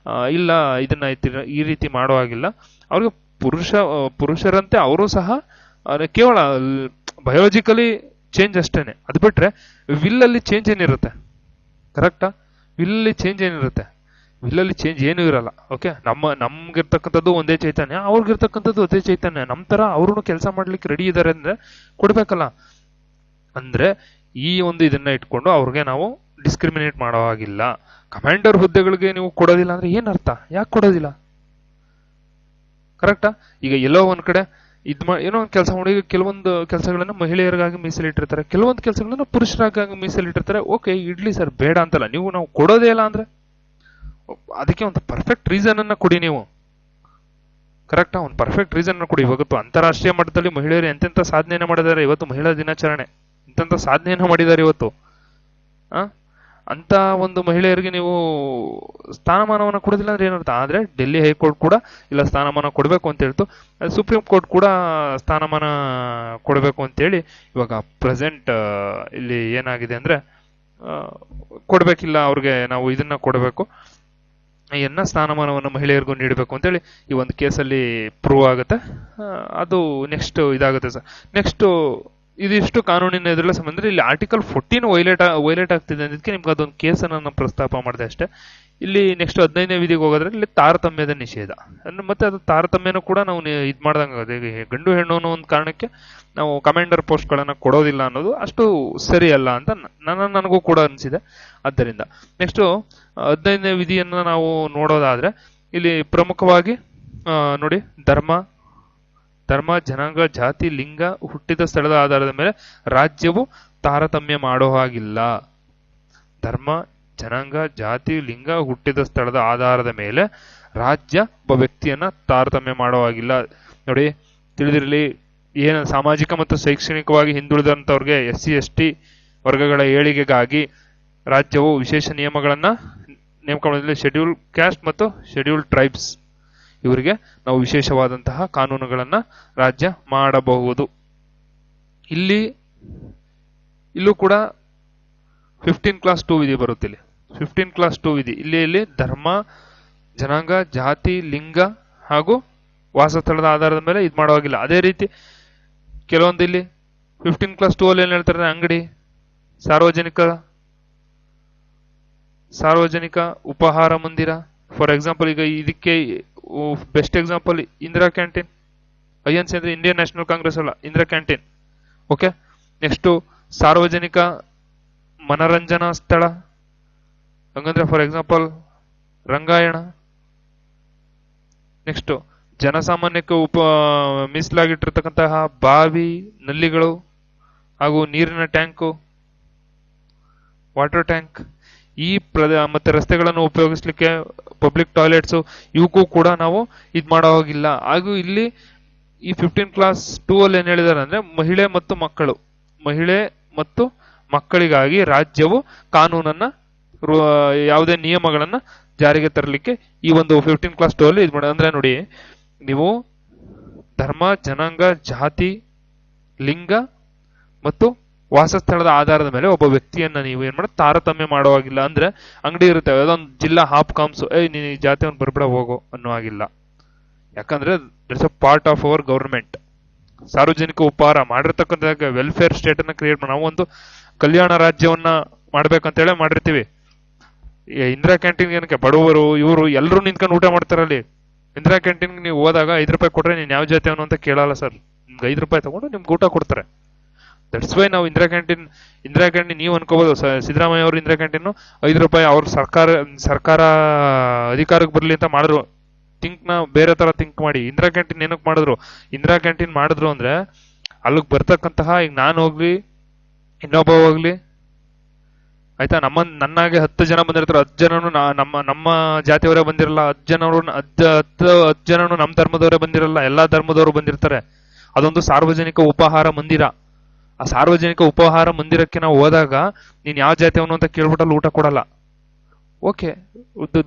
ಇಲ್ಲ ಇದನ್ನ ಈ ರೀತಿ ಮಾಡೋ ಹಾಗಿಲ್ಲ, ಅವ್ರಿಗೆ ಪುರುಷರಂತೆ ಅವರು ಸಹ ಕೇವಲ ಬಯೋಲಜಿಕಲಿ ಚೇಂಜ್ ಅಷ್ಟೇನೆ. ಅದು ಬಿಟ್ರೆ ವಿಲ್ಲಲ್ಲಿ ಚೇಂಜ್ ಏನಿರುತ್ತೆ? ಕರೆಕ್ಟಾ? ವಿಲ್ಲಲ್ಲಿ ಚೇಂಜ್ ಏನಿರುತ್ತೆ? ವಿಲ್ಲಲ್ಲಿ ಚೇಂಜ್ ಏನೂ ಇರಲ್ಲ. ಓಕೆ, ನಮ್ಗಿರ್ತಕ್ಕಂಥದ್ದು ಒಂದೇ ಚೈತನ್ಯ, ಅವ್ರಿಗಿರ್ತಕ್ಕಂಥದ್ದು ಅದೇ ಚೈತನ್ಯ. ನಮ್ಮ ತರ ಅವ್ರೂ ಕೆಲಸ ಮಾಡ್ಲಿಕ್ಕೆ ರೆಡಿ ಇದ್ದಾರೆ ಅಂದ್ರೆ ಕೊಡ್ಬೇಕಲ್ಲ. ಅಂದ್ರೆ ಈ ಒಂದು ಇದನ್ನ ಇಟ್ಕೊಂಡು ಅವ್ರಿಗೆ ನಾವು ಡಿಸ್ಕ್ರಿಮಿನೇಟ್ ಮಾಡೋ ಹಾಗಿಲ್ಲ. ಕಮಾಂಡರ್ ಹುದ್ದೆಗಳಿಗೆ ನೀವು ಕೊಡೋದಿಲ್ಲ ಅಂದ್ರೆ ಏನ್ ಅರ್ಥ? ಯಾಕೆ ಕೊಡೋದಿಲ್ಲ? ಕರೆಕ್ಟಾ? ಈಗ ಎಲ್ಲೋ ಒಂದ್ ಕಡೆ ಏನೋ ಒಂದು ಕೆಲಸ ಮಾಡಿ, ಕೆಲವೊಂದು ಕೆಲಸಗಳನ್ನ ಮಹಿಳೆಯರಿಗಾಗಿ ಮೀಸಲಿಟ್ಟಿರ್ತಾರೆ, ಕೆಲವೊಂದು ಕೆಲಸಗಳನ್ನ ಪುರುಷರಿಗಾಗಿ ಮೀಸಲಿಟ್ಟಿರ್ತಾರೆ. ಓಕೆ, ಇಡ್ಲಿ ಸರ್, ಬೇಡ ಅಂತಲ್ಲ. ನಾವು ಕೊಡೋದೇ ಇಲ್ಲ ಅಂದ್ರೆ ಅದಕ್ಕೆ ಒಂದು ಪರ್ಫೆಕ್ಟ್ ರೀಸನ್ ಅನ್ನ ಕೊಡಿ ನೀವು. ಕರೆಕ್ಟಾ? ಒಂದು ಪರ್ಫೆಕ್ಟ್ ರೀಸನ್ ಕೊಡಿ. ಇವತ್ತು ಅಂತಾರಾಷ್ಟ್ರೀಯ ಮಟ್ಟದಲ್ಲಿ ಮಹಿಳೆಯರು ಎಂತೆಂಥ ಸಾಧನೆಯನ್ನು ಮಾಡಿದ್ದಾರೆ. ಇವತ್ತು ಮಹಿಳಾ ದಿನಾಚರಣೆ, ಎಂತೆಂಥ ಸಾಧನೆಯನ್ನು ಮಾಡಿದ್ದಾರೆ ಇವತ್ತು. ಅಂತ ಒಂದು ಮಹಿಳೆಯರಿಗೆ ನೀವು ಸ್ಥಾನಮಾನವನ್ನು ಕೊಡೋದಿಲ್ಲ ಅಂದ್ರೆ ಏನರ್ಥ? ಆದ್ರೆ ಡೆಲ್ಲಿ ಹೈಕೋರ್ಟ್ ಕೂಡ ಇಲ್ಲ ಸ್ಥಾನಮಾನ ಕೊಡಬೇಕು ಅಂತ ಹೇಳ್ತು. ಸುಪ್ರೀಂ ಕೋರ್ಟ್ ಕೂಡ ಸ್ಥಾನಮಾನ ಕೊಡಬೇಕು ಅಂತೇಳಿ ಇವಾಗ ಪ್ರೆಸೆಂಟ್ ಇಲ್ಲಿ ಏನಾಗಿದೆ ಅಂದ್ರೆ, ಕೊಡ್ಬೇಕಿಲ್ಲ ಅವ್ರಿಗೆ, ನಾವು ಇದನ್ನ ಕೊಡಬೇಕು, ಸ್ಥಾನಮಾನವನ್ನು ಮಹಿಳೆಯರಿಗೂ ನೀಡಬೇಕು ಅಂತೇಳಿ ಈ ಒಂದು ಕೇಸಲ್ಲಿ ಪ್ರೂವ್ ಆಗುತ್ತೆ. ಅದು ನೆಕ್ಸ್ಟ್ ಇದಾಗುತ್ತೆ ಸರ್. ನೆಕ್ಸ್ಟ್ ಇದಿಷ್ಟು ಕಾನೂನಿನ ಎದುರಲ್ಲ ಸಂಬಂಧ. ಇಲ್ಲಿ ಆರ್ಟಿಕಲ್ 14 ವೈಲೇಟ್ ಆಗ್ತಿದೆ ಅನ್ನೋದಕ್ಕೆ ನಿಮ್ಗೆ ಅದೊಂದು ಕೇಸನ್ನು ನಾನು ಪ್ರಸ್ತಾಪ ಮಾಡಿದೆ ಅಷ್ಟೇ. ಇಲ್ಲಿ ನೆಕ್ಸ್ಟ್ 15ನೇ ವಿಧಿಗೆ ಹೋಗೋದ್ರೆ ಇಲ್ಲಿ ತಾರತಮ್ಯದ ನಿಷೇಧ. ಮತ್ತೆ ಅದು ತಾರತಮ್ಯನೂ ಕೂಡ ನಾವು ಇದು ಮಾಡ್ದಂಗೆ ಗಂಡು ಹೆಣ್ಣು ಅನ್ನೋ ಒಂದು ಕಾರಣಕ್ಕೆ ನಾವು ಕಮಾಂಡರ್ ಪೋಸ್ಟ್ಗಳನ್ನು ಕೊಡೋದಿಲ್ಲ ಅನ್ನೋದು ಅಷ್ಟು ಸರಿಯಲ್ಲ ಅಂತ ನನಗೂ ಕೂಡ ಅನಿಸಿದೆ. ಆದ್ದರಿಂದ ನೆಕ್ಸ್ಟ್ 15ನೇ ವಿಧಿಯನ್ನು ನಾವು ನೋಡೋದಾದ್ರೆ ಇಲ್ಲಿ ಪ್ರಮುಖವಾಗಿ ನೋಡಿ, ಧರ್ಮ, ಜನಾಂಗ, ಜಾತಿ, ಲಿಂಗ, ಹುಟ್ಟಿದ ಸ್ಥಳದ ಆಧಾರದ ಮೇಲೆ ರಾಜ್ಯವು ತಾರತಮ್ಯ ಮಾಡೋ ಹಾಗಿಲ್ಲ. ಧರ್ಮ, ಜನಾಂಗ, ಜಾತಿ, ಲಿಂಗ, ಹುಟ್ಟಿದ ಸ್ಥಳದ ಆಧಾರದ ಮೇಲೆ ರಾಜ್ಯ ಒಬ್ಬ ವ್ಯಕ್ತಿಯನ್ನ ತಾರತಮ್ಯ ಮಾಡೋ ಹಾಗಿಲ್ಲ. ನೋಡಿ, ತಿಳಿದಿರಲಿ, ಏನು ಸಾಮಾಜಿಕ ಮತ್ತು ಶೈಕ್ಷಣಿಕವಾಗಿ ಹಿಂದುಳಿದಂಥವ್ರಿಗೆ SC ST ವರ್ಗಗಳ ಏಳಿಗೆಗಾಗಿ ರಾಜ್ಯವು ವಿಶೇಷ ನೇಮಕ ಮಾಡಿದಲ್ಲಿ ಶೆಡ್ಯೂಲ್ ಕ್ಯಾಸ್ಟ್ ಮತ್ತು ಶೆಡ್ಯೂಲ್ ಟ್ರೈಬ್ಸ್ ಇವರಿಗೆ ನಾವು ವಿಶೇಷವಾದಂತಹ ಕಾನೂನುಗಳನ್ನ ರಾಜ್ಯ ಮಾಡಬಹುದು. ಇಲ್ಲೂ ಕೂಡ 15(2) ವಿಧಿ ಬರುತ್ತೆ. ಇಲ್ಲಿ 15(2) ವಿಧಿ ಇಲ್ಲಿ ಧರ್ಮ, ಜನಾಂಗ, ಜಾತಿ, ಲಿಂಗ ಹಾಗೂ ವಾಸಸ್ಥಳದ ಆಧಾರದ ಮೇಲೆ ಇದು ಮಾಡುವಾಗಿಲ್ಲ. ಅದೇ ರೀತಿ ಕೆಲವೊಂದು ಇಲ್ಲಿ 15(2) ಅಲ್ಲಿ ಏನ್ ಹೇಳ್ತಾರೆ, ಅಂಗಡಿ, ಸಾರ್ವಜನಿಕ ಉಪಹಾರ ಮಂದಿರ. ಫಾರ್ ಎಕ್ಸಾಂಪಲ್, ಈಗ ಇದಕ್ಕೆ best example Indira canteen. INC ಅಂದ್ರೆ ಇಂಡಿಯನ್ ನ್ಯಾಷನಲ್ ಕಾಂಗ್ರೆಸ್ ಅಲ್ಲ, ಇಂದಿರಾ ಕ್ಯಾಂಟೀನ್. ಓಕೆ, ನೆಕ್ಸ್ಟ್ ಸಾರ್ವಜನಿಕ ಮನರಂಜನಾ ಸ್ಥಳ ಹಂಗಂದ್ರೆ ಫಾರ್ ಎಕ್ಸಾಂಪಲ್ ರಂಗಾಯಣ. ನೆಕ್ಸ್ಟ್ ಜನಸಾಮಾನ್ಯಕ್ಕೆ ಮೀಸಲಾಗಿಟ್ಟಿರ್ತಕ್ಕಂತಹ ಬಾವಿ, ನಲ್ಲಿಗಳು ಹಾಗೂ ನೀರಿನ ಟ್ಯಾಂಕು, ವಾಟರ್ ಟ್ಯಾಂಕ್. ಮತ್ತೆ ರಸ್ತೆಗಳನ್ನು ಉಪಯೋಗಿಸ್ಲಿಕ್ಕೆ ಪಬ್ಲಿಕ್ ಟಾಯ್ಲೆಟ್ಸ್, ಇವಕ್ಕೂ ಕೂಡ ನಾವು ಇದು ಮಾಡೋ ಹೋಗಿಲ್ಲ. ಹಾಗೂ ಇಲ್ಲಿ ಈ 15(2) ಅಲ್ಲಿ ಏನ್ ಹೇಳಿದಾರೆ ಅಂದ್ರೆ, ಮಹಿಳೆ ಮತ್ತು ಮಕ್ಕಳಿಗಾಗಿ ರಾಜ್ಯವು ಕಾನೂನನ್ನ, ಯಾವುದೇ ನಿಯಮಗಳನ್ನ ಜಾರಿಗೆ ತರಲಿಕ್ಕೆ ಈ ಒಂದು 15(2) ಅಲ್ಲಿ ಇದು ಮಾಡ. ಅಂದ್ರೆ ನೋಡಿ, ನೀವು ಧರ್ಮ, ಜನಾಂಗ, ಜಾತಿ, ಲಿಂಗ ಮತ್ತು ವಾಸಸ್ಥಳದ ಆಧಾರದ ಮೇಲೆ ಒಬ್ಬ ವ್ಯಕ್ತಿಯನ್ನ ನೀವು ಏನ್ ಮಾಡ ತಾರತಮ್ಯ ಮಾಡುವಾಗಿಲ್ಲ. ಅಂದ್ರೆ ಅಂಗಡಿ ಇರುತ್ತೆ, ಅದೊಂದು ಜಿಲ್ಲಾ ಹಾಪ್ ಕಾಮ್ಸ್, ನೀನು ಈ ಜಾತಿಯವನ್ ಬರ್ಬಿಡ ಹೋಗೋ ಅನ್ನೋ ಆಗಿಲ್ಲ. ಯಾಕಂದ್ರೆ it's a part of our government. ಸಾರ್ವಜನಿಕ ಉಪಹಾರ ಮಾಡಿರ್ತಕ್ಕಂಥ ವೆಲ್ಫೇರ್ ಸ್ಟೇಟ್ ಅನ್ನ ಕ್ರಿಯೇಟ್ ಮಾಡಿ ನಾವೊಂದು ಕಲ್ಯಾಣ ರಾಜ್ಯವನ್ನ ಮಾಡ್ಬೇಕಂತೇಳಿ ಮಾಡಿರ್ತೀವಿ. ಇಂದಿರಾ ಕ್ಯಾಂಟೀನ್ ಏನಕ್ಕೆ ಬಡವರು ಇವರು ಎಲ್ಲರೂ ನಿಂತ್ಕೊಂಡು ಊಟ ಮಾಡ್ತಾರಲ್ಲಿ. ಇಂದಿರಾ ಕ್ಯಾಂಟೀನ್ ನೀವು ಹೋದಾಗ 5 ರೂಪಾಯಿ ಕೊಟ್ರೆ ನೀನ್ ಯಾವ ಜಾತಿಯವನು ಅಂತ ಕೇಳಲ್ಲ ಸರ್. ನಿಮ್ಗೆ 5 ರೂಪಾಯಿ ತಗೊಂಡು ನಿಮ್ಗೆ ಊಟ ಕೊಡ್ತಾರೆ. ದಟ್ಸ್ ವೈ ನಾವು ಇಂದಿರಾ ಕ್ಯಾಂಟೀನ್ ನೀವು ಅನ್ಕೋಬಹುದು ಸಿದ್ದರಾಮಯ್ಯ ಅವರು ಇಂದಿರಾ ಕ್ಯಾಂಟೀನ್ 5 ರೂಪಾಯಿ ಅವ್ರ ಸರ್ಕಾರ ಅಧಿಕಾರಕ್ಕೆ ಬರ್ಲಿ ಅಂತ ಮಾಡಿದ್ರು. ಬೇರೆ ತರ ಥಿಂಕ್ ಮಾಡಿ ಇಂದಿರಾ ಕ್ಯಾಂಟೀನ್ ಏನಕ್ಕೆ ಮಾಡಿದ್ರು? ಇಂದಿರಾ ಕ್ಯಾಂಟೀನ್ ಮಾಡಿದ್ರು ಅಂದ್ರೆ ಅಲ್ಲಿಗೆ ಬರ್ತಕ್ಕಂತಹ ಈಗ ನಾನು ಹೋಗ್ಲಿ ಇನ್ನೊಬ್ಬ ಹೋಗ್ಲಿ ಆಯ್ತಾ, ನನ್ನಾಗೆ 10 ಜನ ಬಂದಿರ್ತಾರೆ. 10 ಜನನು ನಮ್ಮ ಜಾತಿಯವರೇ ಬಂದಿರಲ್ಲ, 10 ಜನನು ನಮ್ಮ ಧರ್ಮದವರೇ ಬಂದಿರಲ್ಲ, ಎಲ್ಲಾ ಧರ್ಮದವರು ಬಂದಿರ್ತಾರೆ. ಅದೊಂದು ಸಾರ್ವಜನಿಕ ಉಪಹಾರ ಮಂದಿರ. ಆ ಸಾರ್ವಜನಿಕ ಉಪಹಾರ ಮಂದಿರಕ್ಕೆ ನಾವು ಹೋದಾಗ ನೀನ್ ಯಾವ ಜಾತಿಯವನು ಅಂತ ಕೇಳ್ಬಿಟ್ಟಲ್ಲಿ ಊಟ ಕೊಡಲ್ಲ. ಓಕೆ,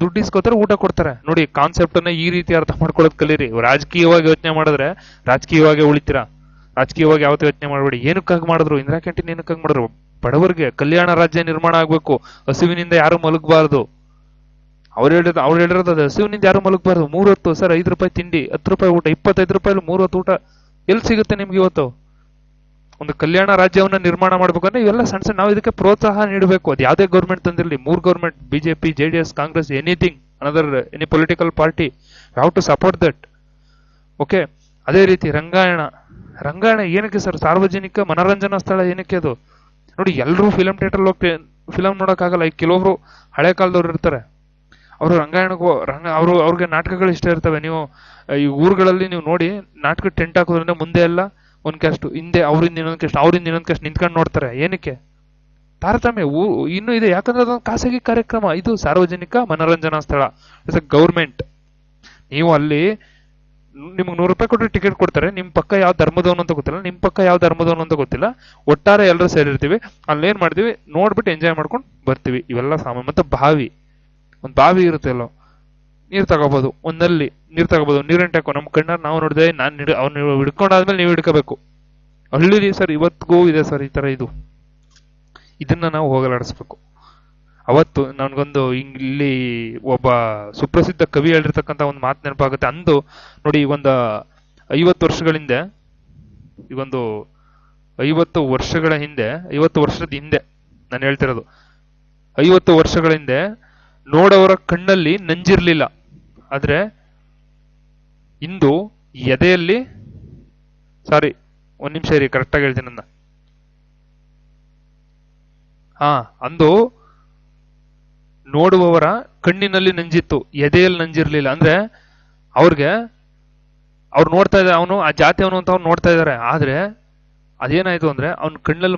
ದುಡ್ಡು ಇಸ್ಕೋತಾರೆ, ಊಟ ಕೊಡ್ತಾರೆ. ನೋಡಿ, ಕಾನ್ಸೆಪ್ಟ್ ಅನ್ನ ಈ ರೀತಿ ಅರ್ಥ ಮಾಡ್ಕೊಳ್ಳೋದು ಕಲೀರಿ. ರಾಜಕೀಯವಾಗಿ ಯೋಚನೆ ಮಾಡಿದ್ರೆ ರಾಜಕೀಯವಾಗಿ ಉಳಿತೀರಾ. ರಾಜಕೀಯವಾಗಿ ಯಾವತ್ತೂ ಯೋಚನೆ ಮಾಡಬೇಡಿ. ಏನಕ್ಕಾಗಿ ಮಾಡಿದ್ರು ಇಂದಿರಾ ಕ್ಯಾಂಟೀನ್? ಏನಕ್ಕಾಗಿ ಮಾಡಿದ್ರು? ಬಡವರಿಗೆ ಕಲ್ಯಾಣ ರಾಜ್ಯ ನಿರ್ಮಾಣ ಆಗ್ಬೇಕು. ಹಸುವಿನಿಂದ ಯಾರು ಮಲಗಬಾರದು. ಅವ್ರು ಹೇಳಿರೋದು ಅದು, ಹಸುವಿನಿಂದ ಯಾರು ಮಲಗಬಾರದು. 3 ಹೊತ್ತು ಸರ್ 5 ರೂಪಾಯಿ ತಿಂಡಿ, 10 ರೂಪಾಯಿ ಊಟ, 25 ರೂಪಾಯಿ 3 ಹೊತ್ತು ಊಟ ಎಲ್ಲಿ ಸಿಗುತ್ತೆ ನಿಮ್ಗೆ ಇವತ್ತು? ಒಂದು ಕಲ್ಯಾಣ ರಾಜ್ಯವನ್ನ ನಿರ್ಮಾಣ ಮಾಡ್ಬೇಕಂದ್ರೆ ಇವೆಲ್ಲ ಸಣ್ಣ ನಾವು ಇದಕ್ಕೆ ಪ್ರೋತ್ಸಾಹ ನೀಡಬೇಕು. ಅದು ಯಾವುದೇ ಗೌರ್ಮೆಂಟ್ ತಂದಿರಲಿ, 3 government, BJP, JDS, Congress, anything any political party, have to support that. Okay, ಅದೇ ರೀತಿ ರಂಗಾಯಣ ಏನಕ್ಕೆ ಸರ್? ಸಾರ್ವಜನಿಕ ಮನೋರಂಜನಾ ಸ್ಥಳ ಏನಕ್ಕೆ ಅದು? ನೋಡಿ, ಎಲ್ಲರೂ ಫಿಲಂ ಥಿಯೇಟರ್ ಹೋಗಿ ಫಿಲಂ ನೋಡೋಕ್ಕಾಗಲ್ಲ. ಈಗ ಕೆಲವೊಬ್ರು ಹಳೆ ಕಾಲದವ್ರು ಇರ್ತಾರೆ, ಅವರು ರಂಗಾಯಣಕ್ಕೂ ಅವ್ರಿಗೆ ನಾಟಕಗಳು ಇಷ್ಟ ಇರ್ತವೆ. ನೀವು ಈ ಊರುಗಳಲ್ಲಿ ನೀವು ನೋಡಿ, ನಾಟಕ ಟೆಂಟ್ ಹಾಕೋದ್ರಿಂದ ಮುಂದೆ ಎಲ್ಲ ಒಂದ್ ಕ್ಯಾಸ್ಟ್, ಹಿಂದೆ ಅವರಿಂದ ಇನ್ನೊಂದ್ ಕ್ಯಾಸ್ಟ್ ನಿಂತ್ಕೊಂಡು ನೋಡ್ತಾರೆ. ಏನಕ್ಕೆ? ತಾರತಮ್ಯ ಇನ್ನೂ ಇದೆ. ಯಾಕಂದ್ರೆ ಅದೊಂದು ಖಾಸಗಿ ಕಾರ್ಯಕ್ರಮ. ಇದು ಸಾರ್ವಜನಿಕ ಮನೋರಂಜನಾ ಸ್ಥಳ, ಇಟ್ಸ್ ಅ ಗೌರ್ಮೆಂಟ್. ನೀವು ಅಲ್ಲಿ ನಿಮ್ಗೆ 100 ರೂಪಾಯಿ ಕೊಟ್ಟರೆ ಟಿಕೆಟ್ ಕೊಡ್ತಾರೆ. ನಿಮ್ ಪಕ್ಕ ಯಾವ ಧರ್ಮದವನು ಅಂತ ಗೊತ್ತಿಲ್ಲ, ನಿಮ್ ಪಕ್ಕ ಯಾವ ಧರ್ಮದವನು ಅಂತ ಗೊತ್ತಿಲ್ಲ. ಒಟ್ಟಾರೆ ಎಲ್ಲರೂ ಸೇರಿರ್ತೀವಿ, ಅಲ್ಲೇನ್ ಮಾಡ್ತೀವಿ, ನೋಡ್ಬಿಟ್ಟು ಎಂಜಾಯ್ ಮಾಡ್ಕೊಂಡು ಬರ್ತೀವಿ. ಇವೆಲ್ಲ ಸಾಮಾನ್ಯ. ಮತ್ತೆ ಒಂದ್ ಬಾವಿ ಇರುತ್ತೆ, ಎಲ್ಲೋ ನೀರ್ ತಗೋಬಹುದು, ಒಂದಲ್ಲಿ ನೀರ್ ತಗೋಬಹುದು, ನೀರಿನ ಟ್ಯಾಂಕ್ ನಮ್ ಕಣ್ಣಾರ್ ನಾವು ನೋಡಿದೆ. ಅವ್ನು ಹಿಡ್ಕೊಂಡಾದ್ಮೇಲೆ ನೀವು ಹಿಡ್ಕೋಬೇಕು. ಹಳ್ಳಿ ಸರ್ ಇವತ್ತಿಗೂ ಇದೆ ಸರ್ ಈ ತರ. ಇದನ್ನ ನಾವು ಹೋಗಲಾಡಿಸ್ಬೇಕು. ಅವತ್ತು ನನ್ಗೊಂದು ಇಲ್ಲಿ ಒಬ್ಬ ಸುಪ್ರಸಿದ್ಧ ಕವಿ ಹೇಳಿರ್ತಕ್ಕಂಥ ಒಂದು ಮಾತು ನೆನಪಾಗುತ್ತೆ. ಅಂದು ನೋಡಿ, ಒಂದು 50 ವರ್ಷಗಳ ಹಿಂದೆ, ಈಗೊಂದು 50 ವರ್ಷಗಳ ಹಿಂದೆ, 50 ವರ್ಷದ ಹಿಂದೆ ನಾನು ಹೇಳ್ತಿರೋದು, 50 ವರ್ಷಗಳ ಹಿಂದೆ ನೋಡೋರ ಕಣ್ಣಲ್ಲಿ ನಂಜಿರ್ಲಿಲ್ಲ. ಆದ್ರೆ ಇಂದು ಎದೆಯಲ್ಲಿ, ಸಾರಿ ಒಂದ್ ನಿಮಿಷ ಇರಿ, ಕರೆಕ್ಟಾಗಿ ಹೇಳ್ತೀನಿ ನನ್ನ. ಅಂದು ನೋಡುವವರ ಕಣ್ಣಿನಲ್ಲಿ ನಂಜಿತ್ತು, ಎದೆಯಲ್ಲಿ ನಂಜಿರ್ಲಿಲ್ಲ. ಅಂದ್ರೆ ಅವ್ರು ನೋಡ್ತಾ ಇದ್ದಾರೆ, ಅವನು ಆ ಜಾತಿ ಅವನು ಅಂತ ಅವ್ನು ನೋಡ್ತಾ ಇದಾರೆ. ಆದ್ರೆ ಅದೇನಾಯ್ತು ಅಂದ್ರೆ ಅವ್ನ ಕಣ್ಣಲ್ಲಿ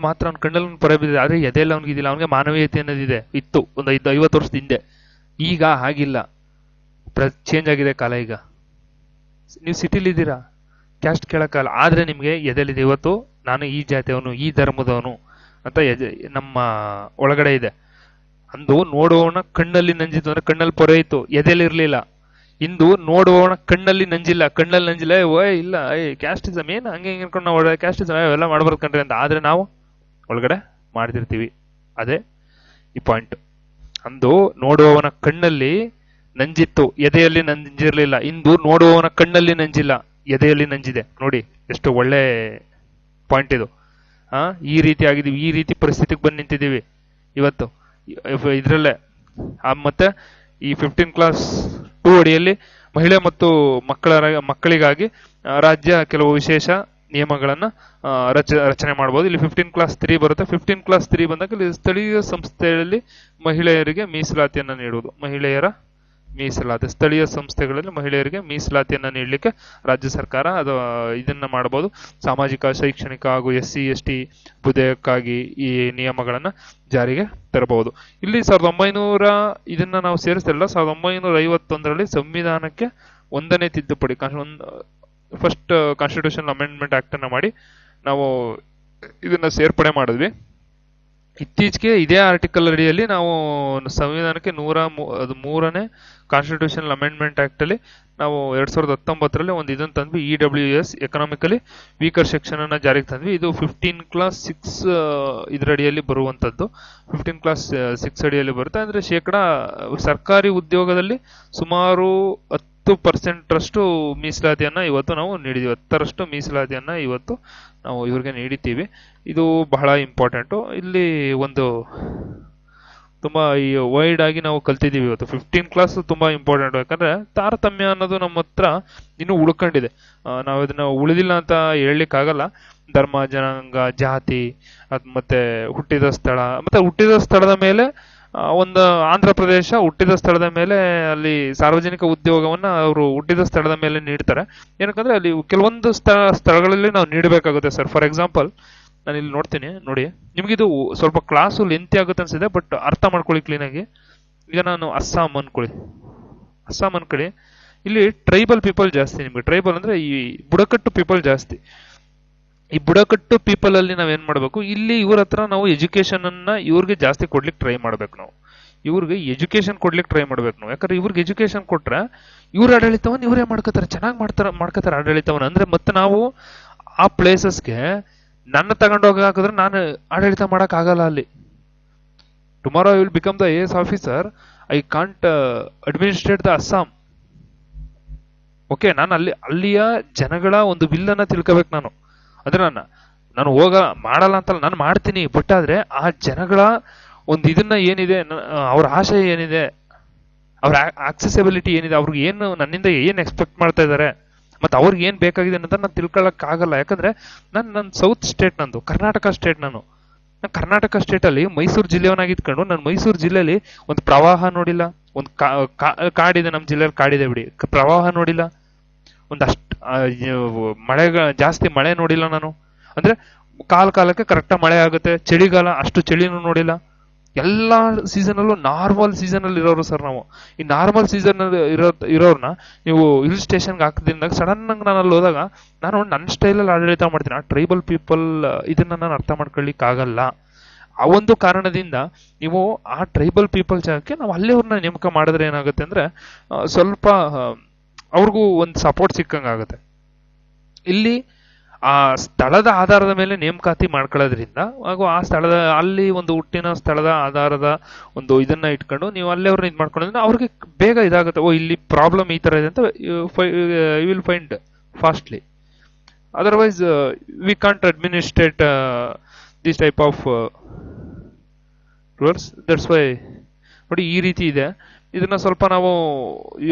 ಪೊರೆ ಬಿದ್ದಿದೆ. ಆದ್ರೆ ಎದೆಯಲ್ಲಿ ಅವ್ನಿಗಿದಿಲ್ಲ. ಅವ್ನಿಗೆ ಮಾನವೀಯತೆ ಅನ್ನೋದಿದೆ, ಇತ್ತು ಒಂದು 50 ವರ್ಷದ ಹಿಂದೆ. ಈಗ ಹಾಗಿಲ್ಲ, ಚೇಂಜ್ ಆಗಿದೆ ಕಾಲ. ಈಗ ನೀವು ಸಿಟಿಲಿದ್ದೀರಾ, ಕ್ಯಾಸ್ಟ್ ಕೇಳಕ್ಕಾಗಲ್ಲ, ಆದ್ರೆ ನಿಮ್ಗೆ ಎದೆಲಿದೆ ಇವತ್ತು ನಾನು ಈ ಜಾತಿಯವನು, ಈ ಧರ್ಮದವನು ಅಂತ ನಮ್ಮ ಒಳಗಡೆ ಇದೆ. ಅಂದು ನೋಡುವವನ ಕಣ್ಣಲ್ಲಿ ನಂಜಿತ್ತು, ಅಂದ್ರೆ ಕಣ್ಣಲ್ಲಿ ಪೊರೆ ಇತ್ತು, ಎದೆಯಲ್ಲಿ ಇರ್ಲಿಲ್ಲ. ಇಂದು ನೋಡುವವನ ಕಣ್ಣಲ್ಲಿ ನಂಜಿಲ್ಲ. ಇಲ್ಲ ಕ್ಯಾಸ್ಟಿಸಮ್ ಏನು ಹಂಗೆ ಹಿಂಗೆ ಅನ್ಕೊಂಡು ನಾವು ಕ್ಯಾಸ್ಟಿಸಮ್ ಎಲ್ಲ ಮಾಡ್ಬಾರ್ದು ಕಣ್ರಿ ಅಂತ. ಆದ್ರೆ ನಾವು ಒಳಗಡೆ ಮಾಡ್ತಿರ್ತೀವಿ. ಅದೇ ಈ ಪಾಯಿಂಟ್. ಅಂದು ನೋಡುವವನ ಕಣ್ಣಲ್ಲಿ ನಂಜಿತ್ತು, ಎದೆಯಲ್ಲಿ ನಂಜಿರ್ಲಿಲ್ಲ. ಇಂದು ನೋಡುವವನ ಕಣ್ಣಲ್ಲಿ ನಂಜಿಲ್ಲ, ಎದೆಯಲ್ಲಿ ನಂಜಿದೆ. ನೋಡಿ ಎಷ್ಟು ಒಳ್ಳೆ ಪಾಯಿಂಟ್ ಇದು. ಈ ರೀತಿ ಆಗಿದೀವಿ, ಈ ರೀತಿ ಪರಿಸ್ಥಿತಿಗೆ ಬಂದು ನಿಂತಿದ್ದೀವಿ ಇವತ್ತು ಇದ್ರಲ್ಲೇ. ಮತ್ತೆ ಈ 15 ಕ್ಲಾಸ್ 2 ಅಡಿಯಲ್ಲಿ ಮಹಿಳೆ ಮತ್ತು ಮಕ್ಕಳಿಗಾಗಿ ರಾಜ್ಯ ಕೆಲವು ವಿಶೇಷ ನಿಯಮಗಳನ್ನ ರಚನೆ ಮಾಡಬಹುದು. ಇಲ್ಲಿ 15 ಕ್ಲಾಸ್ 3 ಬರುತ್ತೆ. 15 ಕ್ಲಾಸ್ 3 ಬಂದಾಗ ಇಲ್ಲಿ ಸ್ಥಳೀಯ ಸಂಸ್ಥೆಗಳಲ್ಲಿ ಮಹಿಳೆಯರಿಗೆ ಮೀಸಲಾತಿಯನ್ನ ನೀಡುವುದು. ಸ್ಥಳೀಯ ಸಂಸ್ಥೆಗಳಲ್ಲಿ ಮಹಿಳೆಯರಿಗೆ ಮೀಸಲಾತಿಯನ್ನ ನೀಡಲಿಕ್ಕೆ ರಾಜ್ಯ ಸರ್ಕಾರ ಇದನ್ನ ಮಾಡಬಹುದು. ಸಾಮಾಜಿಕ, ಶೈಕ್ಷಣಿಕ ಹಾಗೂ SC ST ಹುದ್ದೆಯಕ್ಕಾಗಿ ಈ ನಿಯಮಗಳನ್ನ ಜಾರಿಗೆ ತರಬಹುದು. ಇಲ್ಲಿ 1900 ಇದನ್ನ ನಾವು ಸೇರಿಸ್ತಿಲ್ಲ. 1951ರಲ್ಲಿ ಸಂವಿಧಾನಕ್ಕೆ 1ನೇ ತಿದ್ದುಪಡಿ, ಫಸ್ಟ್ ಕಾನ್ಸ್ಟಿಟ್ಯೂಷನ್ ಅಮೆಂಡ್ಮೆಂಟ್ ಆಕ್ಟ್ ಅನ್ನ ಮಾಡಿ ನಾವು ಇದನ್ನ ಸೇರ್ಪಡೆ ಮಾಡಿದ್ವಿ. ಇತ್ತೀಚೆಗೆ ಇದೇ ಆರ್ಟಿಕಲ್ ಅಡಿಯಲ್ಲಿ ನಾವು ಸಂವಿಧಾನಕ್ಕೆ 103ನೇ ಕಾನ್ಸ್ಟಿಟ್ಯೂಷನಲ್ ಅಮೆಂಡ್ಮೆಂಟ್ ಆಕ್ಟ್ ಅಲ್ಲಿ ನಾವು 2019ರಲ್ಲಿ ಒಂದು ಇದನ್ನು ತಂದ್ವಿ. EWS ಎಕನಾಮಿಕಲಿ ವೀಕರ್ ಸೆಕ್ಷನ್ ಅನ್ನ ಜಾರಿಗೆ ತಂದ್ವಿ. ಇದು 15 ಕ್ಲಾಸ್ 6 ಇದರಡಿಯಲ್ಲಿ ಬರುವಂತದ್ದು. 15 ಕ್ಲಾಸ್ 6 ಅಡಿಯಲ್ಲಿ ಬರುತ್ತೆ. ಅಂದ್ರೆ ಸರ್ಕಾರಿ ಉದ್ಯೋಗದಲ್ಲಿ ಸುಮಾರು 10 10% ಮೀಸಲಾತಿಯನ್ನ ಇವತ್ತು ನಾವು ನೀಡಿದೀವಿ. 10% ಮೀಸಲಾತಿಯನ್ನ ಇವತ್ತು ನಾವು ಇವ್ರಿಗೆ ನೀಡಿದ್ದೀವಿ. ಇದು ಬಹಳ ಇಂಪಾರ್ಟೆಂಟು. ಇಲ್ಲಿ ಒಂದು ತುಂಬಾ ಈ ವೈಡ್ ಆಗಿ ನಾವು ಕಲ್ತಿದ್ದೀವಿ ಇವತ್ತು. 15 ಕ್ಲಾಸ್ ತುಂಬಾ ಇಂಪಾರ್ಟೆಂಟ್. ಯಾಕಂದ್ರೆ ತಾರತಮ್ಯ ಅನ್ನೋದು ನಮ್ಮ ಹತ್ರ ಇನ್ನೂ ಉಳ್ಕೊಂಡಿದೆ. ನಾವು ಇದನ್ನ ಉಳಿದಿಲ್ಲ ಅಂತ ಹೇಳಲಿಕ್ಕಾಗಲ್ಲ. ಧರ್ಮ, ಜನಾಂಗ, ಜಾತಿ, ಮತ್ತೆ ಹುಟ್ಟಿದ ಸ್ಥಳ, ಮತ್ತೆ ಹುಟ್ಟಿದ ಸ್ಥಳದ ಮೇಲೆ ಒಂದು ಆಂಧ್ರ ಪ್ರದೇಶ ಹುಟ್ಟಿದ ಸ್ಥಳದ ಮೇಲೆ ಅಲ್ಲಿ ಸಾರ್ವಜನಿಕ ಉದ್ಯೋಗವನ್ನ ಅವರು ಹುಟ್ಟಿದ ಸ್ಥಳದ ಮೇಲೆ ನೀಡ್ತಾರೆ. ಏನಕ್ಕಂದ್ರೆ ಅಲ್ಲಿ ಕೆಲವೊಂದು ಸ್ಥಳಗಳಲ್ಲಿ ನಾವು ನೀಡಬೇಕಾಗುತ್ತೆ ಸರ್. ಫಾರ್ ಎಕ್ಸಾಂಪಲ್ ನಾನು ಇಲ್ಲಿ ನೋಡ್ತೀನಿ ನೋಡಿ, ನಿಮ್ಗಿದು ಸ್ವಲ್ಪ ಕ್ಲಾಸು ಲೆಂತಿ ಆಗುತ್ತೆ ಅನ್ಸಿದೆ, ಬಟ್ ಅರ್ಥ ಮಾಡ್ಕೊಳ್ಳಿ ಕ್ಲೀನಾಗಿ. ಈಗ ನಾನು ಅಸ್ಸಾಂ ಅನ್ಕೊಳ್ಳಿ. ಇಲ್ಲಿ ಟ್ರೈಬಲ್ ಪೀಪಲ್ ಜಾಸ್ತಿ. ನಿಮ್ಗೆ ಟ್ರೈಬಲ್ ಅಂದ್ರೆ ಈ ಬುಡಕಟ್ಟು ಪೀಪಲ್ ಜಾಸ್ತಿ. ಈ ಬುಡಕಟ್ಟು ಪೀಪಲ್ ಅಲ್ಲಿ ನಾವೇನ್ ಮಾಡ್ಬೇಕು, ಇಲ್ಲಿ ಇವ್ರ ಹತ್ರ ನಾವು ಎಜುಕೇಶನ್ ಅನ್ನ ಇವ್ರಿಗೆ ಜಾಸ್ತಿ ಕೊಡ್ಲಿಕ್ಕೆ ಟ್ರೈ ಮಾಡ್ಬೇಕು. ನಾವು ಇವ್ರಿಗೆ ಎಜುಕೇಶನ್ ಕೊಡ್ಲಿಕ್ಕೆ ಟ್ರೈ ಮಾಡ್ಬೇಕು ನಾವು. ಯಾಕಂದ್ರೆ ಇವ್ರಿಗೆ ಎಜುಕೇಶನ್ ಕೊಟ್ರೆ ಇವ್ರ ಆಡಳಿತವನ್ನ ಇವರೇ ಮಾಡ್ಕೋತಾರೆ, ಚೆನ್ನಾಗಿ ಮಾಡ್ಕೋತಾರೆ ಆಡಳಿತವನ್ನ. ಅಂದ್ರೆ ಮತ್ತೆ ನಾವು ಆ ಪ್ಲೇಸಸ್ಗೆ ನನ್ನ ತಗೊಂಡೋಗಿ ಹಾಕಿದ್ರೆ ನಾನು ಆಡಳಿತ ಮಾಡಕ್ ಆಗಲ್ಲ ಅಲ್ಲಿ. Tomorrow I will become the AS officer, I can't administrate the Assam. Okay, ನಾನು ಅಲ್ಲಿಯ ಜನಗಳ ಒಂದು ವಿಲ್ಲನ್ನ ತಿಳ್ಕೋಬೇಕು ನಾನು. ಅಂದ್ರೆ ನಾನು ಮಾಡಲ್ಲ ಅಂತಲ್ಲ, ನಾನು ಮಾಡ್ತೀನಿ. ಬಟ್ ಆದ್ರೆ ಆ ಜನಗಳ ಒಂದು ಇದನ್ನ ಏನಿದೆ, ಅವ್ರ ಆಶಯ ಏನಿದೆ, ಅವ್ರ ಆಕ್ಸೆಸಿಬಿಲಿಟಿ ಏನಿದೆ, ಅವ್ರಿಗೆ ಏನು ನನ್ನಿಂದ ಏನ್ ಎಕ್ಸ್ಪೆಕ್ಟ್ ಮಾಡ್ತಾ ಇದ್ದಾರೆ, ಮತ್ತೆ ಅವ್ರಿಗೆ ಏನ್ ಬೇಕಾಗಿದೆ ಅಂತ ನಾನು ತಿಳ್ಕೊಳಕ್ ಆಗಲ್ಲ. ಯಾಕಂದ್ರೆ ನನ್ನ ಸೌತ್ ಸ್ಟೇಟ್, ನಂದು ಕರ್ನಾಟಕ ಸ್ಟೇಟ್. ನಾನು ಕರ್ನಾಟಕ ಸ್ಟೇಟ್ ಅಲ್ಲಿ ಮೈಸೂರು ಜಿಲ್ಲೆಯವನಾಗಿದ್ಕೊಂಡು ನಾನು ಮೈಸೂರು ಜಿಲ್ಲೆಯಲ್ಲಿ ಒಂದು ಪ್ರವಾಹ ನೋಡಿಲ್ಲ. ಒಂದು ಕಾಡಿದೆ, ನಮ್ಮ ಜಿಲ್ಲೆಯಲ್ಲಿ ಕಾಡಿದೆ ಬಿಡಿ, ಪ್ರವಾಹ ನೋಡಿಲ್ಲ. ಒಂದಷ್ಟು ಜಾಸ್ತಿ ಮಳೆ ನೋಡಿಲ್ಲ ನಾನು. ಅಂದ್ರೆ ಕಾಲಕ್ಕೆ ಕರೆಕ್ಟಾಗಿ ಮಳೆ ಆಗುತ್ತೆ. ಚಳಿಗಾಲ ಅಷ್ಟು ಚಳಿನೂ ನೋಡಿಲ್ಲ. ಎಲ್ಲಾ ಸೀಸನ್ ಅಲ್ಲೂ ನಾರ್ಮಲ್ ಸೀಸನ್ ಅಲ್ಲಿ ಇರೋರು ಸರ್ ನಾವು. ಈ ನಾರ್ಮಲ್ ಸೀಸನ್ ಅಲ್ಲಿ ಇರೋರ್ನ ನೀವು ಹಿಲ್ ಸ್ಟೇಷನ್ಗೆ ಹಾಕದ್ರಿಂದಾಗ ಸಡನ್ ಆಗಿ ನಾನು ಅಲ್ಲಿ ಹೋದಾಗ ನಾನು ನನ್ನ ಸ್ಟೈಲಲ್ಲಿ ಆಡಳಿತ ಮಾಡ್ತೀನಿ. ಆ ಟ್ರೈಬಲ್ ಪೀಪಲ್ ಇದನ್ನ ನಾನು ಅರ್ಥ ಮಾಡ್ಕೊಳ್ಳಿಕ್ ಆಗಲ್ಲ. ಆ ಒಂದು ಕಾರಣದಿಂದ ನೀವು ಆ ಟ್ರೈಬಲ್ ಪೀಪಲ್ ಜಾಗಕ್ಕೆ ನಾವು ಅಲ್ಲಿಯವ್ರನ್ನ ನೇಮಕ ಮಾಡಿದ್ರೆ ಏನಾಗುತ್ತೆ ಅಂದ್ರೆ ಸ್ವಲ್ಪ ಅವ್ರಿಗೂ ಒಂದು ಸಪೋರ್ಟ್ ಸಿಕ್ಕಂಗಾಗುತ್ತೆ. ಇಲ್ಲಿ ಆ ಸ್ಥಳದ ಆಧಾರದ ಮೇಲೆ ನೇಮಕಾತಿ ಮಾಡ್ಕೊಳ್ಳೋದ್ರಿಂದ ಹಾಗೂ ಆ ಸ್ಥಳದ ಅಲ್ಲಿ ಒಂದು ಹುಟ್ಟಿನ ಸ್ಥಳದ ಆಧಾರದ ಒಂದು ಇದನ್ನ ಇಟ್ಕೊಂಡು ನೀವು ಅಲ್ಲೇ ಅವ್ರನ್ನ ಇದು ಮಾಡ್ಕೊಳ್ಳೋದ್ರಿಂದ ಅವ್ರಿಗೆ ಬೇಗ ಇದಾಗುತ್ತೆ. ಇಲ್ಲಿ ಪ್ರಾಬ್ಲಮ್ ಈ ತರ ಇದೆ ಅಂತ you will find fastly. Otherwise we can't administrate this type of rules. That's why ನೋಡಿ ಈ ರೀತಿ ಇದೆ. ಇದನ್ನ ಸ್ವಲ್ಪ ನಾವು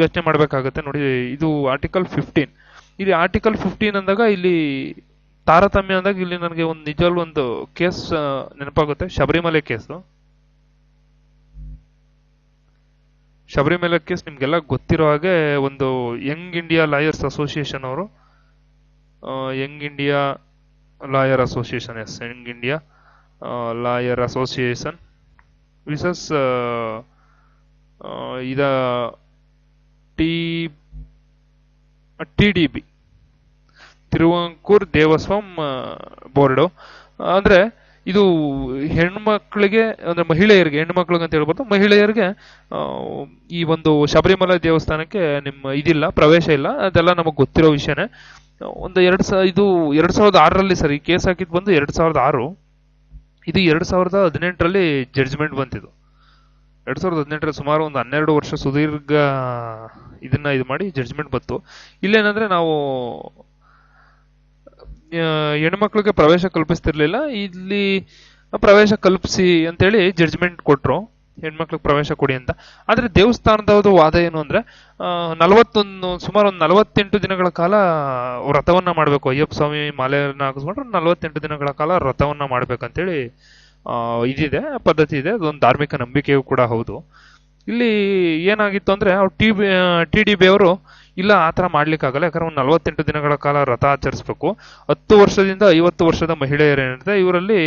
ಯೋಚನೆ ಮಾಡ್ಬೇಕಾಗತ್ತೆ. ನೋಡಿ, ಇದು ಆರ್ಟಿಕಲ್ 15. ಇಲ್ಲಿ ಆರ್ಟಿಕಲ್ 15 ಅಂದಾಗ ಇಲ್ಲಿ ತಾರತಮ್ಯ ಅಂದಾಗ ಇಲ್ಲಿ ನನಗೆ ಒಂದು ನಿಜವಾಗ್ಲೂ ಒಂದು ಕೇಸ್ ನೆನಪಾಗುತ್ತೆ. ಶಬರಿಮಲೆ ಕೇಸ್ ನಿಮ್ಗೆಲ್ಲ ಗೊತ್ತಿರೋ ಹಾಗೆ ಒಂದು ಯಂಗ್ ಇಂಡಿಯಾ ಲಾಯರ್ಸ್ ಅಸೋಸಿಯೇಷನ್ ಅವರು, young India lawyer association, young India lawyer association versus ಇದ TDB, ತಿರುವಾಂಕೂರ್ ದೇವಸ್ವಂ ಬೋರ್ಡು. ಅಂದ್ರೆ ಇದು ಹೆಣ್ಮಕ್ಳಿಗೆ ಅಂದ್ರೆ ಮಹಿಳೆಯರಿಗೆ, ಹೆಣ್ಮಕ್ಳಿಗೆ ಅಂತ ಹೇಳ್ಬೋದು, ಮಹಿಳೆಯರಿಗೆ ಈ ಒಂದು ಶಬರಿಮಲೆ ದೇವಸ್ಥಾನಕ್ಕೆ ನಿಮ್ಮ ಇದಿಲ್ಲ, ಪ್ರವೇಶ ಇಲ್ಲ. ಅದೆಲ್ಲ ನಮಗ್ ಗೊತ್ತಿರೋ ವಿಷಯನೇ. ಒಂದು 2006ರಲ್ಲಿ ಸರ್ ಈ ಕೇಸ್ ಹಾಕಿದ್ ಬಂದು 2006. ಇದು 2018ರಲ್ಲಿ ಜಡ್ಜ್ಮೆಂಟ್ ಬಂತಿದ್ದು. 2018ರಲ್ಲಿ ಸುಮಾರು ಒಂದು 12 ವರ್ಷ ಸುದೀರ್ಘ ಇದನ್ನ ಇದು ಮಾಡಿ ಜಡ್ಜ್ಮೆಂಟ್ ಬಂತು. ಇಲ್ಲೇನಂದ್ರೆ ನಾವು ಹೆಣ್ಮಕ್ಳಿಗೆ ಪ್ರವೇಶ ಕಲ್ಪಿಸ್ತಿರ್ಲಿಲ್ಲ, ಇಲ್ಲಿ ಪ್ರವೇಶ ಕಲ್ಪಿಸಿ ಅಂತೇಳಿ ಜಡ್ಜ್ಮೆಂಟ್ ಕೊಟ್ರು, ಹೆಣ್ಮಕ್ಳಿಗೆ ಪ್ರವೇಶ ಕೊಡಿ ಅಂತ. ಆದ್ರೆ ದೇವಸ್ಥಾನದವ್ರದ್ದು ವಾದ ಏನು ಅಂದ್ರೆ ಸುಮಾರು ಒಂದು 48 ದಿನಗಳ ಕಾಲ ವ್ರತವನ್ನ ಮಾಡ್ಬೇಕು. ಅಯ್ಯಪ್ಪ ಸ್ವಾಮಿ ಮಾಲೆಯನ್ನ ಹಾಕಿಸ್ಕೊಂಡ್ರೆ 48 ದಿನಗಳ ಕಾಲ ವ್ರತವನ್ನ ಮಾಡ್ಬೇಕಂತೇಳಿ ಇದಿದೆ, ಪದ್ಧತಿ ಇದೆ. ಅದೊಂದು ಧಾರ್ಮಿಕ ನಂಬಿಕೆಯೂ ಕೂಡ ಹೌದು. ಇಲ್ಲಿ ಏನಾಗಿತ್ತು ಅಂದ್ರೆ ಅವ್ರು TDB ಅವರು ಇಲ್ಲ ಆತರ ಮಾಡ್ಲಿಕ್ಕಾಗಲ್ಲ, ಯಾಕಂದ್ರೆ ಒಂದು 48 ದಿನಗಳ ಕಾಲ ವ್ರತ ಆಚರಿಸ್ಬೇಕು. 10 ವರ್ಷದಿಂದ 50 ವರ್ಷದ ಮಹಿಳೆಯರು ಏನಿರುತ್ತೆ ಇವರಲ್ಲಿ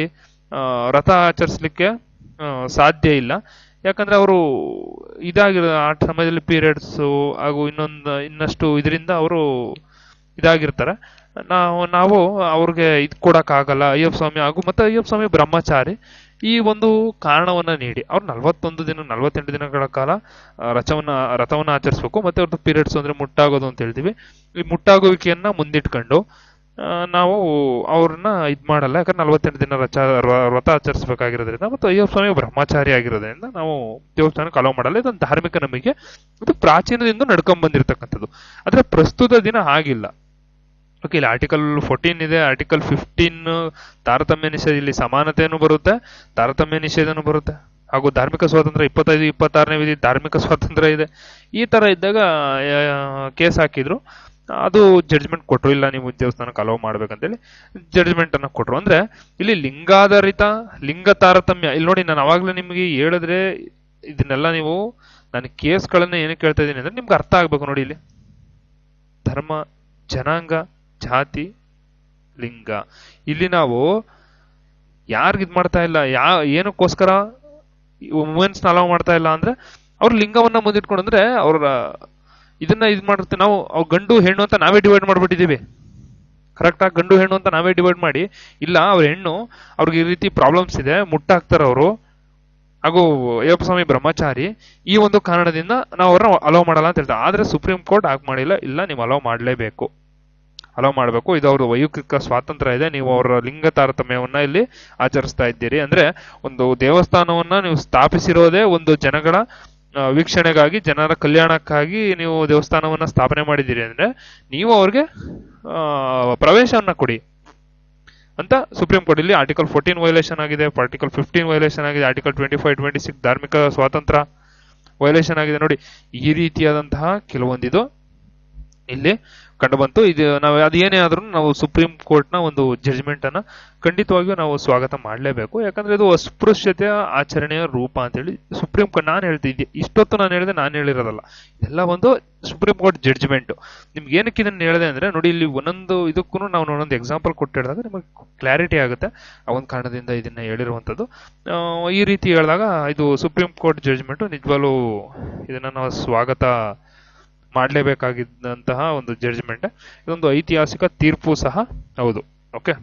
ವ್ರತ ಆಚರಿಸ್ಲಿಕ್ಕೆ ಸಾಧ್ಯ ಇಲ್ಲ. ಯಾಕಂದ್ರೆ ಅವರು ಆ ಸಮಯದಲ್ಲಿ ಪೀರಿಯಡ್ಸ್ ಹಾಗೂ ಇನ್ನಷ್ಟು ಇದರಿಂದ ಅವರು ಇದಾಗಿರ್ತಾರೆ. ನಾವು ಅವ್ರಿಗೆ ಇದು ಕೊಡಕ್ ಆಗಲ್ಲ, ಅಯ್ಯಪ್ಪ ಸ್ವಾಮಿ ಹಾಗೂ ಮತ್ತೆ ಅಯ್ಯಪ್ಪ ಸ್ವಾಮಿ ಬ್ರಹ್ಮಚಾರಿ, ಈ ಒಂದು ಕಾರಣವನ್ನ ನೀಡಿ ಅವ್ರು 48 ದಿನಗಳ ಕಾಲ ರಥವನ್ನ ಆಚರಿಸ್ಬೇಕು. ಮತ್ತೆ ಅವ್ರದ್ದು ಪೀರಿಯಡ್ಸ್ ಅಂದ್ರೆ ಮುಟ್ಟಾಗೋದು ಅಂತ ಹೇಳ್ತೀವಿ. ಈ ಮುಟ್ಟಾಗುವಿಕೆಯನ್ನ ಮುಂದಿಟ್ಕೊಂಡು ನಾವು ಅವ್ರನ್ನ ಇದ್ ಮಾಡಲ್ಲ, ಯಾಕಂದ್ರೆ 48 ದಿನ ವ್ರತ ಆಚರಿಸಬೇಕಾಗಿರೋದ್ರಿಂದ ಮತ್ತು ಅಯ್ಯಪ್ಪ ಸ್ವಾಮಿ ಬ್ರಹ್ಮಚಾರಿ ಆಗಿರೋದ್ರಿಂದ ನಾವು ದೇವಸ್ಥಾನಕ್ಕೆ ಅಲೋ ಮಾಡಲ್ಲ. ಇದೊಂದು ಧಾರ್ಮಿಕ ನಂಬಿಕೆ, ಇದು ಪ್ರಾಚೀನದಿಂದ ನಡ್ಕೊಂಡ್ ಬಂದಿರತಕ್ಕಂಥದ್ದು. ಆದ್ರೆ ಪ್ರಸ್ತುತ ದಿನ ಆಗಿಲ್ಲ. ಓಕೆ, ಇಲ್ಲಿ ಆರ್ಟಿಕಲ್ 14 ಇದೆ, ಆರ್ಟಿಕಲ್ 15 ತಾರತಮ್ಯ ನಿಷೇಧ, ಇಲ್ಲಿ ಸಮಾನತೆಯನ್ನು ಬರುತ್ತೆ, ತಾರತಮ್ಯ ನಿಷೇಧನೂ ಬರುತ್ತೆ, ಹಾಗೂ ಧಾರ್ಮಿಕ ಸ್ವಾತಂತ್ರ್ಯ 25, 26ನೇ ವಿಧಿ ಧಾರ್ಮಿಕ ಸ್ವಾತಂತ್ರ್ಯ ಇದೆ. ಈ ತರ ಇದ್ದಾಗ ಕೇಸ್ ಹಾಕಿದ್ರು, ಅದು ಜಡ್ಜ್ಮೆಂಟ್ ಕೊಟ್ರು, ಇಲ್ಲ ನೀವು ದೇವಸ್ಥಾನಕ್ಕೆ ಅಲೋ ಮಾಡ್ಬೇಕಂತೇಳಿ ಜಡ್ಜ್ಮೆಂಟ್ ಅನ್ನ ಕೊಟ್ರು. ಅಂದ್ರೆ ಇಲ್ಲಿ ಲಿಂಗಾಧಾರಿತ ಲಿಂಗ ತಾರತಮ್ಯ, ಇಲ್ಲಿ ನೋಡಿ ನಾನು ಅವಾಗ್ಲೇ ನಿಮ್ಗೆ ಹೇಳಿದ್ರೆ ಇದನ್ನೆಲ್ಲ ನೀವು, ನಾನು ಕೇಸ್ಗಳನ್ನ ಏನಕ್ಕೆ ಕೇಳ್ತಾ ಇದ್ದೀನಿ ಅಂದ್ರೆ ನಿಮ್ಗೆ ಅರ್ಥ ಆಗ್ಬೇಕು. ನೋಡಿ, ಇಲ್ಲಿ ಧರ್ಮ, ಜನಾಂಗ, ಜಾತಿ, ಲಿಂಗ, ಇಲ್ಲಿ ನಾವು ಯಾರಿಗ್ ಇದ್ ಮಾಡ್ತಾ ಇಲ್ಲ, ಏನಕ್ಕೋಸ್ಕರ ವುಮೆನ್ಸ್ ಅಲೋ ಮಾಡ್ತಾ ಇಲ್ಲ ಅಂದ್ರೆ ಅವ್ರ ಲಿಂಗವನ್ನ ಮುಂದಿಟ್ಕೊಂಡು, ಅಂದ್ರೆ ಅವ್ರ ಇದನ್ನ ಇದ್ ಮಾಡುತ್ತೆ. ನಾವು ಅವ್ರ ಗಂಡು ಹೆಣ್ಣು ಅಂತ ನಾವೇ ಡಿವೈಡ್ ಮಾಡ್ಬಿಟ್ಟಿದೀವಿ. ಕರೆಕ್ಟಾಗಿ ಗಂಡು ಹೆಣ್ಣು ಅಂತ ನಾವೇ ಡಿವೈಡ್ ಮಾಡಿ, ಇಲ್ಲ ಅವ್ರ ಹೆಣ್ಣು, ಅವ್ರಿಗೆ ಈ ರೀತಿ ಪ್ರಾಬ್ಲಮ್ಸ್ ಇದೆ, ಮುಟ್ಟಾಕ್ತಾರ ಅವರು, ಹಾಗೂ ಅಯ್ಯಪ್ಪ ಸ್ವಾಮಿ ಬ್ರಹ್ಮಚಾರಿ, ಈ ಒಂದು ಕಾರಣದಿಂದ ನಾವು ಅವ್ರನ್ನ ಅಲೋ ಮಾಡಲ್ಲ ಅಂತ ಹೇಳ್ತಾರೆ. ಆದ್ರೆ ಸುಪ್ರೀಂ ಕೋರ್ಟ್ ಆಗ್ ಮಾಡಿಲ್ಲ, ಇಲ್ಲ ನೀವು ಅಲೋ ಮಾಡ್ಲೇಬೇಕು, ಅಲೋ ಮಾಡಬೇಕು, ಇದು ಅವ್ರ ವೈಯಕ್ತಿಕ ಸ್ವಾತಂತ್ರ್ಯ ಇದೆ, ನೀವು ಅವರ ಲಿಂಗ ತಾರತಮ್ಯವನ್ನ ಇಲ್ಲಿ ಆಚರಿಸ್ತಾ ಇದ್ದೀರಿ. ಅಂದ್ರೆ ಒಂದು ದೇವಸ್ಥಾನವನ್ನ ನೀವು ಸ್ಥಾಪಿಸಿರೋದೇ ಒಂದು ಜನಗಳ ವೀಕ್ಷಣೆಗಾಗಿ, ಜನರ ಕಲ್ಯಾಣಕ್ಕಾಗಿ ನೀವು ದೇವಸ್ಥಾನವನ್ನ ಸ್ಥಾಪನೆ ಮಾಡಿದ್ದೀರಿ. ಅಂದ್ರೆ ನೀವು ಅವ್ರಿಗೆ ಪ್ರವೇಶವನ್ನ ಕೊಡಿ ಅಂತ ಸುಪ್ರೀಂ ಕೋರ್ಟ್ ಇಲ್ಲಿ ಆರ್ಟಿಕಲ್ 14 ವೈಲೇಷನ್ ಆಗಿದೆ, ಆರ್ಟಿಕಲ್ 15 ವೈಲೇಷನ್ ಆಗಿದೆ, ಆರ್ಟಿಕಲ್ 25, 26 ಧಾರ್ಮಿಕ ಸ್ವಾತಂತ್ರ್ಯ ವೈಲೇಷನ್ ಆಗಿದೆ. ನೋಡಿ, ಈ ರೀತಿಯಾದಂತಹ ಕೆಲವೊಂದಿದು ಇಲ್ಲಿ ಕಂಡು ಬಂತು. ಇದು ನಾವು ಅದೇನೇ ಆದ್ರೂ ನಾವು ಸುಪ್ರೀಂ ಕೋರ್ಟ್ ನ ಒಂದು ಜಡ್ಜ್ಮೆಂಟ್ ಅನ್ನ ಖಂಡಿತವಾಗಿಯೂ ನಾವು ಸ್ವಾಗತ ಮಾಡಲೇಬೇಕು. ಯಾಕಂದ್ರೆ ಇದು ಅಸ್ಪೃಶ್ಯತೆಯ ಆಚರಣೆಯ ರೂಪ ಅಂತೇಳಿ ಸುಪ್ರೀಂ ಕೋರ್ಟ್, ನಾನು ಹೇಳ್ತಿದ್ದೆ ಇಷ್ಟೊತ್ತು, ನಾನು ಹೇಳಿದೆ, ನಾನು ಹೇಳಿರೋದಲ್ಲ, ಇದೆಲ್ಲ ಒಂದು ಸುಪ್ರೀಂ ಕೋರ್ಟ್ ಜಡ್ಜ್ಮೆಂಟ್. ನಿಮ್ಗೆ ಏನಕ್ಕೆ ಇದನ್ನ ಹೇಳಿದೆ ಅಂದ್ರೆ, ನೋಡಿ ಇಲ್ಲಿ ಒಂದೊಂದು ಇದಕ್ಕೂ ನಾವು ಒಂದೊಂದು ಎಕ್ಸಾಂಪಲ್ ಕೊಟ್ಟು ಹೇಳಿದಾಗ ನಿಮಗೆ ಕ್ಲಾರಿಟಿ ಆಗುತ್ತೆ. ಆ ಒಂದು ಕಾರಣದಿಂದ ಇದನ್ನ ಹೇಳಿರುವಂತದ್ದು. ಈ ರೀತಿ ಹೇಳಿದಾಗ ಇದು ಸುಪ್ರೀಂ ಕೋರ್ಟ್ ಜಡ್ಜ್ಮೆಂಟ್, ನಿಜವಾಗ್ಲೂ ಇದನ್ನ ನಾವು ಸ್ವಾಗತ ಮಾಡಲೇಬೇಕಾಗಿದ್ದಂತಹ ಒಂದು ಜಡ್ಜ್ಮೆಂಟ್. ಇದೊಂದು ಐತಿಹಾಸಿಕ ತೀರ್ಪು ಸಹ ಹೌದು. ಓಕೆ,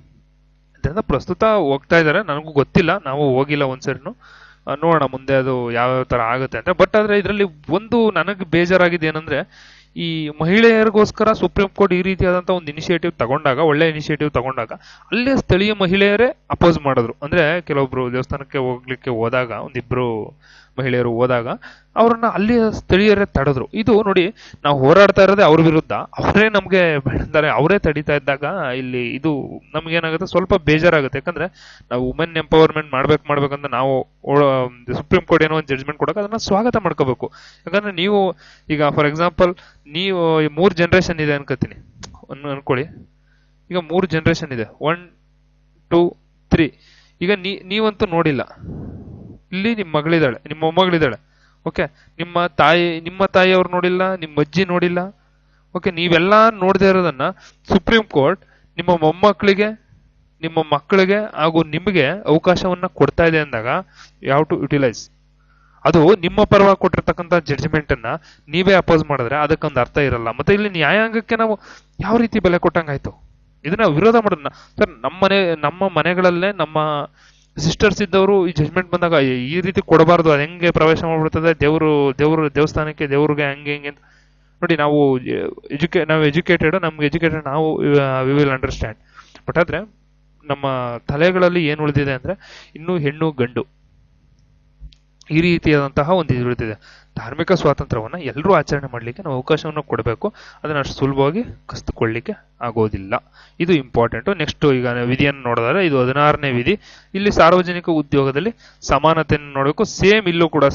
ಇದರಿಂದ ಪ್ರಸ್ತುತ ಹೋಗ್ತಾ ಇದ್ದಾರೆ, ನನಗೂ ಗೊತ್ತಿಲ್ಲ, ನಾವು ಹೋಗಿಲ್ಲ ಒಂದ್ಸರಿನು, ನೋಡೋಣ ಮುಂದೆ ಅದು ಯಾವ್ಯಾವ ತರ ಆಗುತ್ತೆ ಅಂತ. ಬಟ್ ಆದ್ರೆ ಇದರಲ್ಲಿ ಒಂದು ನನಗೆ ಬೇಜಾರಾಗಿದೆ ಏನಂದ್ರೆ, ಈ ಮಹಿಳೆಯರಿಗೋಸ್ಕರ ಸುಪ್ರೀಂ ಕೋರ್ಟ್ ಈ ರೀತಿಯಾದಂತಹ ಒಂದು ಇನಿಷಿಯೇಟಿವ್ ತಗೊಂಡಾಗ, ಒಳ್ಳೆ ಇನಿಷಿಯೇಟಿವ್ ತಗೊಂಡಾಗ, ಅಲ್ಲೇ ಸ್ಥಳೀಯ ಮಹಿಳೆಯರೇ ಅಪೋಸ್ ಮಾಡಿದ್ರು. ಅಂದ್ರೆ ಕೆಲವೊಬ್ರು ದೇವಸ್ಥಾನಕ್ಕೆ ಹೋಗ್ಲಿಕ್ಕೆ ಹೋದಾಗ, ಒಂದಿಬ್ರು ಮಹಿಳೆಯರು ಹೋದಾಗ ಅವ್ರನ್ನ ಅಲ್ಲಿ ಸ್ಥಳೀಯರೇ ತಡೆದ್ರು. ಇದು ನೋಡಿ, ನಾವು ಹೋರಾಡ್ತಾ ಇರೋದೇ ಅವ್ರ ವಿರುದ್ಧ, ಅವರೇ ನಮ್ಗೆ ಬೆಳೆದಾರೆ, ಅವರೇ ತಡೀತಾ ಇದ್ದಾಗ ಇಲ್ಲಿ ಇದು ನಮ್ಗೇನಾಗುತ್ತೆ, ಸ್ವಲ್ಪ ಬೇಜಾರಾಗುತ್ತೆ. ಯಾಕಂದ್ರೆ ನಾವು ವುಮೆನ್ ಎಂಪವರ್ಮೆಂಟ್ ಮಾಡ್ಬೇಕಂತ ನಾವು ಸುಪ್ರೀಂ ಕೋರ್ಟ್ ಏನೋ ಒಂದು ಜಡ್ಜ್ಮೆಂಟ್ ಕೊಡೋಕೆ ಅದನ್ನ ಸ್ವಾಗತ ಮಾಡ್ಕೋಬೇಕು. ಯಾಕಂದ್ರೆ ನೀವು ಈಗ ಫಾರ್ ಎಕ್ಸಾಂಪಲ್ ನೀವು 3 ಜನರೇಷನ್ ಇದೆ ಅನ್ಕೋತೀನಿ, ಅನ್ಕೊಳ್ಳಿ, ಈಗ 3 ಜನರೇಷನ್ ಇದೆ, 1, 2, 3. ಈಗ ನೀವಂತೂ ನೋಡಿಲ್ಲ, ಇಲ್ಲಿ ನಿಮ್ಮ ಮಗಳಿದ್ದಾಳೆ, ನಿಮ್ಮ ಮೊಮ್ಮಗಳಿದ್ದಾಳೆ. ಓಕೆ, ನಿಮ್ಮ ತಾಯಿಯವ್ರು ನೋಡಿಲ್ಲ, ನಿಮ್ಮ ಅಜ್ಜಿ ನೋಡಿಲ್ಲ. ಓಕೆ, ನೀವೆಲ್ಲ ನೋಡದೇ ಇರೋದನ್ನ ಸುಪ್ರೀಂ ಕೋರ್ಟ್ ನಿಮ್ಮ ಮೊಮ್ಮಕ್ಕಳಿಗೆ, ನಿಮ್ಮ ಮಕ್ಕಳಿಗೆ ಹಾಗೂ ನಿಮಗೆ ಅವಕಾಶವನ್ನ ಕೊಡ್ತಾ ಇದೆ ಅಂದಾಗ ಯು ಹ್ಯಾವ್ ಟು ಯುಟಿಲೈಸ್. ಅದು ನಿಮ್ಮ ಪರವಾಗಿ ಕೊಟ್ಟಿರ್ತಕ್ಕಂಥ ಜಡ್ಜ್ಮೆಂಟ್ ಅನ್ನ ನೀವೇ ಅಪೋಸ್ ಮಾಡಿದ್ರೆ ಅದಕ್ಕೊಂದು ಅರ್ಥ ಇರಲ್ಲ. ಮತ್ತೆ ಇಲ್ಲಿ ನ್ಯಾಯಾಂಗಕ್ಕೆ ನಾವು ಯಾವ ರೀತಿ ಬೆಲೆ ಕೊಟ್ಟಂಗಾಯ್ತು? ಇದನ್ನ ವಿರೋಧ ಮಾಡೋದನ್ನ ಸರ್, ನಮ್ಮ ಮನೆಗಳಲ್ಲೇ ನಮ್ಮ ಸಿಸ್ಟರ್ಸ್ ಇದ್ದವರು ಈ ಜಡ್ಜ್ಮೆಂಟ್ ಬಂದಾಗ ಈ ರೀತಿ ಕೊಡಬಾರ್ದು, ಅದು ಹೆಂಗೆ ಪ್ರವೇಶ ಮಾಡ್ಬಿಡ್ತದೆ ದೇವಸ್ಥಾನಕ್ಕೆ, ದೇವ್ರಿಗೆ, ಹಂಗೆ ಹಿಂಗೆ ಅಂತ. ನೋಡಿ, ನಾವು ಎಜುಕೇಟೆಡ್, ನಮ್ಗೆ ಎಜುಕೇಟೆಡ್, ನಾವು ವಿ ವಿಲ್ ಅಂಡರ್ಸ್ಟ್ಯಾಂಡ್. ಬಟ್ ಆದ್ರೆ ನಮ್ಮ ತಲೆಗಳಲ್ಲಿ ಏನ್ ಉಳಿದಿದೆ ಅಂದ್ರೆ, ಇನ್ನು ಹೆಣ್ಣು ಗಂಡು ಈ ರೀತಿಯಾದಂತಹ ಒಂದು ಇದು ಉಳಿದಿದೆ. ಧಾರ್ಮಿಕ ಸ್ವಾತಂತ್ರ್ಯವನ್ನ ಎಲ್ಲರೂ ಆಚರಣೆ ಮಾಡ್ಲಿಕ್ಕೆ ನಾವು ಅವಕಾಶವನ್ನು ಕೊಡಬೇಕು. ಅದನ್ನ ಅಷ್ಟು ಸುಲಭವಾಗಿ ಕಸಿದುಕೊಳ್ಳಿಕ್ಕೆ ಆಗೋದಿಲ್ಲ. ಇದು ಇಂಪಾರ್ಟೆಂಟ್. ನೆಕ್ಸ್ಟ್ ಈಗ ವಿಧಿಯನ್ನು ನೋಡಿದ್ರೆ, ಇದು 16ನೇ ವಿಧಿ. ಇಲ್ಲಿ ಸಾರ್ವಜನಿಕ ಉದ್ಯೋಗದಲ್ಲಿ ಸಮಾನತೆಯನ್ನು ನೋಡಬೇಕು. ಸೇಮ್ ಇಲ್ಲೂ ಕೂಡ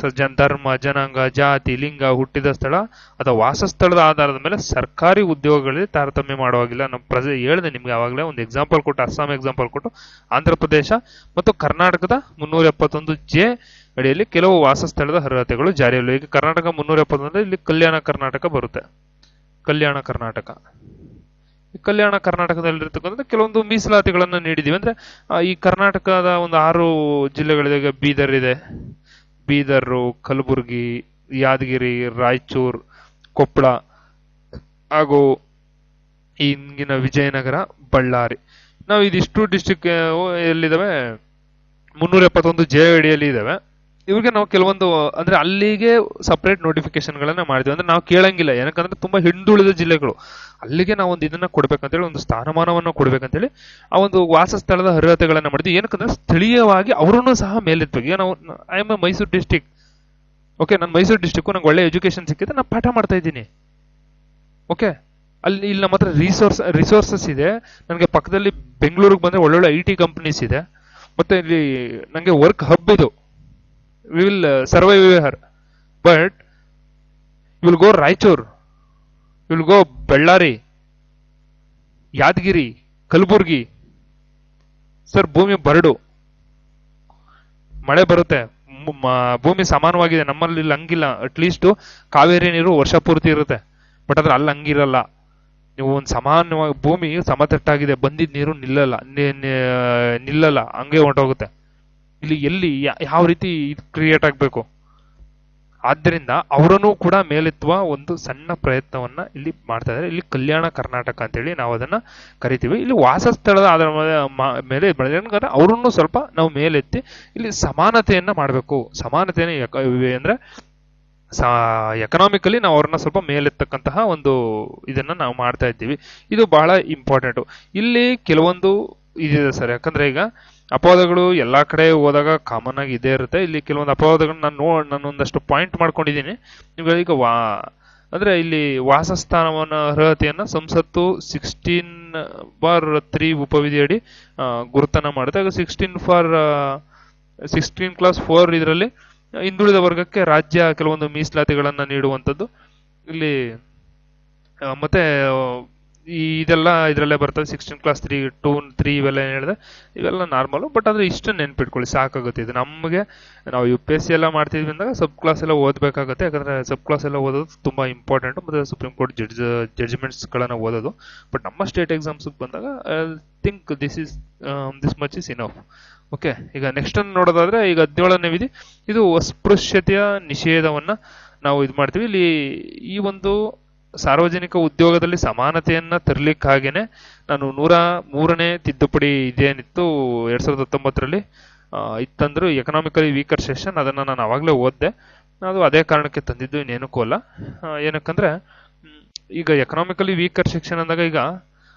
ಧರ್ಮ, ಜನಾಂಗ, ಜಾತಿ, ಲಿಂಗ, ಹುಟ್ಟಿದ ಸ್ಥಳ ಅಥವಾ ವಾಸಸ್ಥಳದ ಆಧಾರದ ಮೇಲೆ ಸರ್ಕಾರಿ ಉದ್ಯೋಗಗಳಲ್ಲಿ ತಾರತಮ್ಯ ಮಾಡುವಾಗಿಲ್ಲ. ನಮ್ಮ ಹೇಳಿದೆ ನಿಮ್ಗೆ ಆವಾಗಲೇ ಒಂದು ಎಕ್ಸಾಂಪಲ್ ಕೊಟ್ಟು, ಅಸ್ಸಾಂ ಎಕ್ಸಾಂಪಲ್ ಕೊಟ್ಟು, ಆಂಧ್ರ ಪ್ರದೇಶ ಮತ್ತು ಕರ್ನಾಟಕದ 371(j) ಅಡಿಯಲ್ಲಿ ಕೆಲವು ವಾಸಸ್ಥಳದ ಅರ್ಹತೆಗಳು ಜಾರಿಯಲ್ಲ. ಈಗ ಕರ್ನಾಟಕ 371, ಇಲ್ಲಿ ಕಲ್ಯಾಣ ಕರ್ನಾಟಕ ಬರುತ್ತೆ. ಕಲ್ಯಾಣ ಕರ್ನಾಟಕದಲ್ಲಿರ್ತಕ್ಕಂಥ ಕೆಲವೊಂದು ಮೀಸಲಾತಿಗಳನ್ನು ನೀಡಿದೀವಿ. ಅಂದ್ರೆ ಈ ಕರ್ನಾಟಕದ ಒಂದು 6 ಜಿಲ್ಲೆಗಳಿದೆ. ಬೀದರ್ ಇದೆ, ಬೀದರ್, ಕಲಬುರಗಿ, ಯಾದಗಿರಿ, ರಾಯಚೂರು, ಕೊಪ್ಪಳ ಹಾಗೂ ಇಂಗಿನ ವಿಜಯನಗರ, ಬಳ್ಳಾರಿ. ನಾವು ಇದಿಷ್ಟು ಡಿಸ್ಟ್ರಿಕ್ಟ್ ಎಲ್ಲಿದ್ದಾವೆ, 371(j) ಅಡಿಯಲ್ಲಿ ಇದಾವೆ. ಇವ್ರಿಗೆ ನಾವು ಕೆಲವೊಂದು ಅಂದ್ರೆ ಅಲ್ಲಿಗೆ ಸಪರೇಟ್ ನೋಟಿಫಿಕೇಶನ್ಗಳನ್ನ ಮಾಡಿದ್ವಿ. ಅಂದ್ರೆ ನಾವು ಕೇಳಂಗಿಲ್ಲ, ಏನಕ್ಕಂದ್ರೆ ತುಂಬಾ ಹಿಂದುಳಿದ ಜಿಲ್ಲೆಗಳು, ಅಲ್ಲಿಗೆ ನಾವು ಒಂದು ಇದನ್ನ ಕೊಡ್ಬೇಕಂತೇಳಿ, ಒಂದು ಸ್ಥಾನಮಾನವನ್ನು ಕೊಡ್ಬೇಕಂತೇಳಿ ಆ ಒಂದು ವಾಸಸ್ಥಳದ ಅರ್ಹತೆಗಳನ್ನ ಮಾಡಿದ್ವಿ. ಏನಕ್ಕಂದ್ರೆ ಸ್ಥಳೀಯವಾಗಿ ಅವರನ್ನು ಸಹ ಮೇಲೆತ್ಬೇಕು. ಈಗ ನಾವು I M Mysuru district, okay, ನಾನು ಮೈಸೂರು ಡಿಸ್ಟಿಕ್, ನಂಗೆ ಒಳ್ಳೆ ಎಜುಕೇಶನ್ ಸಿಕ್ಕಿದೆ, ನಾನು ಪಾಠ ಮಾಡ್ತಾ ಇದ್ದೀನಿ. ಓಕೆ, ಅಲ್ಲಿ ಇಲ್ಲಿ ನಮ್ಮ ಹತ್ರ ರಿಸೋರ್ಸಸ್ ಇದೆ. ನನಗೆ ಪಕ್ಕದಲ್ಲಿ ಬೆಂಗಳೂರಿಗೆ ಬಂದ್ರೆ ಒಳ್ಳೊಳ್ಳೆ IT ಕಂಪನೀಸ್ ಇದೆ, ಮತ್ತೆ ಇಲ್ಲಿ ನನಗೆ ವರ್ಕ್ ಹಬ್ ಇದು. We will survive here, but you will go Raichur, you will go Bellary, Yadgir, Kalaburagi. Sir, ಭೂಮಿ ಬರಡು, ಮಳೆ ಬರುತ್ತೆ, ಭೂಮಿ ಸಮಾನವಾಗಿದೆ. ನಮ್ಮಲ್ಲಿ ಇಲ್ಲಿ ಹಂಗಿಲ್ಲ. ಅಟ್ಲೀಸ್ಟ್ ಕಾವೇರಿ ನೀರು ವರ್ಷ ಪೂರ್ತಿ ಇರುತ್ತೆ, ಬಟ್ ಅದ್ರ ಅಲ್ಲಿ ಹಂಗಿರಲ್ಲ. ನೀವು ಒಂದು ಸಮಾನವಾಗಿ ಭೂಮಿ ಸಮತಟ್ಟಾಗಿದೆ, ಬಂದಿದ್ದ ನೀರು ನಿಲ್ಲಲ್ಲ, ಹಂಗೆ ಹೊಂಟೋಗುತ್ತೆ. ಇಲ್ಲಿ ಎಲ್ಲಿ ಯಾವ ರೀತಿ ಕ್ರಿಯೇಟ್ ಆಗಬೇಕು? ಆದ್ದರಿಂದ ಅವರನ್ನು ಕೂಡ ಮೇಲೆತ್ತುವ ಒಂದು ಸಣ್ಣ ಪ್ರಯತ್ನವನ್ನ ಇಲ್ಲಿ ಮಾಡ್ತಾ ಇದ್ದಾರೆ. ಇಲ್ಲಿ ಕಲ್ಯಾಣ ಕರ್ನಾಟಕ ಅಂತೇಳಿ ನಾವು ಅದನ್ನ ಕರಿತೀವಿ. ಇಲ್ಲಿ ವಾಸಸ್ಥಳದ ಅದರ ಮೇಲೆ ಏನಂದ್ರೆ ಅವರನ್ನು ಸ್ವಲ್ಪ ನಾವು ಮೇಲೆತ್ತಿ ಇಲ್ಲಿ ಸಮಾನತೆಯನ್ನ ಮಾಡಬೇಕು. ಸಮಾನತೆಯನ್ನು ಅಂದ್ರೆ ಎಕನಾಮಿಕಲಿ ನಾವು ಅವ್ರನ್ನ ಸ್ವಲ್ಪ ಮೇಲೆತ್ತಕ್ಕಂತಹ ಒಂದು ಇದನ್ನ ನಾವು ಮಾಡ್ತಾ ಇದ್ದೀವಿ. ಇದು ಬಹಳ ಇಂಪಾರ್ಟೆಂಟ್. ಇಲ್ಲಿ ಕೆಲವೊಂದು ಇದಿದೆ ಸರ್, ಯಾಕಂದ್ರೆ ಈಗ ಅಪವಾದಗಳು ಎಲ್ಲಾ ಕಡೆ ಹೋದಾಗ ಕಾಮನ್ ಆಗಿ ಇದೇ ಇರುತ್ತೆ. ಇಲ್ಲಿ ಕೆಲವೊಂದು ಅಪವಾದಗಳನ್ನ ನಾನು ಒಂದಷ್ಟು ಪಾಯಿಂಟ್ ಮಾಡ್ಕೊಂಡಿದ್ದೀನಿ. ನಿಮ್ಗೆ ಈಗ ಅಂದ್ರೆ ಇಲ್ಲಿ ವಾಸಸ್ಥಾನವನ್ನ ಅರ್ಹತೆಯನ್ನ ಸಂಸತ್ತು 16/3 ಉಪವಿಧಿಯಡಿ ಗುರುತನ್ನ ಮಾಡುತ್ತೆ. ಆಗ 16/4 ಇದರಲ್ಲಿ ಹಿಂದುಳಿದ ವರ್ಗಕ್ಕೆ ರಾಜ್ಯ ಕೆಲವೊಂದು ಮೀಸಲಾತಿಗಳನ್ನ ನೀಡುವಂಥದ್ದು ಇಲ್ಲಿ. ಮತ್ತೆ ಇದೆಲ್ಲ ಇದರಲ್ಲೇ ಬರ್ತದೆ. 16/3, 2, 3 ಇವೆಲ್ಲ ಏನ್ ಹೇಳಿದೆ, ಇವೆಲ್ಲ ನಾರ್ಮಲ್. ಬಟ್ ಆದ್ರೆ ಇಷ್ಟ ನೆನ್ಪಿಟ್ಕೊಳ್ಳಿ, ಸಾಕಾಗುತ್ತೆ. ಇದು ನಮಗೆ, ನಾವು UPSC ಎಲ್ಲ ಮಾಡ್ತಿದ್ವಿ ಅಂದಾಗ ಸಬ್ ಕ್ಲಾಸ್ ಎಲ್ಲ ಓದಬೇಕಾಗುತ್ತೆ. ಯಾಕಂದ್ರೆ ಸಬ್ ಕ್ಲಾಸ್ ಎಲ್ಲ ಓದೋದು ತುಂಬಾ ಇಂಪಾರ್ಟೆಂಟ್, ಮತ್ತೆ ಸುಪ್ರೀಂ ಕೋರ್ಟ್ ಜಡ್ಜ್ಮೆಂಟ್ಸ್ ಗಳನ್ನ ಓದೋದು. ಬಟ್ ನಮ್ಮ ಸ್ಟೇಟ್ ಎಕ್ಸಾಮ್ಸ್ ಬಂದಾಗ I think this much is enough. Okay, ಈಗ ನೆಕ್ಸ್ಟ್ ಅನ್ನು ನೋಡೋದಾದ್ರೆ, ಈಗ 17ನೇ ವಿಧಿ, ಇದು ಅಸ್ಪೃಶ್ಯತೆಯ ನಿಷೇಧವನ್ನ ನಾವು ಇದು ಮಾಡ್ತೀವಿ. ಇಲ್ಲಿ ಈ ಒಂದು ಸಾರ್ವಜನಿಕ ಉದ್ಯೋಗದಲ್ಲಿ ಸಮಾನತೆಯನ್ನ ತರಲಿಕ್ಕಾಗೇನೆ ನಾನು 103ನೇ ತಿದ್ದುಪಡಿ ಇದೇನಿತ್ತು 2019ರಲ್ಲಿ ಇತ್ತಂದ್ರು, ಎಕನಾಮಿಕಲಿ ವೀಕರ್ ಸೆಷನ್, ಅದನ್ನ ನಾನು ಅವಾಗಲೇ ಓದಿದೆ. ಅದು ಅದೇ ಕಾರಣಕ್ಕೆ ತಂದಿದ್ದು, ಇನ್ನೇನಕ್ಕೂ ಅಲ್ಲ. ಏನಕ್ಕಂದ್ರೆ ಈಗ ಎಕನಾಮಿಕಲಿ ವೀಕರ್ ಸೆಕ್ಷನ್ ಅಂದಾಗ, ಈಗ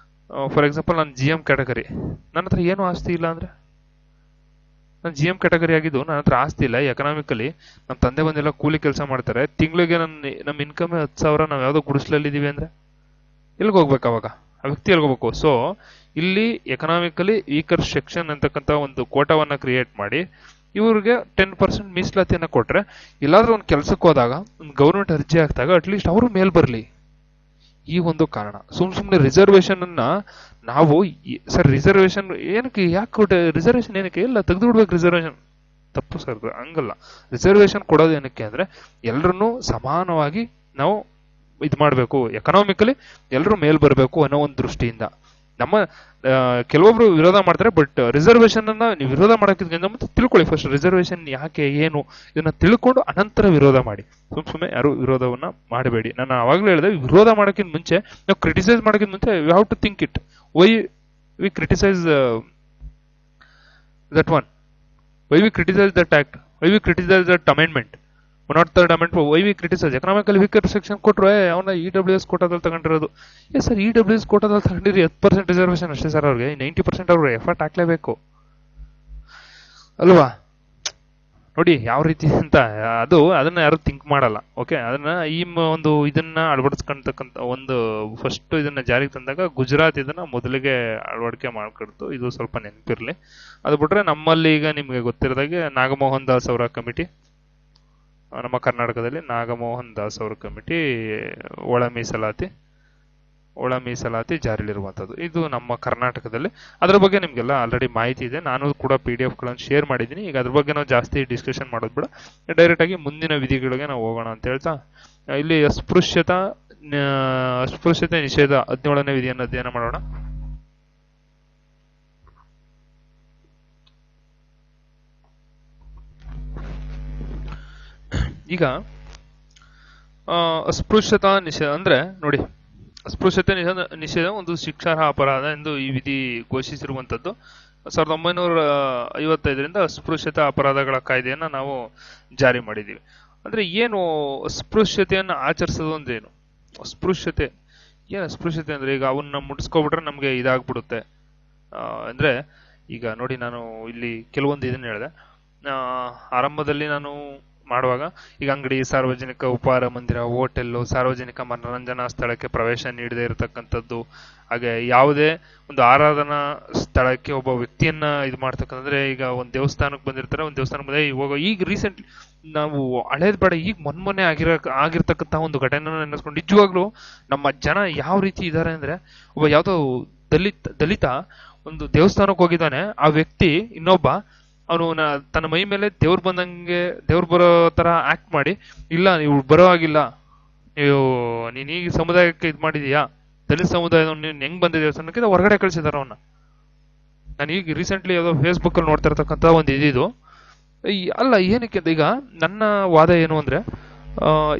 ಫಾರ್ ಎಕ್ಸಾಂಪಲ್ ನಾನು GM ಕ್ಯಾಟಗರಿ, ನನ್ನ ಹತ್ರ ಏನು ಆಸ್ತಿ ಇಲ್ಲ ಅಂದ್ರೆ, ನಾನು GM ಕ್ಯಾಟಗರಿ ಆಗಿದ್ದು ನನ್ನ ಹತ್ರ ಆಸ್ತಿ ಇಲ್ಲ. ಎಕನಾಮಿಕಲಿ ನಮ್ಮ ತಂದೆ ಬಂದೆಲ್ಲ ಕೂಲಿ ಕೆಲಸ ಮಾಡ್ತಾರೆ, ತಿಂಗಳಿಗೆ ನಮ್ಮ ಇನ್ಕಮ್ 10,000, ನಾವು ಯಾವ್ದೋ ಗುಡಿಸ್ಲಲ್ಲಿ ಇದೀವಿ ಅಂದ್ರೆ ಎಲ್ಗೆ ಹೋಗ್ಬೇಕು? ಅವಾಗ ಆ ವ್ಯಕ್ತಿ ಎಲ್ಗೆ ಹೋಗ್ಬೇಕು? ಸೊ ಇಲ್ಲಿ ಎಕನಾಮಿಕಲಿ ವೀಕರ್ ಸೆಕ್ಷನ್ ಅಂತಕ್ಕಂಥ ಒಂದು ಕೋಟವನ್ನ ಕ್ರಿಯೇಟ್ ಮಾಡಿ ಇವ್ರಿಗೆ 10% ಮೀಸಲಾತಿಯನ್ನ ಕೊಟ್ರೆ, ಎಲ್ಲಾದ್ರೂ ಒಂದು ಕೆಲ್ಸಕ್ಕೆ ಹೋದಾಗ, ಒಂದು ಗೌರ್ಮೆಂಟ್ ಅರ್ಜಿ ಹಾಕಿದಾಗ ಅಟ್ಲೀಸ್ಟ್ ಅವರು ಮೇಲ್ ಬರ್ಲಿ. ಈ ಒಂದು ಕಾರಣ. ಸುಮ್ನೆ ರಿಸರ್ವೇಶನ್ ಅನ್ನ ನಾವು, ಸರ್ ರಿಸರ್ವೇಶನ್ ಏನಕ್ಕೆ, ಯಾಕೆ ರಿಸರ್ವೇಶನ್ ಏನಕ್ಕೆ? ಇಲ್ಲ, ತೆಗೆದು ಬಿಡ್ಬೇಕು ರಿಸರ್ವೇಶನ್. ತಪ್ಪು ಸರ್, ಹಂಗಲ್ಲ. ರಿಸರ್ವೇಶನ್ ಕೊಡೋದು ಏನಕ್ಕೆ ಅಂದ್ರೆ ಎಲ್ಲರನ್ನು ಸಮಾನವಾಗಿ ನಾವು ಇದು ಮಾಡಬೇಕು, ಎಕನಾಮಿಕಲಿ ಎಲ್ಲರೂ ಮೇಲ್ ಬರಬೇಕು ಅನ್ನೋ ಒಂದು ದೃಷ್ಟಿಯಿಂದ. ನಮ್ಮ ಕೆಲವೊಬ್ರು ವಿರೋಧ ಮಾಡ್ತಾರೆ, ಬಟ್ ರಿಸರ್ವೇಶನ್ ಅನ್ನ ನೀವು ವಿರೋಧ ಮಾಡೋಕ್ಕಿಂತ ಮತ್ತೆ ತಿಳ್ಕೊಳ್ಳಿ ಫಸ್ಟ್, ರಿಸರ್ವೇಶನ್ ಯಾಕೆ, ಏನು, ಇದನ್ನ ತಿಳ್ಕೊಂಡು ಅನಂತರ ವಿರೋಧ ಮಾಡಿ. ಸುಮ್ಮನೆ ಯಾರು ವಿರೋಧವನ್ನ ಮಾಡಬೇಡಿ. ನಾನು ಅವಾಗಲೂ ಹೇಳಿದೆ, ವಿರೋಧ ಮಾಡೋಕ್ಕಿಂತ ಮುಂಚೆ, ನಾವು ಕ್ರಿಟಿಸೈಸ್ ಮಾಡೋಕ್ಕಿಂತ ಮುಂಚೆ we have to think it. Why we criticise that one, why we criticise that act, why we criticise that amendment, 103rd amendment. Why we criticise economical weaker section ಕೊಟ್ಟರು, ಅವನ EWS ಕೋಟಾದಲ್ಲಿ ತಗೊಂಡಿರೋದು. ಸರ್, EWS ಕೋಟಾದಲ್ಲಿ ತಗೊಂಡಿರಿ 10% reservation ಅಷ್ಟೇ sir. ಅವ್ರಿಗೆ 90% ಅವ್ರು effort ಹಾಕ್ಲೇಬೇಕು ಅಲ್ವಾ? ನೋಡಿ ಯಾವ ರೀತಿ ಅಂತ. ಅದನ್ನ ಯಾರು ಥಿಂಕ್ ಮಾಡಲ್ಲ. ಓಕೆ, ಅದನ್ನ ಈ ಒಂದು ಇದನ್ನ ಅಳವಡಿಸ್ಕೊಂತಕ್ಕಂಥ ಒಂದು ಫಸ್ಟ್ ಇದನ್ನ ಜಾರಿಗೆ ತಂದಾಗ ಗುಜರಾತ್ ಇದನ್ನ ಮೊದಲಿಗೆ ಅಳವಡಿಕೆ ಮಾಡ್ಕೊಡ್ತು. ಇದು ಸ್ವಲ್ಪ ನೆನಪಿರ್ಲಿ. ಅದು ಬಿಟ್ರೆ ನಮ್ಮಲ್ಲಿ ಈಗ ನಿಮ್ಗೆ ಗೊತ್ತಿರೋದಾಗೆ ನಾಗಮೋಹನ್ ದಾಸ್ ಅವರ ಕಮಿಟಿ, ನಮ್ಮ ಕರ್ನಾಟಕದಲ್ಲಿ ನಾಗಮೋಹನ್ ದಾಸ್ ಅವರ ಕಮಿಟಿ ಒಳ ಮೀಸಲಾತಿ ಜಾರಿಲಿರುವಂಥದ್ದು ಇದು ನಮ್ಮ ಕರ್ನಾಟಕದಲ್ಲಿ. ಅದ್ರ ಬಗ್ಗೆ ನಿಮ್ಗೆಲ್ಲ ಆಲ್ರೆಡಿ ಮಾಹಿತಿ ಇದೆ. ನಾನು ಕೂಡ PDF ಗಳನ್ನು ಶೇರ್ ಮಾಡಿದ್ದೀನಿ. ಈಗ ಅದ್ರ ಬಗ್ಗೆ ನಾವು ಜಾಸ್ತಿ ಡಿಸ್ಕಷನ್ ಮಾಡೋದು ಬೇಡ, ಡೈರೆಕ್ಟ್ ಆಗಿ ಮುಂದಿನ ವಿಧಿಗಳಿಗೆ ನಾವು ಹೋಗೋಣ ಅಂತ ಹೇಳ್ತಾ, ಇಲ್ಲಿ ಅಸ್ಪೃಶ್ಯತೆ ನಿಷೇಧ 17ನೇ ವಿಧಿಯನ್ನು ಅಧ್ಯಯನ ಮಾಡೋಣ. ಈಗ ಅಸ್ಪೃಶ್ಯತಾ ನಿಷೇಧ ಅಂದ್ರೆ ನೋಡಿ, ಅಸ್ಪೃಶ್ಯತೆ ನಿಷೇಧ ಒಂದು ಶಿಕ್ಷಾರ್ಹ ಅಪರಾಧ ಎಂದು ಈ ವಿಧಿ ಘೋಷಿಸಿರುವಂತದ್ದು. 1955ರಿಂದ ಅಸ್ಪೃಶ್ಯತಾ ಅಪರಾಧಗಳ ಕಾಯ್ದೆಯನ್ನ ನಾವು ಜಾರಿ ಮಾಡಿದ್ದೀವಿ. ಅಂದ್ರೆ ಏನು ಅಸ್ಪೃಶ್ಯತೆಯನ್ನ ಆಚರಿಸೋದು ಅಂದ್ರೆ ಏನು? ಅಸ್ಪೃಶ್ಯತೆ ಏನು? ಅಸ್ಪೃಶ್ಯತೆ ಅಂದ್ರೆ ಈಗ ಅವನ್ನ ಮುಟ್ಸ್ಕೊಬಿಟ್ರೆ ನಮ್ಗೆ ಇದಾಗ್ಬಿಡುತ್ತೆ. ಅಂದ್ರೆ ಈಗ ನೋಡಿ, ನಾನು ಇಲ್ಲಿ ಕೆಲವೊಂದು ಇದನ್ನ ಹೇಳಿದೆ. ಆರಂಭದಲ್ಲಿ ನಾನು ಮಾಡುವಾಗ ಈಗ ಅಂಗಡಿ, ಸಾರ್ವಜನಿಕ ಉಪಹಾರ ಮಂದಿರ, ಹೋಟೆಲ್ಲು, ಸಾರ್ವಜನಿಕ ಮನರಂಜನಾ ಸ್ಥಳಕ್ಕೆ ಪ್ರವೇಶ ನೀಡದೇ ಇರತಕ್ಕಂಥದ್ದು, ಹಾಗೆ ಯಾವುದೇ ಒಂದು ಆರಾಧನಾ ಸ್ಥಳಕ್ಕೆ ಒಬ್ಬ ವ್ಯಕ್ತಿಯನ್ನ ಇದು ಮಾಡ್ತಕ್ಕಂದ್ರೆ, ಈಗ ಒಂದು ದೇವಸ್ಥಾನಕ್ಕೆ ಬಂದಿರ್ತಾರೆ, ಒಂದು ದೇವಸ್ಥಾನಕ್ಕೆ ಬಂದ್ರೆ ಇವಾಗ ಈಗ ರೀಸೆಂಟ್ ನಾವು ಹಳೇದ್ ಬೇಡ, ಈಗ ಮೊನ್ನೆ ಆಗಿರ್ತಕ್ಕಂಥ ಒಂದು ಘಟನೆ ನೆನೆಸ್ಕೊಂಡು ನಿಜವಾಗ್ಲೂ ನಮ್ಮ ಜನ ಯಾವ ರೀತಿ ಇದ್ದಾರೆ ಅಂದ್ರೆ, ಒಬ್ಬ ಯಾವ್ದೋ ದಲಿತ ಒಂದು ದೇವಸ್ಥಾನಕ್ಕೆ ಹೋಗಿದ್ದಾನೆ. ಆ ವ್ಯಕ್ತಿ ಇನ್ನೊಬ್ಬ ಅವನು ತನ್ನ ಮೈ ಮೇಲೆ ದೇವ್ರು ಬಂದಂಗೆ, ದೇವ್ರು ಬರೋ ತರ ಆಕ್ಟ್ ಮಾಡಿ, ಇಲ್ಲ ನೀವು ಬರೋ ಆಗಿಲ್ಲ, ನೀನ್ ಈ ಸಮುದಾಯಕ್ಕೆ ಇದು ಮಾಡಿದೀಯಾ, ದಲಿತ ಸಮುದಾಯದ ನೀನ್ ಹೆಂಗ್ ಬಂದ ದೇವಸ್ಥಾನಕ್ಕೆ ಹೊರಗಡೆ ಕಳಿಸಿದಾರ ಅವನ್ನ. ನಾನು ಈಗ ರೀಸೆಂಟ್ಲಿ ಯಾವುದೋ ಫೇಸ್ಬುಕ್ ಅಲ್ಲಿ ನೋಡ್ತಾ ಇರ್ತಕ್ಕಂಥ ಒಂದು ಇದಿದು. ಅಲ್ಲ, ಏನಕ್ಕೆ ಈಗ ನನ್ನ ವಾದ ಏನು ಅಂದ್ರೆ,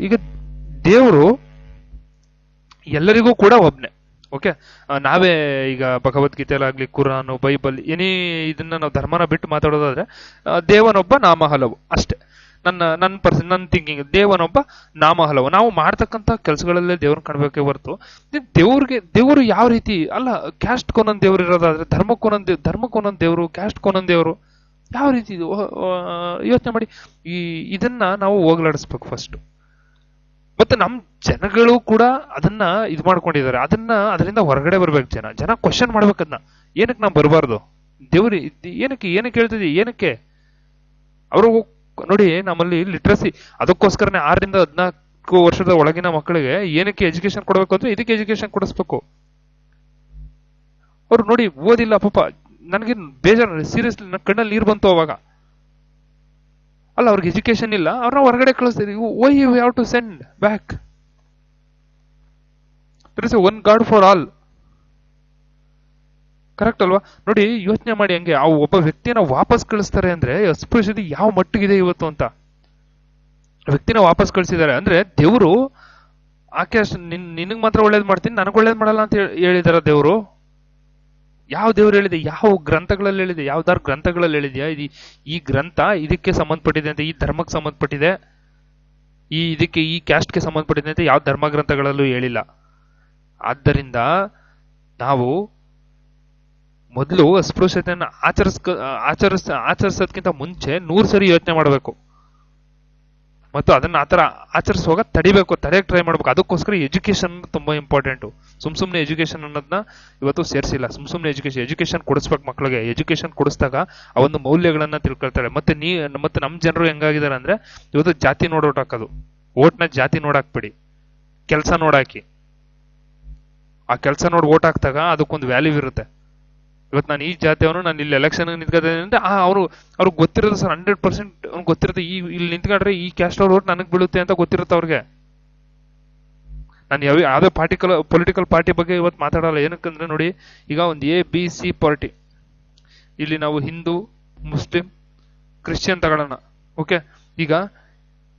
ಈಗ ದೇವರು ಎಲ್ಲರಿಗೂ ಕೂಡ ಒಬ್ನೇ. ಓಕೆ, ನಾವೇ ಈಗ ಭಗವದ್ಗೀತೆಯಲ್ಲಾಗ್ಲಿ, ಕುರಾನು, ಬೈಬಲ್, ಇದನ್ನ ನಾವು ಧರ್ಮನ ಬಿಟ್ಟು ಮಾತಾಡೋದಾದ್ರೆ, ದೇವನೊಬ್ಬ ನಾಮ ಹಲವು ಅಷ್ಟೇ. ನನ್ನ ಥಿಂಕಿಂಗ್, ದೇವನೊಬ್ಬ ನಾಮ ಹಲವು. ನಾವು ಮಾಡ್ತಕ್ಕಂಥ ಕೆಲಸಗಳಲ್ಲೇ ದೇವ್ರನ್ನ ಕಾಣ್ಬೇಕೇ ಹೊರತು ದೇವರು ಯಾವ ರೀತಿ ಅಲ್ಲ. ಕ್ಯಾಸ್ಟ್ ಕೊನೊಂದು ದೇವ್ರು ಇರೋದಾದ್ರೆ ಧರ್ಮಕ್ಕೊಂದೊಂದು ದೇವರು, ಕ್ಯಾಸ್ಟ್ ಕೊನೊಂದು ದೇವರು, ಯಾವ ರೀತಿ ಇದು? ಯೋಚನೆ ಮಾಡಿ. ಇದನ್ನ ನಾವು ಹೋಗ್ಲಾಡಿಸ್ಬೇಕು ಫಸ್ಟ್. ಮತ್ತೆ ನಮ್ ಜನಗಳು ಕೂಡ ಅದನ್ನ ಇದು ಮಾಡ್ಕೊಂಡಿದ್ದಾರೆ. ಅದರಿಂದ ಹೊರಗಡೆ ಬರ್ಬೇಕು. ಜನ ಕ್ವಶನ್ ಮಾಡ್ಬೇಕು ಅದನ್ನ. ಏನಕ್ಕೆ ನಾವು ಬರಬಾರ್ದು? ದೇವ್ರಿ ಏನಕ್ಕೆ ಹೇಳ್ತಿದ್ವಿ? ಏನಕ್ಕೆ ಅವರು ನೋಡಿ, ನಮ್ಮಲ್ಲಿ ಲಿಟ್ರಸಿ, ಅದಕ್ಕೋಸ್ಕರನೇ 6ರಿಂದ 14 ವರ್ಷದ ಒಳಗಿನ ಮಕ್ಕಳಿಗೆ ಏನಕ್ಕೆ ಎಜುಕೇಶನ್ ಕೊಡಬೇಕು ಅಂದ್ರೆ ಇದಕ್ಕೆ ಎಜುಕೇಶನ್ ಕೊಡಿಸ್ಬೇಕು. ಅವ್ರು ನೋಡಿ ಓದಿಲ್ಲ ಪಾಪ, ನನಗೆ ಬೇಜಾರು, ಸೀರಿಯಸ್ಲಿ ನನ್ನ ಕಣ್ಣಲ್ಲಿ ನೀರು ಬಂತು ಅವಾಗ. ಅಲ್ಲ, ಅವ್ರಿಗೆ ಎಜುಕೇಶನ್ ಇಲ್ಲ, ಅವ್ರನ್ನ ಹೊರಗಡೆ ಕಳಿಸ್ತೀವಿ. Why you have to send back? There is one god for all. Correct ಅಲ್ವಾ? ನೋಡಿ, ಯೋಚನೆ ಮಾಡಿ. ಹಂಗೆ ಆ ಒಬ್ಬ ವ್ಯಕ್ತಿನ ವಾಪಸ್ ಕಳಿಸ್ತಾರೆ ಅಂದ್ರೆ ಅಸ್ಪೃಶ್ಯತೆ ಯಾವ ಮಟ್ಟಿಗಿದೆ ಇವತ್ತು ಅಂತ. ವ್ಯಕ್ತಿನ ವಾಪಸ್ ಕಳಿಸಿದ್ದಾರೆ ಅಂದ್ರೆ ದೇವರು ಆಕೆ ನಿನಗ್ ಮಾತ್ರ ಒಳ್ಳೇದ್ ಮಾಡ್ತೀನಿ, ನನಗ್ ಒಳ್ಳೇದ್ ಮಾಡಲ್ಲ ಅಂತ ಹೇಳಿದಾರ ದೇವರು? ಯಾವ ದೇವ್ರು ಹೇಳಿದೆ? ಯಾವ ಗ್ರಂಥಗಳಲ್ಲಿ ಹೇಳಿದೆ? ಯಾವ್ದಾರು ಗ್ರಂಥಗಳಲ್ಲಿ ಹೇಳಿದ್ಯಾ ಈ ಗ್ರಂಥ ಇದಕ್ಕೆ ಸಂಬಂಧಪಟ್ಟಿದೆ ಅಂತ, ಈ ಧರ್ಮಕ್ಕೆ ಸಂಬಂಧಪಟ್ಟಿದೆ, ಇದಕ್ಕೆ ಈ ಕ್ಯಾಸ್ಟ್ಗೆ ಸಂಬಂಧಪಟ್ಟಿದೆ ಅಂತ ಯಾವ ಧರ್ಮ ಗ್ರಂಥಗಳಲ್ಲೂ ಹೇಳಿಲ್ಲ. ಆದ್ದರಿಂದ ನಾವು ಮೊದಲು ಅಸ್ಪೃಶ್ಯತೆಯನ್ನು ಆಚರಿಸೋದಕ್ಕಿಂತ ಮುಂಚೆ 100 ಸರಿ ಯೋಚನೆ ಮಾಡಬೇಕು. ಮತ್ತು ಅದನ್ನ ಆತರ ಆಚರಿಸುವಾಗ ತಡೆಯಕ್ಕೆ ಟ್ರೈ ಮಾಡ್ಬೇಕು. ಅದಕ್ಕೋಸ್ಕರ ಎಜುಕೇಶನ್ ತುಂಬಾ ಇಂಪಾರ್ಟೆಂಟ್. ಸುಮ್ನೆ ಎಜುಕೇಶನ್ ಅನ್ನೋದನ್ನ ಇವತ್ತು ಸೇರಿಸಿಲ್ಲ. ಸುಮ್ನೆ ಎಜುಕೇಶನ್ ಕೊಡಿಸ್ಬೇಕು ಮಕ್ಕಳಿಗೆ. ಎಜುಕೇಶನ್ ಕೊಡಿಸಿದಾಗ ಆ ಒಂದು ಮೌಲ್ಯಗಳನ್ನ ತಿಳ್ಕೊಳ್ತಾರೆ. ಮತ್ತೆ ನಮ್ಮ ಜನರು ಹೆಂಗಾಗಿದ್ದಾರೆ ಅಂದ್ರೆ, ಇವತ್ತು ಜಾತಿ ನೋಡೋಟ್ ಹಾಕೋದು. ಓಟ್ನ ಜಾತಿ ನೋಡಾಕ್ಬಿಡಿ, ಕೆಲಸ ನೋಡಾಕಿ. ಆ ಕೆಲಸ ನೋಡಿ ಓಟ್ ಹಾಕ್ದಾಗ ಅದಕ್ಕೊಂದು ವ್ಯಾಲ್ಯೂ ಇರುತ್ತೆ. ಇವತ್ತು ನಾನು ಈ ಜಾತಿಯವನು, ನಾನು ಇಲ್ಲಿ ಎಲೆಕ್ಷನ್ ನಿಂತ್ಕೊತೀನಿ ಅಂದ್ರೆ ಅವ್ರಿಗೆ ಗೊತ್ತಿರೋದು ಸರ್, 100% ಅವ್ನಿಗೆ ಗೊತ್ತಿರುತ್ತೆ. ಇಲ್ಲಿ ನಿಂತ್ಕೊಂಡ್ರೆ ಈ ಕ್ಯಾಸ್ಟ್ ಅವ್ರ ಓಟ್ ನನಗೆ ಬೀಳುತ್ತೆ ಅಂತ ಗೊತ್ತಿರುತ್ತೆ ಅವ್ರಿಗೆ. ನಾನು ಯಾವುದೇ ಪೊಲಿಟಿಕಲ್ ಪಾರ್ಟಿ ಬಗ್ಗೆ ಇವತ್ತು ಮಾತಾಡಲ್ಲ. ಏನಕ್ಕಂದ್ರೆ ನೋಡಿ, ಈಗ ಒಂದು ABC ಪಾರ್ಟಿ, ಇಲ್ಲಿ ನಾವು ಹಿಂದೂ, ಮುಸ್ಲಿಂ, ಕ್ರಿಶ್ಚಿಯನ್ ತಗೊಳ್ಳೋಣ. ಓಕೆ, ಈಗ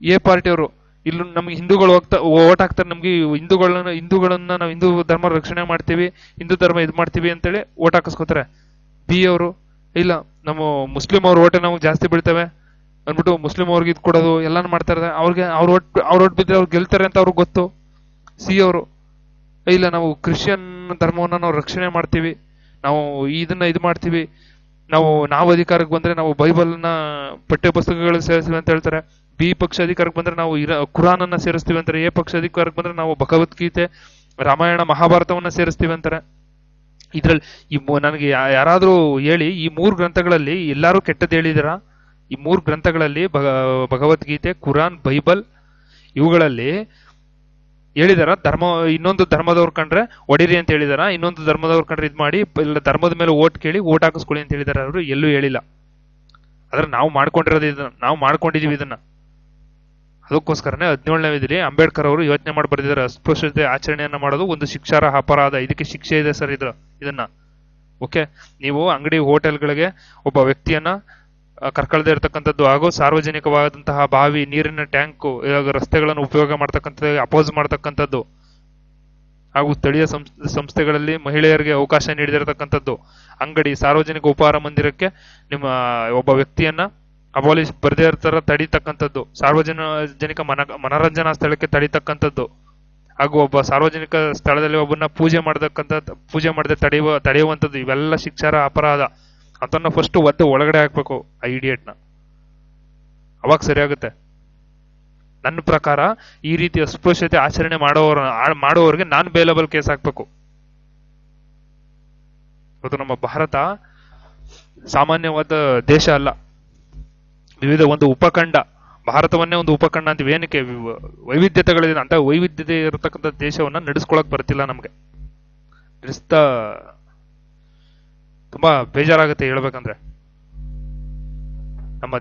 ಎ ಪಾರ್ಟಿಯವರು ಇಲ್ಲಿ ನಮ್ಗೆ ಹಿಂದೂಗಳು ಓಟ್ ಹಾಕ್ತಾರೆ. ನಮ್ಗೆ ಹಿಂದೂಗಳನ್ನ ನಾವು ಹಿಂದೂ ಧರ್ಮ ರಕ್ಷಣೆ ಮಾಡ್ತೀವಿ, ಹಿಂದೂ ಧರ್ಮ ಇದು ಮಾಡ್ತೀವಿ ಅಂತೇಳಿ ಓಟ್ ಹಾಕಿಸ್ಕೋತಾರೆ. ಬಿ ಅವರು ಇಲ್ಲ, ನಮ್ಮ ಮುಸ್ಲಿಂ ಅವ್ರ ಓಟೆ ನಮ್ಗೆ ಜಾಸ್ತಿ ಬೀಳ್ತವೆ ಅಂದ್ಬಿಟ್ಟು ಮುಸ್ಲಿಂ ಅವ್ರಿಗೆ ಇದು ಕೊಡೋದು ಎಲ್ಲಾನು ಮಾಡ್ತಾ ಇದ್ದಾರೆ. ಅವ್ರ ಓಟ್ ಬಿದ್ದರೆ ಅವ್ರು ಗೆಲ್ತಾರೆ ಅಂತ ಅವ್ರಿಗೆ ಗೊತ್ತು. ಸಿ ಅವರು ಇಲ್ಲ, ನಾವು ಕ್ರಿಶ್ಚಿಯನ್ ಧರ್ಮವನ್ನ ನಾವು ರಕ್ಷಣೆ ಮಾಡ್ತೀವಿ, ನಾವು ಇದನ್ನ ಇದು ಮಾಡ್ತೀವಿ, ನಾವು ಅಧಿಕಾರಕ್ಕೆ ಬಂದ್ರೆ ನಾವು ಬೈಬಲ್ನ ಪಠ್ಯ ಪುಸ್ತಕಗಳು ಸೇರಿಸ್ತೀವಿ ಅಂತ ಹೇಳ್ತಾರೆ. ಬಿ ಪಕ್ಷ ಅಧಿಕಾರಕ್ಕೆ ಬಂದ್ರೆ ನಾವು ಕುರಾನ್ ಅನ್ನ ಸೇರಿಸ್ತೀವಿ ಅಂತಾರೆ. ಎ ಪಕ್ಷ ಅಧಿಕಾರಕ್ಕೆ ಬಂದ್ರೆ ನಾವು ಭಗವದ್ಗೀತೆ, ರಾಮಾಯಣ, ಮಹಾಭಾರತವನ್ನ ಸೇರಿಸ್ತೀವಿ ಅಂತಾರೆ. ಇದ್ರಲ್ಲಿ ನನಗೆ ಯಾರಾದ್ರೂ ಹೇಳಿ, ಈ 3 ಗ್ರಂಥಗಳಲ್ಲಿ ಎಲ್ಲಾರು ಕೆಟ್ಟದ್ದು ಹೇಳಿದಾರ? ಈ 3 ಗ್ರಂಥಗಳಲ್ಲಿ ಭಗವದ್ಗೀತೆ, ಕುರಾನ್, ಬೈಬಲ್ ಇವುಗಳಲ್ಲಿ ಹೇಳಿದಾರ ಇನ್ನೊಂದು ಧರ್ಮದವ್ರು ಕಂಡ್ರೆ ಹೊಡಿರಿ ಅಂತ ಹೇಳಿದಾರ? ಇನ್ನೊಂದು ಧರ್ಮದವ್ರು ಕಂಡ್ರೆ ಇದ್ ಮಾಡಿ, ಇಲ್ಲ ಧರ್ಮದ ಮೇಲೆ ಓಟ್ ಕೇಳಿ ಓಟ್ ಹಾಕಿಸ್ಕೊಳ್ಳಿ ಅಂತ ಹೇಳಿದಾರ? ಅವರು ಎಲ್ಲೂ ಹೇಳಿಲ್ಲ. ಆದ್ರೆ ನಾವು ಮಾಡ್ಕೊಂಡಿದೀವಿ ಇದನ್ನ. ಅದಕ್ಕೋಸ್ಕರನೇ 17ನೇ ವಿಧಿಲಿ ಅಂಬೇಡ್ಕರ್ ಅವರು ಯೋಚನೆ ಮಾಡಿ ಬರ್ದಿದ್ದಾರೆ, ಅಸ್ಪೃಶ್ಯತೆ ಆಚರಣೆಯನ್ನ ಮಾಡೋದು ಒಂದು ಶಿಕ್ಷಾರ್ಹ ಅಪರಾಧ, ಇದಕ್ಕೆ ಶಿಕ್ಷೆ ಇದೆ ಸರ್ ಇದನ್ನ. ಓಕೆ, ನೀವು ಅಂಗಡಿ, ಹೋಟೆಲ್ಗಳಿಗೆ ಒಬ್ಬ ವ್ಯಕ್ತಿಯನ್ನ ಕರ್ಕೊಳ್ದೇ ಇರತಕ್ಕಂಥದ್ದು, ಹಾಗೂ ಸಾರ್ವಜನಿಕವಾದಂತಹ ಬಾವಿ, ನೀರಿನ ಟ್ಯಾಂಕು, ರಸ್ತೆಗಳನ್ನು ಉಪಯೋಗ ಮಾಡ್ತಕ್ಕಂಥದ್ದು ಅಪೋಸ್ ಮಾಡ್ತಕ್ಕಂಥದ್ದು, ಹಾಗೂ ಸ್ಥಳೀಯ ಸಂಸ್ಥೆಗಳಲ್ಲಿ ಮಹಿಳೆಯರಿಗೆ ಅವಕಾಶ ನೀಡಿದಿರತಕ್ಕಂಥದ್ದು. ಅಂಗಡಿ, ಸಾರ್ವಜನಿಕ ಉಪಹಾರ ಮಂದಿರಕ್ಕೆ ನಿಮ್ಮ ಒಬ್ಬ ವ್ಯಕ್ತಿಯನ್ನ ಅಬಾಲಿಷ್ ಬರ್ದೇ ಇರ್ತಾರ ತಡೀತಕ್ಕಂಥದ್ದು. ಸಾರ್ವಜನಿಕ ಮನರಂಜನಾ ಸ್ಥಳಕ್ಕೆ ತಡೀತಕ್ಕಂಥದ್ದು. ಹಾಗೂ ಒಬ್ಬ ಸಾರ್ವಜನಿಕ ಸ್ಥಳದಲ್ಲಿ ಒಬ್ಬನ ಪೂಜೆ ಮಾಡದೆ ತಡೆಯುವಂಥದ್ದು. ಇವೆಲ್ಲ ಶಿಕ್ಷಾರ ಅಪರಾಧ. ಅದನ್ನ ಫಸ್ಟ್ ಒದ್ದು ಒಳಗಡೆ ಹಾಕ್ಬೇಕು ಆ ಇಡಿಯಟ್ನ, ಅವಾಗ ಸರಿಯಾಗುತ್ತೆ. ನನ್ನ ಪ್ರಕಾರ ಈ ರೀತಿ ಅಸ್ಪೃಶ್ಯತೆ ಆಚರಣೆ ಮಾಡುವವರಿಗೆ ನಾನ್ ಬೇಲಬಲ್ ಕೇಸ್ ಹಾಕ್ಬೇಕು. ಇವತ್ತು ನಮ್ಮ ಭಾರತ ಸಾಮಾನ್ಯವಾದ ದೇಶ ಅಲ್ಲ, ವಿವಿಧ ಒಂದು ಉಪಖಂಡ. ಭಾರತವನ್ನೇ ಒಂದು ಉಪಖಂಡ ಅಂತೀವಿ. ಏನಕ್ಕೆ? ವೈವಿಧ್ಯತೆಗಳಿದೆ. ಅಂತ ವೈವಿಧ್ಯತೆ ಇರತಕ್ಕಂಥ ದೇಶವನ್ನ ನಡೆಸ್ಕೊಳಕ್ ಬರ್ತಿಲ್ಲ ನಮ್ಗೆ. ತುಂಬಾ ಬೇಜಾರಾಗುತ್ತೆ ಹೇಳ್ಬೇಕಂದ್ರೆ. ನಮ್ಮ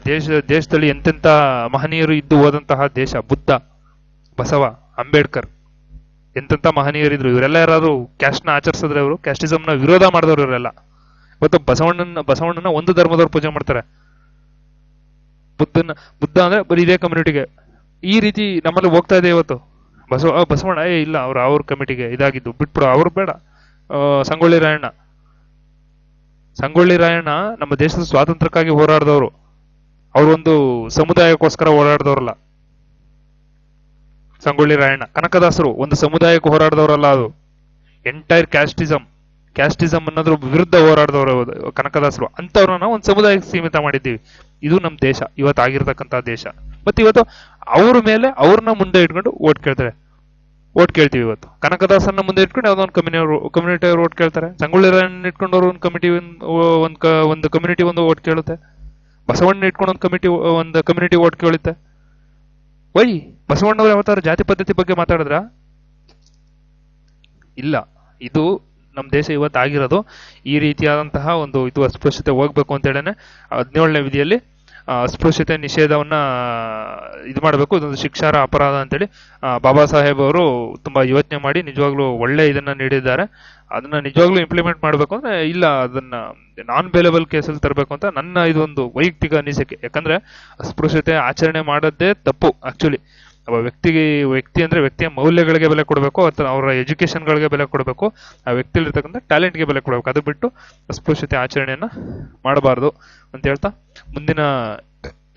ದೇಶದಲ್ಲಿ ಎಂತೆಂತ ಮಹನೀಯರು ಇದ್ದು ಹೋದಂತಹ ದೇಶ. ಬುದ್ಧ, ಬಸವ, ಅಂಬೇಡ್ಕರ್, ಎಂತೆಂತ ಮಹನೀಯರಿದ್ರು. ಇವರೆಲ್ಲ ಯಾರು ಕ್ಯಾಸ್ಟ್ನ ಆಚರಿಸಿದ್ರೆ, ಅವರು ಕ್ಯಾಸ್ಟಿಸಮ್ನ ವಿರೋಧ ಮಾಡಿದವರು ಇವರೆಲ್ಲ. ಇವತ್ತು ಬಸವಣ್ಣನ ಒಂದು ಧರ್ಮದವ್ರು ಪೂಜೆ ಮಾಡ್ತಾರೆ. ಬುದ್ಧ ಅಂದ್ರೆ ಬರೀ ಇದೇ ಕಮ್ಯುನಿಟಿಗೆ. ಈ ರೀತಿ ನಮ್ಮಲ್ಲಿ ಹೋಗ್ತಾ ಇದೆ ಇವತ್ತು. ಬಸವಣ್ಣ ಇಲ್ಲ, ಅವ್ರ ಕಮಿಟಿಗೆ ಇದಾಗಿದ್ದು ಬಿಟ್ಬಿಡು, ಅವ್ರು ಬೇಡ. ಸಂಗೊಳ್ಳಿ ರಾಯಣ್ಣ ನಮ್ಮ ದೇಶದ ಸ್ವಾತಂತ್ರ್ಯಕ್ಕಾಗಿ ಹೋರಾಡಿದವರು. ಅವರೊಂದು ಸಮುದಾಯಕ್ಕೋಸ್ಕರ ಹೋರಾಡಿದವ್ರಲ್ಲ. ಸಂಗೊಳ್ಳಿ ರಾಯಣ್ಣ, ಕನಕದಾಸರು ಒಂದು ಸಮುದಾಯಕ್ಕೆ ಹೋರಾಡಿದವರಲ್ಲ. ಅದು ಎಂಟೈರ್ ಕ್ಯಾಸ್ಟಿಸಮ್ ಅನ್ನೋದ್ರ ವಿರುದ್ಧ ಹೋರಾಡಿದವರು ಕನಕದಾಸರು. ಅಂತವ್ರನ್ನ ನಾವು ಒಂದು ಸಮುದಾಯಕ್ಕೆ ಸೀಮಿತ ಮಾಡಿದ್ದೀವಿ. ಇದು ನಮ್ಮ ದೇಶ ಇವತ್ತಾಗಿರ್ತಕ್ಕಂಥ ದೇಶ. ಮತ್ತೆ ಇವತ್ತು ಅವ್ರನ್ನ ಮುಂದೆ ಇಟ್ಕೊಂಡು ಓಟ್ ಕೇಳ್ತೀವಿ. ಇವತ್ತು ಕನಕದಾಸನ್ನ ಮುಂದೆ ಇಟ್ಕೊಂಡು ಯಾವ್ದೋ ಒಂದು ಕಮ್ಯುನಿಟಿ ಅವರು ಓಟ್ ಕೇಳ್ತಾರೆ. ಸಂಗೊಳ್ಳಿ ರಾಯಣ್ಣ ಇಟ್ಕೊಂಡು ಅವರು ಒಂದು ಕಮ್ಯುನಿಟಿ ಒಂದು ಓಟ್ ಕೇಳುತ್ತೆ. ಬಸವಣ್ಣ ಇಟ್ಕೊಂಡು ಒಂದು ಕಮ್ಯುನಿಟಿ ಓಟ್ ಕೇಳುತ್ತೆ. ಬಸವಣ್ಣವ್ರು ಯಾವತ್ತಾರು ಜಾತಿ ಪದ್ಧತಿ ಬಗ್ಗೆ ಮಾತಾಡಿದ್ರ? ಇಲ್ಲ. ಇದು ನಮ್ಮ ದೇಶ ಇವತ್ತಾಗಿರೋದು ಈ ರೀತಿಯಾದಂತಹ ಒಂದು ಇದು ಅಸ್ಪೃಶ್ಯತೆ ಹೋಗ್ಬೇಕು ಅಂತ ಹೇಳೇನೆ 17ನೇ ವಿಧಿಯಲ್ಲಿ ಅಸ್ಪೃಶ್ಯತೆ ನಿಷೇಧವನ್ನ ಇದು ಮಾಡಬೇಕು, ಇದೊಂದು ಶಿಕ್ಷಾರ ಅಪರಾಧ ಅಂತೇಳಿ ಬಾಬಾ ಸಾಹೇಬ್ ಅವರು ತುಂಬಾ ಯೋಚನೆ ಮಾಡಿ ನಿಜವಾಗ್ಲೂ ಒಳ್ಳೆ ಇದನ್ನ ನೀಡಿದ್ದಾರೆ. ಅದನ್ನ ನಿಜವಾಗ್ಲೂ ಇಂಪ್ಲಿಮೆಂಟ್ ಮಾಡಬೇಕು ಅಂದ್ರೆ ಇಲ್ಲ, ಅದನ್ನ ನಾನ್ ಬೇಲೇಬಲ್ ಕೇಸಲ್ಲಿ ತರಬೇಕು ಅಂತ ನನ್ನ ಇದೊಂದು ವೈಯಕ್ತಿಕ ಅನಿಸಿಕೆ. ಯಾಕಂದ್ರೆ ಅಸ್ಪೃಶ್ಯತೆ ಆಚರಣೆ ಮಾಡೋದೇ ತಪ್ಪು. ಆಕ್ಚುಲಿ ಒಬ್ಬ ವ್ಯಕ್ತಿ ಅಂದ್ರೆ ವ್ಯಕ್ತಿಯ ಮೌಲ್ಯಗಳಿಗೆ ಬೆಲೆ ಕೊಡಬೇಕು, ಅಥವಾ ಅವರ ಎಜುಕೇಶನ್ಗಳಿಗೆ ಬೆಲೆ ಕೊಡಬೇಕು, ಆ ವ್ಯಕ್ತಿಲಿರ್ತಕ್ಕಂಥ ಟ್ಯಾಲೆಂಟ್ಗೆ ಬೆಲೆ ಕೊಡಬೇಕು. ಅದು ಬಿಟ್ಟು ಅಸ್ಪೃಶ್ಯತೆ ಆಚರಣೆಯನ್ನ ಮಾಡಬಾರ್ದು ಅಂತ ಹೇಳ್ತಾ ಮುಂದಿನ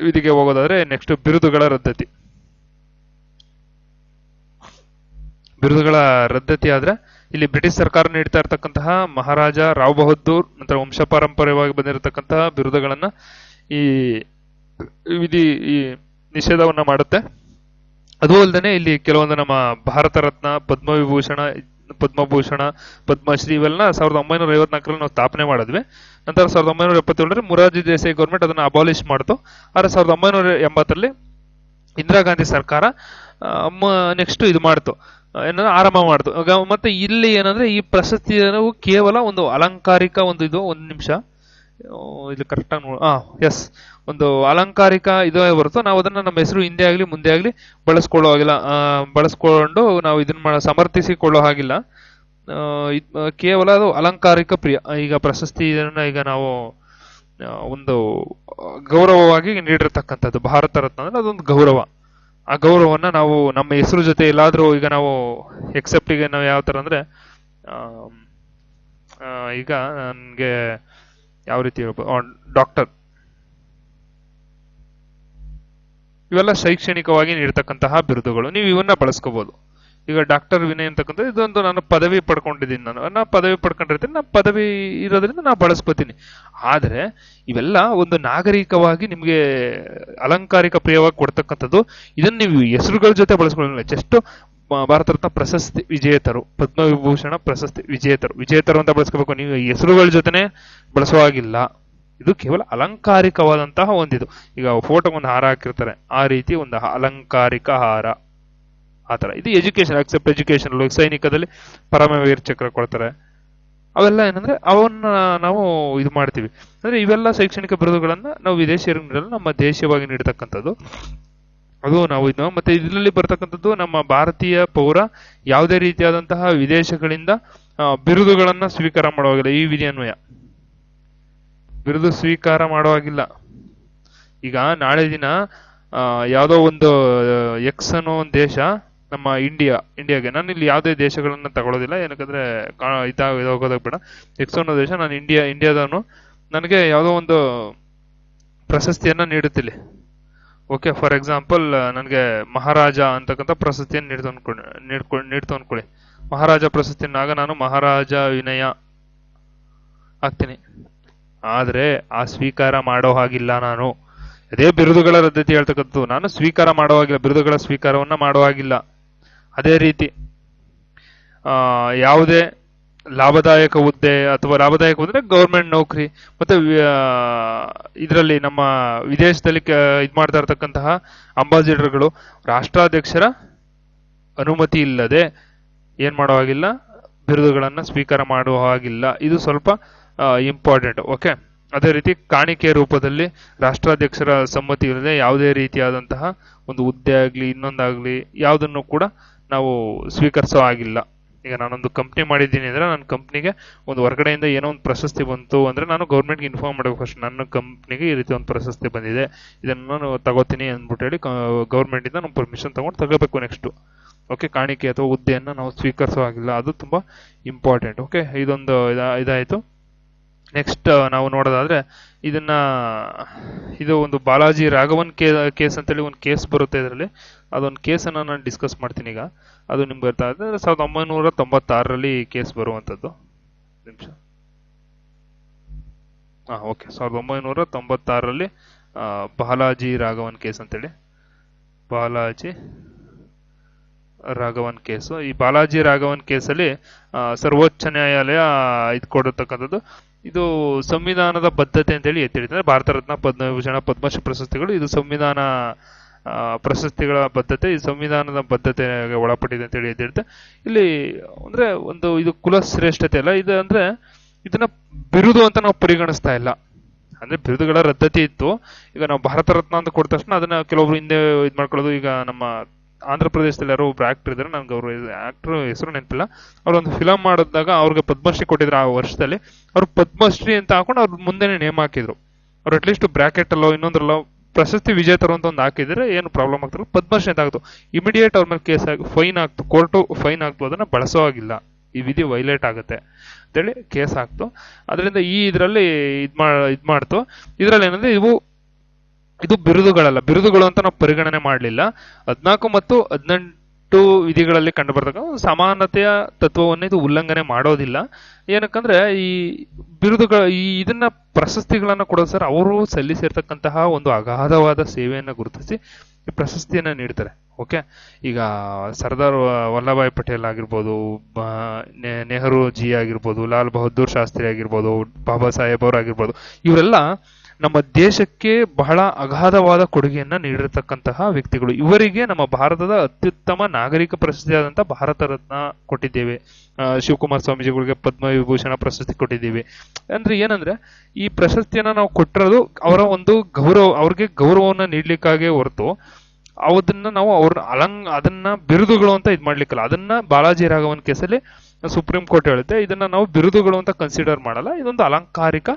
ವಿಧಿಗೆ ಹೋಗೋದಾದ್ರೆ ನೆಕ್ಸ್ಟ್ ಬಿರುದುಗಳ ರದ್ದತಿ ಆದ್ರೆ ಇಲ್ಲಿ ಬ್ರಿಟಿಷ್ ಸರ್ಕಾರ ನೀಡ್ತಾ ಇರ್ತಕ್ಕಂತಹ ಮಹಾರಾಜ ರಾವ್ ಬಹದ್ದೂರ್ ನಂತರ ವಂಶಪಾರಂಪರ್ಯವಾಗಿ ಬಂದಿರತಕ್ಕಂತಹ ಬಿರುದುಗಳನ್ನ ಈ ವಿಧಿ ಈ ನಿಷೇಧವನ್ನ ಮಾಡುತ್ತೆ. ಅದು ಅಲ್ಲದೆ ಇಲ್ಲಿ ಕೆಲವೊಂದು ನಮ್ಮ ಭಾರತ ರತ್ನ, ಪದ್ಮಭೂಷಣ, ಪದ್ಮಶ್ರೀ ಇವೆಲ್ಲ 1954 ನಾವು ಸ್ಥಾಪನೆ ಮಾಡಿದ್ವಿ. ನಂತರ 1977 ಮೊರಾರ್ಜಿ ದೇಸಾಯಿ ಗೌರ್ಮೆಂಟ್ ಅದನ್ನ ಅಬಾಲಿಷ್ ಮಾಡ್ತು. ಆದ್ರೆ 1980 ಇಂದಿರಾ ಗಾಂಧಿ ಸರ್ಕಾರ ನೆಕ್ಸ್ಟ್ ಇದು ಮಾಡ್ತು, ಏನಂದ್ರೆ ಆರಂಭ ಮಾಡ್ತು. ಮತ್ತೆ ಇಲ್ಲಿ ಏನಂದ್ರೆ ಈ ಪ್ರಶಸ್ತಿ ಕೇವಲ ಒಂದು ಅಲಂಕಾರಿಕ ಒಂದು ಇದು. ಒಂದು ನಿಮಿಷ ಇದು ಕರೆಕ್ಟ್ ಆಗಿ ಎಸ್, ಒಂದು ಅಲಂಕಾರಿಕ ಇದು ಬರುತ್ತೋ, ನಾವು ಅದನ್ನ ನಮ್ಮ ಹೆಸರು ಹಿಂದೆ ಆಗ್ಲಿ ಮುಂದೆ ಆಗ್ಲಿ ಬಳಸ್ಕೊಂಡು ನಾವು ಇದನ್ನ ಸಮರ್ಥಿಸಿಕೊಳ್ಳೋ ಹಾಗಿಲ್ಲ. ಕೇವಲ ಅದು ಅಲಂಕಾರಿಕ ಪ್ರಿಯ. ಈಗ ಪ್ರಶಸ್ತಿ ಈಗ ನಾವು ಒಂದು ಗೌರವವಾಗಿ ನೀಡಿರ್ತಕ್ಕಂಥದ್ದು. ಭಾರತ ರತ್ನ ಅಂದ್ರೆ ಅದೊಂದು ಗೌರವ. ಆ ಗೌರವವನ್ನ ನಾವು ನಮ್ಮ ಹೆಸರು ಜೊತೆ ಎಲ್ಲಾದ್ರೂ ಈಗ ನಾವು ಎಕ್ಸೆಪ್ಟಿಗೆ ನಾವು ಯಾವ ತರ ಅಂದ್ರೆ ಈಗ ನನ್ಗೆ ಯಾವ ರೀತಿ ಹೇಳ್ಬೋದು, ಡಾಕ್ಟರ್, ಇವೆಲ್ಲ ಶೈಕ್ಷಣಿಕವಾಗಿ ನೀಡ್ತಕ್ಕಂತಹ ಬಿರುದುಗಳು. ನೀವು ಇವನ್ನ ಬಳಸ್ಕೋಬಹುದು. ಈಗ ಡಾಕ್ಟರ್ ವಿನಯ್ ಅಂತಕ್ಕಂಥ ಇದೊಂದು ನಾನು ಪದವಿ ಪಡ್ಕೊಂಡಿದ್ದೀನಿ. ನಾ ಪದವಿ ಪಡ್ಕೊಂಡಿರ್ತೀನಿ, ನಾ ಪದವಿ ಇರೋದ್ರಿಂದ ನಾ ಬಳಸ್ಕೋತೀನಿ. ಆದ್ರೆ ಇವೆಲ್ಲ ಒಂದು ನಾಗರಿಕವಾಗಿ ನಿಮ್ಗೆ ಅಲಂಕಾರಿಕ ಪ್ರಿಯವಾಗಿ ಕೊಡ್ತಕ್ಕಂಥದ್ದು. ಇದನ್ನ ನೀವು ಹೆಸರುಗಳ ಜೊತೆ ಬಳಸ್ಕೊಳ್ಳಿಲ್ಲ. ಜಸ್ಟ್ ಭಾರತ ರತ್ನ ಪ್ರಶಸ್ತಿ ವಿಜೇತರು, ಪದ್ಮವಿಭೂಷಣ ಪ್ರಶಸ್ತಿ ವಿಜೇತರು ಅಂತ ಬಳಸ್ಕೋಬೇಕು. ನೀವು ಹೆಸರುಗಳ ಜೊತೆನೆ ಬಳಸುವಾಗಿಲ್ಲ. ಇದು ಕೇವಲ ಅಲಂಕಾರಿಕವಾದಂತಹ ಒಂದಿದು. ಈಗ ಫೋಟೋ ಒಂದು ಹಾರ ಹಾಕಿರ್ತಾರೆ, ಆ ರೀತಿ ಒಂದು ಅಲಂಕಾರಿಕ ಹಾರ, ಆತರ. ಇದು ಎಜುಕೇಶನ್, ಅಕ್ಸೆಪ್ಟ್ ಎಜುಕೇಶನ್. ಸೈನಿಕದಲ್ಲಿ ಪರಮವೀರ್ ಚಕ್ರ ಕೊಡ್ತಾರೆ. ಅವೆಲ್ಲ ಏನಂದ್ರೆ ಅವನ್ನ ನಾವು ಇದು ಮಾಡ್ತೀವಿ. ಅಂದ್ರೆ ಇವೆಲ್ಲ ಶೈಕ್ಷಣಿಕ ಬಿರುದುಗಳನ್ನ ನಾವು ವಿದೇಶಿಯರ ನಮ್ಮ ದೇಶೀಯವಾಗಿ ನೀಡತಕ್ಕಂಥದ್ದು. ಅದು ನಾವು ಇದು. ಮತ್ತೆ ಇದರಲ್ಲಿ ಬರ್ತಕ್ಕಂಥದ್ದು ನಮ್ಮ ಭಾರತೀಯ ಪೌರ ಯಾವುದೇ ರೀತಿಯಾದಂತಹ ವಿದೇಶಗಳಿಂದ ಬಿರುದುಗಳನ್ನ ಸ್ವೀಕಾರ ಮಾಡುವಾಗಿಲ್ಲ. ಈ ವಿಧಿ ಅನ್ವಯ ಬಿರುದು ಸ್ವೀಕಾರ ಮಾಡುವಾಗಿಲ್ಲ. ಈಗ ನಾಳೆ ದಿನ ಯಾವುದೋ ಒಂದು ಎಕ್ಸ್ ಅನ್ನೋ ಒಂದು ದೇಶ ನಮ್ಮ ಇಂಡಿಯಾಗೆ ನಾನು ಇಲ್ಲಿ ಯಾವುದೇ ದೇಶಗಳನ್ನ ತಗೊಳ್ಳೋದಿಲ್ಲ, ಏನಕ್ಕಂದ್ರೆ ಇದಾಗೋದಾಗ ಬೇಡ. ಎಕ್ಸ್ ಅನ್ನೋ ದೇಶ, ನಾನು ಇಂಡಿಯಾದವನು, ನನಗೆ ಯಾವುದೋ ಒಂದು ಪ್ರಶಸ್ತಿಯನ್ನ ನೀಡುತ್ತಿಲ್ಲ. ಓಕೆ, ಫಾರ್ ಎಕ್ಸಾಂಪಲ್ ನನಗೆ ಮಹಾರಾಜ ಅಂತಕ್ಕಂಥ ಪ್ರಶಸ್ತಿಯನ್ನು ನೀಡ್ತು ಅನ್ಕೊಳ್ಳಿ. ಮಹಾರಾಜ ಪ್ರಶಸ್ತಿಯನ್ನಾಗ ನಾನು ಮಹಾರಾಜ ವಿನಯ ಆಗ್ತೀನಿ. ಆದ್ರೆ ಆ ಸ್ವೀಕಾರ ಮಾಡೋ ಹಾಗಿಲ್ಲ. ನಾನು ಅದೇ ಬಿರುದುಗಳ ರದ್ದತಿ ಹೇಳ್ತಕ್ಕಂಥದ್ದು, ನಾನು ಸ್ವೀಕಾರ ಮಾಡೋ ಹಾಗಿಲ್ಲ, ಬಿರುದುಗಳ ಸ್ವೀಕಾರವನ್ನ ಮಾಡೋ ಹಾಗಿಲ್ಲ. ಅದೇ ರೀತಿ ಯಾವುದೇ ಲಾಭದಾಯಕ ಹುದ್ದೆ ಅಥವಾ ಲಾಭದಾಯಕ ಹುದ್ದೆ ಗೌರ್ಮೆಂಟ್ ನೌಕರಿ, ಮತ್ತೆ ಇದರಲ್ಲಿ ನಮ್ಮ ವಿದೇಶದಲ್ಲಿ ಇದ್ ಮಾಡ್ತಾ ಇರ್ತಕ್ಕಂತಹ ಅಂಬಾಸಿಡರ್ಗಳು ರಾಷ್ಟ್ರಾಧ್ಯಕ್ಷರ ಅನುಮತಿ ಇಲ್ಲದೆ ಏನ್ ಮಾಡೋ ಹಾಗಿಲ್ಲ, ಬಿರುದುಗಳನ್ನ ಸ್ವೀಕಾರ ಮಾಡುವ ಹಾಗಿಲ್ಲ. ಇದು ಸ್ವಲ್ಪ ಇಂಪಾರ್ಟೆಂಟ್. ಓಕೆ, ಅದೇ ರೀತಿ ಕಾಣಿಕೆ ರೂಪದಲ್ಲಿ ರಾಷ್ಟ್ರಾಧ್ಯಕ್ಷರ ಸಮ್ಮತಿ ಇಲ್ಲದೆ ಯಾವುದೇ ರೀತಿಯಾದಂತಹ ಒಂದು ಹುದ್ದೆ ಆಗ್ಲಿ ಇನ್ನೊಂದಾಗ್ಲಿ ಯಾವುದನ್ನು ಕೂಡ ನಾವು ಸ್ವೀಕರಿಸೋ ಆಗಿಲ್ಲ. ಈಗ ನಾನೊಂದು ಕಂಪ್ನಿ ಮಾಡಿದ್ದೀನಿ ಅಂದ್ರೆ ನನ್ನ ಕಂಪ್ನಿಗೆ ಒಂದು ಹೊರಗಡೆಯಿಂದ ಏನೋ ಒಂದು ಪ್ರಶಸ್ತಿ ಬಂತು ಅಂದ್ರೆ ನಾನು ಗೌರ್ಮೆಂಟ್ಗೆ ಇನ್ಫಾರ್ಮ್ ಮಾಡಬೇಕು ಫಸ್ಟ್, ನನ್ನ ಕಂಪ್ನಿಗೆ ಈ ರೀತಿ ಒಂದು ಪ್ರಶಸ್ತಿ ಬಂದಿದೆ, ಇದನ್ನು ನಾನು ತಗೋತೀನಿ ಅಂದ್ಬಿಟ್ಟು ಹೇಳಿ ಗೌರ್ಮೆಂಟ್ ಇಂದ ನಾವು ಪರ್ಮಿಷನ್ ತಗೊಂಡು ತಗೋಬೇಕು ನೆಕ್ಸ್ಟ್. ಓಕೆ, ಕಾಣಿಕೆ ಅಥವಾ ಹುದ್ದೆಯನ್ನು ನಾವು ಸ್ವೀಕರಿಸೋ ಆಗಿಲ್ಲ, ಅದು ತುಂಬಾ ಇಂಪಾರ್ಟೆಂಟ್. ಓಕೆ, ಇದೊಂದು ಇದಾಯ್ತು. ನೆಕ್ಸ್ಟ್ ನಾವು ನೋಡೋದಾದ್ರೆ ಇದು ಒಂದು ಬಾಲಾಜಿ ರಾಘವನ್ ಕೇಸ್ ಅಂತೇಳಿ ಒಂದು ಕೇಸ್ ಬರುತ್ತೆ ಇದರಲ್ಲಿ. ಅದೊಂದು ಕೇಸನ್ನು ನಾನು ಡಿಸ್ಕಸ್ ಮಾಡ್ತೀನಿ ಈಗ. ಅದು ನಿಮ್ಗೆ ಗೊತ್ತಾ, 1996ರಲ್ಲಿ ಕೇಸ್ ಬರುವಂಥದ್ದು. ನಿಮಿಷ. ಓಕೆ, 1996ರಲ್ಲಿ ಬಾಲಾಜಿ ರಾಘವನ್ ಕೇಸ್ ಅಂತೇಳಿ, ಬಾಲಾಜಿ ರಾಘವನ್ ಕೇಸು. ಈ ಬಾಲಾಜಿ ರಾಘವನ್ ಕೇಸಲ್ಲಿ ಸರ್ವೋಚ್ಚ ನ್ಯಾಯಾಲಯ ಇದು ಕೊಡತಕ್ಕಂಥದ್ದು. ಇದು ಸಂವಿಧಾನದ ಬದ್ಧತೆ ಅಂತೇಳಿ ಎತ್ತಿ ಹಿಡಿತಾರೆ. ಭಾರತ ರತ್ನ, ಪದ್ಮವಿಭೂಷಣ, ಪದ್ಮಶ್ರೀ ಪ್ರಶಸ್ತಿಗಳು ಇದು ಸಂವಿಧಾನ ಪ್ರಶಸ್ತಿಗಳ ಬದ್ಧತೆ, ಈ ಸಂವಿಧಾನದ ಬದ್ಧತೆಗೆ ಒಳಪಟ್ಟಿದೆ ಅಂತೇಳಿ ಎದ್ದಿರುತ್ತೆ. ಇಲ್ಲಿ ಅಂದ್ರೆ ಒಂದು ಇದು ಕುಲಶ್ರೇಷ್ಠತೆ ಅಲ್ಲ, ಇದು ಅಂದ್ರೆ ಇದನ್ನ ಬಿರುದು ಅಂತ ನಾವು ಪರಿಗಣಿಸ್ತಾ ಇಲ್ಲ. ಅಂದ್ರೆ ಬಿರುದುಗಳ ರದ್ದತಿ ಇತ್ತು. ಈಗ ನಾವು ಭಾರತ ರತ್ನ ಅಂತ ಕೊಟ್ಟ ತಕ್ಷಣ ಅದನ್ನ ಕೆಲವೊಬ್ರು ಹಿಂದೆ ಇದ್ ಮಾಡ್ಕೊಳ್ಳೋದು. ಈಗ ನಮ್ಮ ಆಂಧ್ರ ಪ್ರದೇಶದಲ್ಲಿ ಯಾರೋ ಒಬ್ರು ಆಕ್ಟರ್ ಇದ್ದಾರೆ, ನನ್ಗೆ ಅವರು ಆಕ್ಟರ್ ಹೆಸರು ನೆನಪಿಲ್ಲ. ಅವ್ರು ಒಂದು ಫಿಲಮ್ ಮಾಡಿದಾಗ ಅವ್ರಿಗೆ ಪದ್ಮಶ್ರೀ ಕೊಟ್ಟಿದ್ರು ಆ ವರ್ಷದಲ್ಲಿ. ಅವ್ರು ಪದ್ಮಶ್ರೀ ಅಂತ ಹಾಕೊಂಡು ಅವ್ರ ಮುಂದೆನೆ ನೇಮ್ ಹಾಕಿದ್ರು. ಅವ್ರು ಅಟ್ಲೀಸ್ಟ್ ಬ್ರಾಕೆಟ್ ಅಲ್ಲೋ ಇನ್ನೊಂದ್ರಲ್ಲೋ ಪ್ರಶಸ್ತಿ ವಿಜೇತರು ಅಂತ ಒಂದು ಹಾಕಿದ್ರೆ ಏನು ಪ್ರಾಬ್ಲಮ್ ಆಗ್ತಿಲ್ಲ, ಪದ್ಮಶ್ರೀ ಅಂತ ಆಗ್ತು. ಇಮಿಡಿಯೇಟ್ ಅವ್ರ ಮೇಲೆ ಕೇಸ್ ಆಗಿ ಫೈನ್ ಆಗ್ತು, ಕೋರ್ಟು ಫೈನ್ ಆಗ್ತು, ಅದನ್ನ ಬಳಸೋ ಆಗಿಲ್ಲ, ಈ ವಿಧಿ ವೈಲೇಟ್ ಆಗುತ್ತೆ ಅಂತೇಳಿ ಕೇಸ್ ಆಗ್ತು. ಅದರಿಂದ ಇದರಲ್ಲಿ ಇದ್ ಮಾಡ್ತು. ಇದರಲ್ಲಿ ಏನಂದ್ರೆ ಇದು ಬಿರುದುಗಳಲ್ಲ, ಬಿರುದುಗಳು ಅಂತ ನಾವು ಪರಿಗಣನೆ ಮಾಡಲಿಲ್ಲ. 14 ಮತ್ತು 18 ವಿಧಿಗಳಲ್ಲಿ ಕಂಡು ಬರ್ತಕ್ಕ ಸಮಾನತೆಯ ತತ್ವವನ್ನು ಇದು ಉಲ್ಲಂಘನೆ ಮಾಡೋದಿಲ್ಲ. ಏನಕ್ಕಂದ್ರೆ ಈ ಬಿರುದುಗಳ ಇದನ್ನ ಪ್ರಶಸ್ತಿಗಳನ್ನ ಕೊಡೋದು ಸರ್, ಅವರು ಸಲ್ಲಿಸಿರ್ತಕ್ಕಂತಹ ಒಂದು ಅಗಾಧವಾದ ಸೇವೆಯನ್ನು ಗುರುತಿಸಿ ಈ ಪ್ರಶಸ್ತಿಯನ್ನ ನೀಡ್ತಾರೆ. ಓಕೆ, ಈಗ ಸರ್ದಾರ್ ವಲ್ಲಭಾಯ್ ಪಟೇಲ್ ಆಗಿರ್ಬೋದು, ನೆಹರು ಜಿ ಆಗಿರ್ಬೋದು, ಲಾಲ್ ಬಹದ್ದೂರ್ ಶಾಸ್ತ್ರಿ ಆಗಿರ್ಬೋದು, ಬಾಬಾ ಸಾಹೇಬ್ ಅವರು ಆಗಿರ್ಬೋದು, ಇವರೆಲ್ಲ ನಮ್ಮ ದೇಶಕ್ಕೆ ಬಹಳ ಅಗಾಧವಾದ ಕೊಡುಗೆಯನ್ನ ನೀಡಿರತಕ್ಕಂತಹ ವ್ಯಕ್ತಿಗಳು. ಇವರಿಗೆ ನಮ್ಮ ಭಾರತದ ಅತ್ಯುತ್ತಮ ನಾಗರಿಕ ಪ್ರಶಸ್ತಿಯಾದಂತಹ ಭಾರತ ರತ್ನ ಕೊಟ್ಟಿದ್ದೇವೆ. ಶಿವಕುಮಾರ ಸ್ವಾಮೀಜಿಗಳಿಗೆ ಪದ್ಮವಿಭೂಷಣ ಪ್ರಶಸ್ತಿ ಕೊಟ್ಟಿದ್ದೀವಿ. ಅಂದ್ರೆ ಏನಂದ್ರೆ ಈ ಪ್ರಶಸ್ತಿಯನ್ನ ನಾವು ಕೊಟ್ಟಿರೋದು ಅವರ ಒಂದು ಅವ್ರಿಗೆ ಗೌರವವನ್ನ ನೀಡ್ಲಿಕ್ಕಾಗಿ ಹೊರತು ಅದನ್ನ ನಾವು ಅದನ್ನ ಬಿರುದುಗಳು ಅಂತ ಇದ್ ಮಾಡ್ಲಿಕ್ಕಲ್ಲ. ಅದನ್ನ ಬಾಲಾಜಿ ರಾಘವನ್ ಕೇಸಲ್ಲಿ ಸುಪ್ರೀಂ ಕೋರ್ಟ್ ಹೇಳುತ್ತೆ, ಇದನ್ನ ನಾವು ಬಿರುದುಗಳು ಅಂತ ಕನ್ಸಿಡರ್ ಮಾಡಲ್ಲ, ಇದೊಂದು ಅಲಂಕಾರಿಕ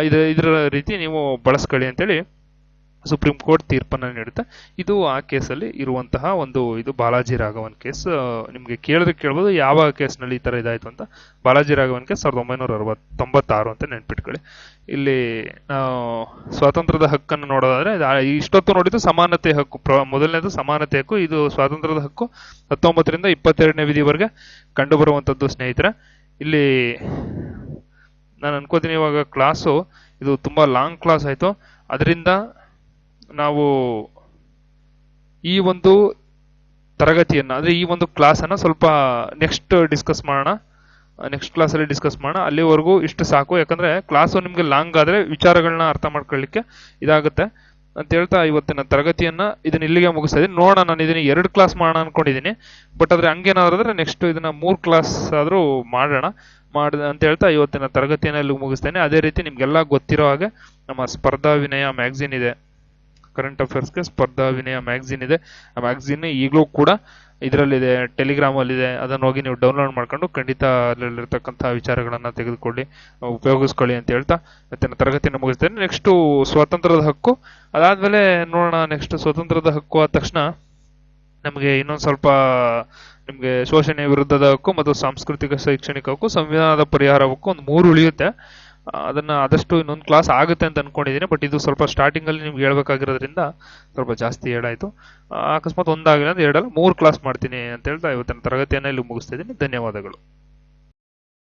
ಇದರ ರೀತಿ ನೀವು ಬಳಸ್ಕೊಳ್ಳಿ ಅಂತೇಳಿ ಸುಪ್ರೀಂ ಕೋರ್ಟ್ ತೀರ್ಪನ್ನ ನೀಡುತ್ತೆ. ಇದು ಆ ಕೇಸಲ್ಲಿ ಇರುವಂತಹ ಇದು ಬಾಲಾಜಿ ರಾಘವನ್ ಕೇಸ್. ನಿಮ್ಗೆ ಕೇಳ್ಬೋದು ಯಾವ ಕೇಸ್ನಲ್ಲಿ ಈ ತರ ಇದಾಯ್ತು ಅಂತ. ಬಾಲಾಜಿ ರಾಘವನ್ ಕೇಸ್ 1996 ಅಂತ ನೆನ್ಪಿಟ್ಕೊಳ್ಳಿ. ಇಲ್ಲಿ ಸ್ವಾತಂತ್ರ್ಯದ ಹಕ್ಕನ್ನು ನೋಡೋದಾದ್ರೆ ಇಷ್ಟೊತ್ತು ನೋಡಿದ್ದು ಸಮಾನತೆ ಹಕ್ಕು. ಮೊದಲನೇದು ಸಮಾನತೆ ಹಕ್ಕು. ಇದು ಸ್ವಾತಂತ್ರ್ಯದ ಹಕ್ಕು 19ರಿಂದ 22ನೇ ವಿಧಿವರೆಗೆ ಕಂಡು ಬರುವಂತದ್ದು ಸ್ನೇಹಿತರೆ. ಇಲ್ಲಿ ನಾನು ಅನ್ಕೋತೀನಿ ಇವಾಗ ಕ್ಲಾಸು ಇದು ತುಂಬಾ ಲಾಂಗ್ ಕ್ಲಾಸ್ ಆಯ್ತು. ಅದರಿಂದ ನಾವು ಈ ಒಂದು ತರಗತಿಯನ್ನ ಅಂದ್ರೆ ಈ ಒಂದು ಕ್ಲಾಸ್ ಅನ್ನ ಸ್ವಲ್ಪ ನೆಕ್ಸ್ಟ್ ಕ್ಲಾಸಲ್ಲಿ ಡಿಸ್ಕಸ್ ಮಾಡೋಣ. ಅಲ್ಲಿವರೆಗೂ ಇಷ್ಟು ಸಾಕು. ಯಾಕಂದ್ರೆ ಕ್ಲಾಸು ನಿಮ್ಗೆ ಲಾಂಗ್ ಆದ್ರೆ ವಿಚಾರಗಳನ್ನ ಅರ್ಥ ಮಾಡ್ಕೊಳ್ಳಿಕ್ಕೆ ಇದಾಗುತ್ತೆ ಅಂತ ಹೇಳ್ತಾ ಇವತ್ತಿನ ತರಗತಿಯನ್ನ ಇದನ್ನ ಇಲ್ಲಿಗೆ ಮುಗಿಸ್ತಾ ಇದೀನಿ. ನೋಡೋಣ, ನಾನು ಇದನ್ನ 2 ಕ್ಲಾಸ್ ಮಾಡೋಣ ಅನ್ಕೊಂಡಿದೀನಿ. ಬಟ್ ಆದ್ರೆ ಹಂಗೇನಾದ್ರೆ ನೆಕ್ಸ್ಟ್ ಇದನ್ನ 3 ಕ್ಲಾಸ್ ಆದ್ರೂ ಮಾಡೋಣ ಅಂತ ಹೇಳ್ತಾ ಇವತ್ತಿನ ತರಗತಿಯನ್ನ ಇಲ್ಲಿ ಮುಗಿಸ್ತೇನೆ. ಅದೇ ರೀತಿ ನಿಮ್ಗೆಲ್ಲ ಗೊತ್ತಿರೋ ಹಾಗೆ ನಮ್ಮ ಸ್ಪರ್ಧಾ ವಿನಯ ಮ್ಯಾಗಝಿನ್ ಇದೆ, ಕರೆಂಟ್ ಅಫೇರ್ಸ್ಗೆ ಸ್ಪರ್ಧಾ ವಿನಯ ಮ್ಯಾಗಝಿನ್ ಇದೆ. ಆ ಮ್ಯಾಗಝಿನ್ ಈಗಲೂ ಕೂಡ ಇದರಲ್ಲಿದೆ, ಟೆಲಿಗ್ರಾಮ್ ಅಲ್ಲಿದೆ. ಅದನ್ನ ಹೋಗಿ ನೀವು ಡೌನ್ಲೋಡ್ ಮಾಡ್ಕೊಂಡು ಖಂಡಿತ ಅಲ್ಲಿರ್ತಕ್ಕಂತಹ ವಿಚಾರಗಳನ್ನ ತೆಗೆದುಕೊಳ್ಳಿ, ಉಪಯೋಗಿಸ್ಕೊಳ್ಳಿ ಅಂತ ಹೇಳ್ತಾ ಇವತ್ತಿನ ತರಗತಿಯನ್ನು ಮುಗಿಸ್ತೇನೆ. ನೆಕ್ಸ್ಟ್ ಸ್ವಾತಂತ್ರ್ಯದ ಹಕ್ಕು, ಅದಾದ್ಮೇಲೆ ನೋಡೋಣ. ನೆಕ್ಸ್ಟ್ ಸ್ವಾತಂತ್ರ್ಯದ ಹಕ್ಕು ಆದ ತಕ್ಷಣ ನಮಗೆ ಇನ್ನೊಂದು ಸ್ವಲ್ಪ ನಿಮಗೆ ಶೋಷಣೆ ವಿರುದ್ಧದ ಹಕ್ಕು ಮತ್ತು ಸಾಂಸ್ಕೃತಿಕ ಶೈಕ್ಷಣಿಕ ಹಕ್ಕು ಸಂವಿಧಾನದ ಪರಿಹಾರ ಹಕ್ಕು ಒಂದು 3 ಉಳಿಯುತ್ತೆ. ಅದನ್ನ ಆದಷ್ಟು ಇನ್ನೊಂದು ಕ್ಲಾಸ್ ಆಗುತ್ತೆ ಅಂತ ಅನ್ಕೊಂಡಿದ್ದೀನಿ. ಬಟ್ ಇದು ಸ್ವಲ್ಪ ಸ್ಟಾರ್ಟಿಂಗ್ ಅಲ್ಲಿ ನಿಮ್ಗೆ ಹೇಳ್ಬೇಕಾಗಿರೋದ್ರಿಂದ ಸ್ವಲ್ಪ ಜಾಸ್ತಿ ಹೇಳಾಯ್ತು. ಅಕಸ್ಮಾತ್ ಒಂದಾಗಿಲ್ಲ ಅಂದ್ರೆ 2 ಅಲ್ಲ 3 ಕ್ಲಾಸ್ ಮಾಡ್ತೀನಿ ಅಂತ ಹೇಳ್ತಾ ಇವತ್ತಿನ ತರಗತಿಯನ್ನ ಇಲ್ಲಿ ಮುಗಿಸ್ತಾ ಇದ್ದೀನಿ. ಧನ್ಯವಾದಗಳು.